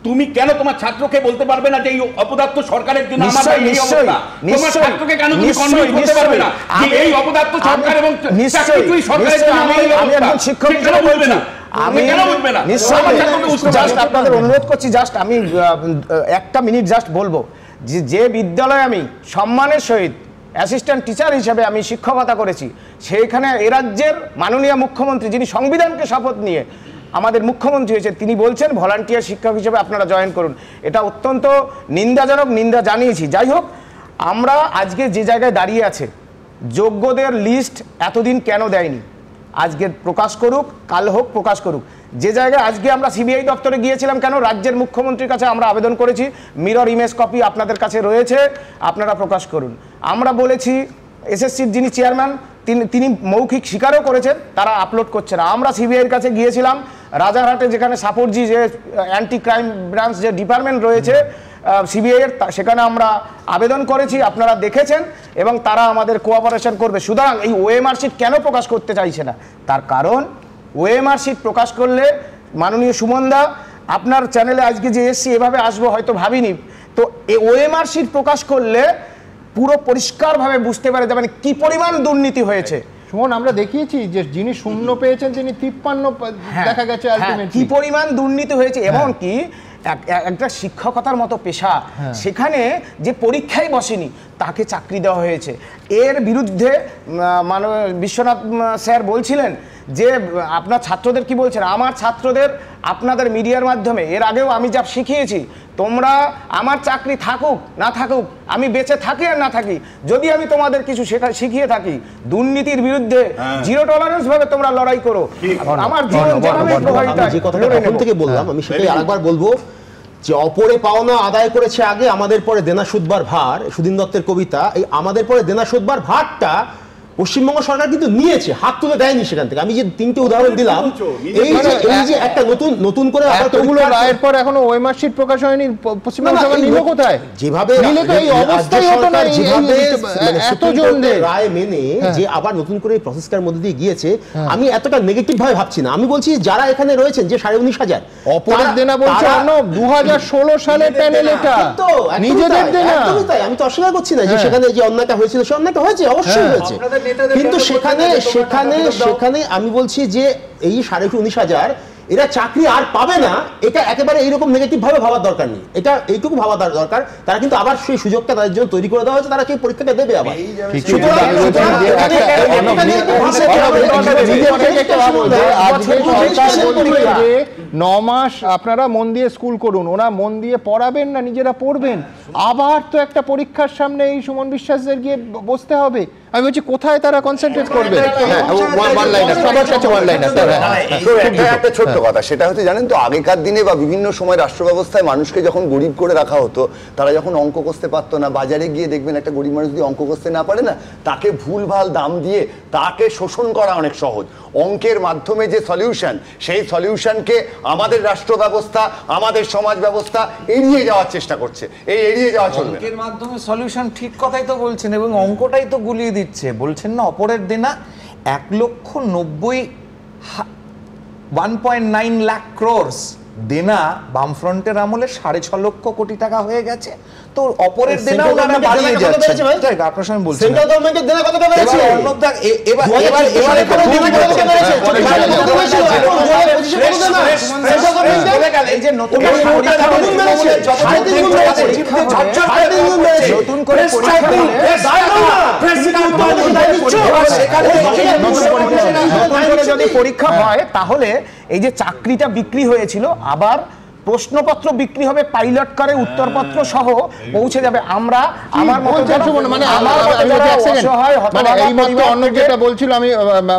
তুমি কেন তোমার ছাত্রকে বলতে পারবে না যে এই অপদার্থ সরকারের জন্য আমার এই অবস্থা? তোমার ছাত্রকে কেন তুমি কনভিন্স করতে পারবে না যে এই অপদার্থ সরকার এবং চাকরি সরকারের জন্য আমার এই অবস্থা? একজন শিক্ষক হিসেবে বলছি, আমি জাস্ট আপনাদের অনুরোধ করছি, জাস্ট আমি একটা মিনিট জাস্ট বলবো যে বিদ্যালয়ে আমি সম্মানের সহিত অ্যাসিস্ট্যান্ট টিচার হিসেবে আমি শিক্ষকতা করেছি, সেইখানে এ রাজ্যের মাননীয় মুখ্যমন্ত্রী যিনি সংবিধানকে শপথ নিয়ে আমাদের মুখ্যমন্ত্রী হয়েছে, তিনি বলছেন ভলান্টিয়ার শিক্ষক হিসেবে আপনারা জয়েন করুন। এটা অত্যন্ত নিন্দাজনক, নিন্দা জানিয়েছি। যাই হোক, আমরা আজকে যে জায়গায় দাঁড়িয়ে আছে, যোগ্যদের লিস্ট এতদিন কেন দেয়নি? আজকে প্রকাশ করুক, কাল হোক প্রকাশ করুক। যে জায়গায় আজকে আমরা সিবিআই দপ্তরে গিয়েছিলাম কেন? রাজ্যের মুখ্যমন্ত্রীর কাছে আমরা আবেদন করেছি, মিরর ইমেজ কপি আপনাদের কাছে রয়েছে, আপনারা প্রকাশ করুন। আমরা বলেছি এসএসসির যিনি চেয়ারম্যান তিনি মৌখিক স্বীকারও করেছেন, তারা আপলোড করছে না। আমরা সিবিআইয়ের কাছে গিয়েছিলাম রাজারহাটে, যেখানে সাপোর্টজি যে অ্যান্টি ক্রাইম ব্রাঞ্চ যে ডিপার্টমেন্ট রয়েছে সিবিআইয়ের, সেখানে আমরা আবেদন করেছি, আপনারা দেখেছেন, এবং তারা আমাদের কোঅপারেশন করবে। সুতরাং এই ওএমআর শিট কেন প্রকাশ করতে চাইছে না? তার কারণ ওএমআর শিট প্রকাশ করলে, মাননীয় সুমনদা আপনার চ্যানেলে আজকে যে এসছি এভাবে আসবো হয়তো ভাবিনি, তো এই ওএমআর শিট প্রকাশ করলে পুরো পরিষ্কারভাবে বুঝতে পারে মানে কি পরিমাণ দুর্নীতি হয়েছে। সুমন, আমরা দেখিয়েছি যে যিনি শূন্য পেয়েছেন তিনি 53 দেখা গেছে কি পরিমাণ দুর্নীতি হয়েছে। এবং কি একটা শিক্ষকতার মতো পেশা, সেখানে যে পরীক্ষায় বসেনি তাকে চাকরি দেওয়া হয়েছে। এর বিরুদ্ধে বিশ্বনাথ স্যার বলছিলেন যে আপনার ছাত্রদের কি বলছেন? আমার ছাত্রদের আপনাদের মিডিয়ার মাধ্যমে এর আগেও আমি যা শিখিয়েছি, তোমরা আমার চাকরি থাকুক না থাকুক, আমি বেঁচে থাকি আর না থাকি, যদি আমি তোমাদের কিছু শিখিয়ে থাকি, দুর্নীতির বিরুদ্ধে জিরো টলারেন্স ভাবে তোমরা লড়াই করো। আমার জীবন যেভাবে প্রভাবিত হয়, যে কথাটা এখন থেকে বললাম আমি সেটাই আরেকবার বলবো, যে অপরে পাওনা আদায় করেছে আগে, আমাদের পরে দেনা সুদবার ভার, সুদিন দত্তের কবিতা, এই আমাদের পরে দেনা সুদবার ভারটা পশ্চিমবঙ্গ সরকার কিন্তু নিয়েছে, হাত তুলে দেয়নি সেখান থেকে। আমি যে তিনটে উদাহরণ দিলাম, এই যে একটা নতুন করে এতগুলো রায়ের পর এখনো ওএমআর শিট প্রকাশ হয়নি, পশ্চিমবঙ্গ সরকার নিল কোথায়? যেভাবে রায় মেনে যে আবার নতুন করে প্রসেসটার মধ্যে দিয়ে গিয়েছে, আমি এতটা নেগেটিভ ভাবে ভাবছি না। আমি বলছি যারা এখানে রয়েছেন, যে 19,500 অপরাধ দেনা বলছে 2016 সালের প্যানেল, এটা নিজেদের দেনা। একদমই তাই, আমি তো অস্বীকার করছি না যে সেখানে যে অন্যায়টা হয়েছিল, সে অন্যায়টা হয়েছে, অবশ্যই হয়েছে, কিন্তু সেখানে আমি বলছি যে এই 19,500 এরা চাকরি আর পাবে না, এটা একেবারে এইরকম নেগেটিভ ভাবে ভাবার দরকার নেই। এটা এইটুকু ভাবা দরকার, তারা কিন্তু আবার সেই সুযোগটা তাদের জন্য তৈরি করে দেওয়া হয়েছে, তারা সেই পরীক্ষাটা দেবে আবার। 9 মাস আপনারা মন দিয়ে স্কুল করুন, ওরা মন দিয়ে পড়াবেন না, নিজেরা পড়বেন, আবার তো একটা পরীক্ষার সামনে এই সুমন বিশ্বাসদের গিয়ে বসতে হবে। আমি বলছি কোথায় তারা কনসেন্ট্রেট করবে? একটা ছোট্ট কথা, সেটা হচ্ছে জানেন তো, আগেকার দিনে বা বিভিন্ন সময় রাষ্ট্র ব্যবস্থায় মানুষকে যখন গরিব করে রাখা হতো, তারা যখন অঙ্ক কষতে পারতো না, বাজারে গিয়ে দেখবেন একটা গরিব মানুষ যদি অঙ্ক কষতে না পারে না, তাকে ভুলভাল দাম দিয়ে তাকে শোষণ করা অনেক সহজ। অঙ্কের মাধ্যমে যে সলিউশন, সেই সলিউশনকে আমাদের রাষ্ট্র ব্যবস্থা, আমাদের সমাজ ব্যবস্থা এড়িয়ে যাওয়ার চেষ্টা করছে। এই এড়িয়ে যাওয়া চলবে না। অঙ্কের মাধ্যমে সলিউশন, ঠিক কথাই তো বলছেন, এবং অঙ্কটাই তো গুলিয়ে দিচ্ছে। বলছেন না অপরের দেনা 1,90,1.9 লাখ ক্রোর্স দেনা বামফ্রন্টের আমলে 6.5 লক্ষ কোটি টাকা হয়ে গেছে। তো অপরের দেনা ওনারা বাড়িয়ে যাচ্ছে। আপনার সঙ্গে বলছেন সেন্ট্রাল গভর্নমেন্টের দেনা কতটা বেড়েছে? এবার এই যে নতুন করে যদি পরীক্ষা হয়, তাহলে এই যে চাকরিটা বিক্রি হয়েছিল, আবার প্রশ্নপত্র বিক্রি হবে, পাইলট করে উত্তরপত্র সহ পৌঁছে যাবে। আমরা আমার মত অন্য যেটা বলছিল, আমি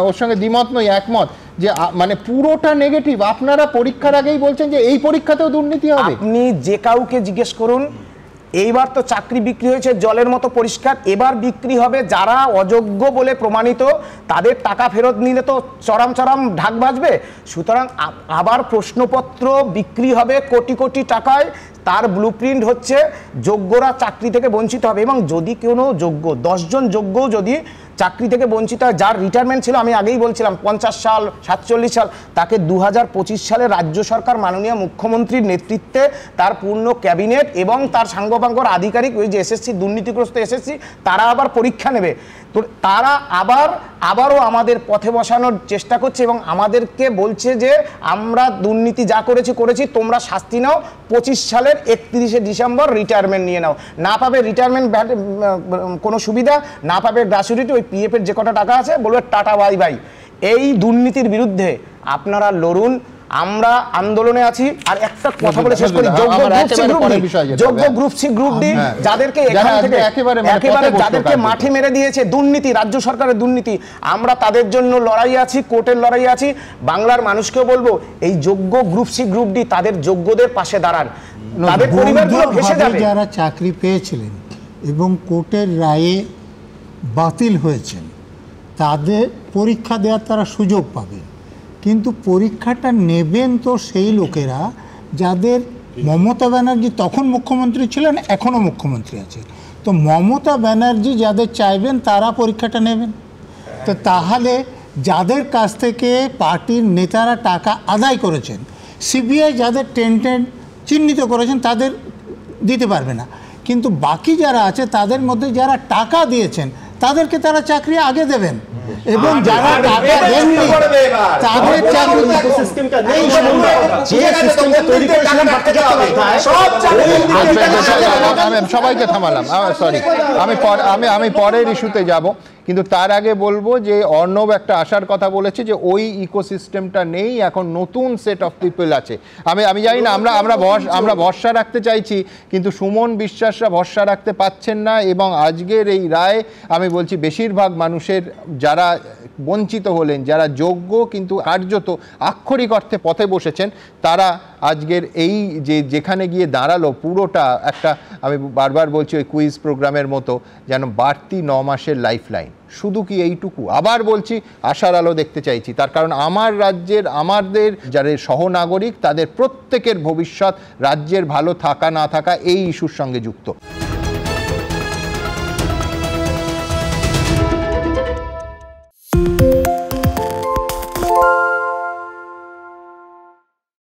ওর সঙ্গে দ্বিমত নই, একমত, যে মানে পুরোটা নেগেটিভ। আপনারা পরীক্ষার আগেই বলছেন যে এই পরীক্ষাতেও দুর্নীতি হবে। আপনি যে কাউকে জিজ্ঞেস করুন, এইবার তো চাকরি বিক্রি হয়েছে জলের মতো পরিষ্কার, এবার বিক্রি হবে যারা অযোগ্য বলে প্রমাণিত, তাদের টাকা ফেরত নিলে তো চরম চরম ঢাক বাজবে। সুতরাং আবার প্রশ্নপত্র বিক্রি হবে কোটি কোটি টাকায়। তার ব্লুপ্রিন্ট হচ্ছে যোগ্যরা চাকরি থেকে বঞ্চিত হবে, এবং যদি কোনো যোগ্য 10 জন যোগ্য যদি চাকরি থেকে বঞ্চিত হয়, যার রিটায়ারমেন্ট ছিল, আমি আগেই বলছিলাম 50 সাল 47 সাল, তাকে 2025 সালে রাজ্য সরকার মাননীয় মুখ্যমন্ত্রীর নেতৃত্বে তার পূর্ণ ক্যাবিনেট এবং তার সাঙ্গপাঙ্গর আধিকারিক, ওই যে এসএসসি দুর্নীতিগ্রস্ত এসএসসি, তারা আবার পরীক্ষা নেবে। তো তারা আবারও আমাদের পথে বসানোর চেষ্টা করছে এবং আমাদেরকে বলছে যে আমরা দুর্নীতি যা করেছি, তোমরা শাস্তি নাও, 25 সালের 31শে ডিসেম্বর রিটায়ারমেন্ট নিয়ে নাও। না পাবে রিটায়ারমেন্ট কোনো সুবিধা, না পাবে গ্র্যাচুইটি, ওই পিএফ এর যে কটা টাকা আছে বলবে টাটা বাই বাই। এই দুর্নীতির বিরুদ্ধে আপনারা লড়ুন, আমরা আন্দোলনে আছি। আর একটা কথা বলে শেষ করি, যোগ্য গ্রুপ সি গ্রুপ ডি যাদেরকে এখান থেকে একেবারে যাদেরকে মাঠে মেরে দিয়েছে দুর্নীতি, রাজ্য সরকারের দুর্নীতি, আমরা তাদের জন্য লড়াই আছি, কোর্টের লড়াই আছি। বাংলার মানুষকেও বলবো, এই যোগ্য গ্রুপ সি গ্রুপ ডি তাদের যোগ্যদের পাশে দাঁড়ান, তাদের পরিবারগুলো ভেসে যাবে। যারা চাকরি পেয়েছিলেন এবং কোর্টের রায়ে বাতিল হয়েছেন, তাদের পরীক্ষা দেওয়ার তারা সুযোগ পাবেন, কিন্তু পরীক্ষাটা নেবেন তো সেই লোকেরা যাদের মমতা ব্যানার্জি তখন মুখ্যমন্ত্রী ছিলেন, এখনও মুখ্যমন্ত্রী আছে। তো মমতা ব্যানার্জি যাদের চাইবেন তারা পরীক্ষাটা নেবেন। তো তাহলে যাদের কাছ থেকে পার্টির নেতারা টাকা আদায় করেছেন, সিবিআই যাদের টেন্টেড চিহ্নিত করেছেন, তাদের দিতে পারবে না, কিন্তু বাকি যারা আছে তাদের মধ্যে যারা টাকা দিয়েছেন তাদেরকে তারা চাকরি আগে দেবেন, এবং যারা টাকা দেননি তাদের চাকরি সিস্টেমটা নেই। সবাইকে থামালাম, সরি, আমি পরের ইস্যুতে যাব, কিন্তু তার আগে বলবো যে অর্ণব একটা আশার কথা বলেছে যে ওই ইকোসিস্টেমটা নেই, এখন নতুন সেট অফ পিপল আছে। আমি জানি না, আমরা ভরসা রাখতে চাইছি, কিন্তু সুমন বিশ্বাসরা ভরসা রাখতে পাচ্ছেন না। এবং আজকের এই রায় আমি বলছি বেশিরভাগ মানুষের যারা বঞ্চিত হলেন, যারা যোগ্য কিন্তু কার্যত আক্ষরিক অর্থে পথে বসেছেন, তারা আজকের এই যেখানে গিয়ে দাঁড়ালো, পুরোটা একটা, আমি বারবার বলছি ওই কুইজ প্রোগ্রামের মতো, যেন বাড়তি 9 মাসের লাইফ লাইন। শুধু কি এইটুকু? আবার বলছি, আশার আলো দেখতে চাইছি, তার কারণ আমার রাজ্যের, আমাদের যারা সহনাগরিক, তাদের প্রত্যেকের ভবিষ্যৎ, রাজ্যের ভালো থাকা না থাকা এই ইস্যুর সঙ্গে যুক্ত।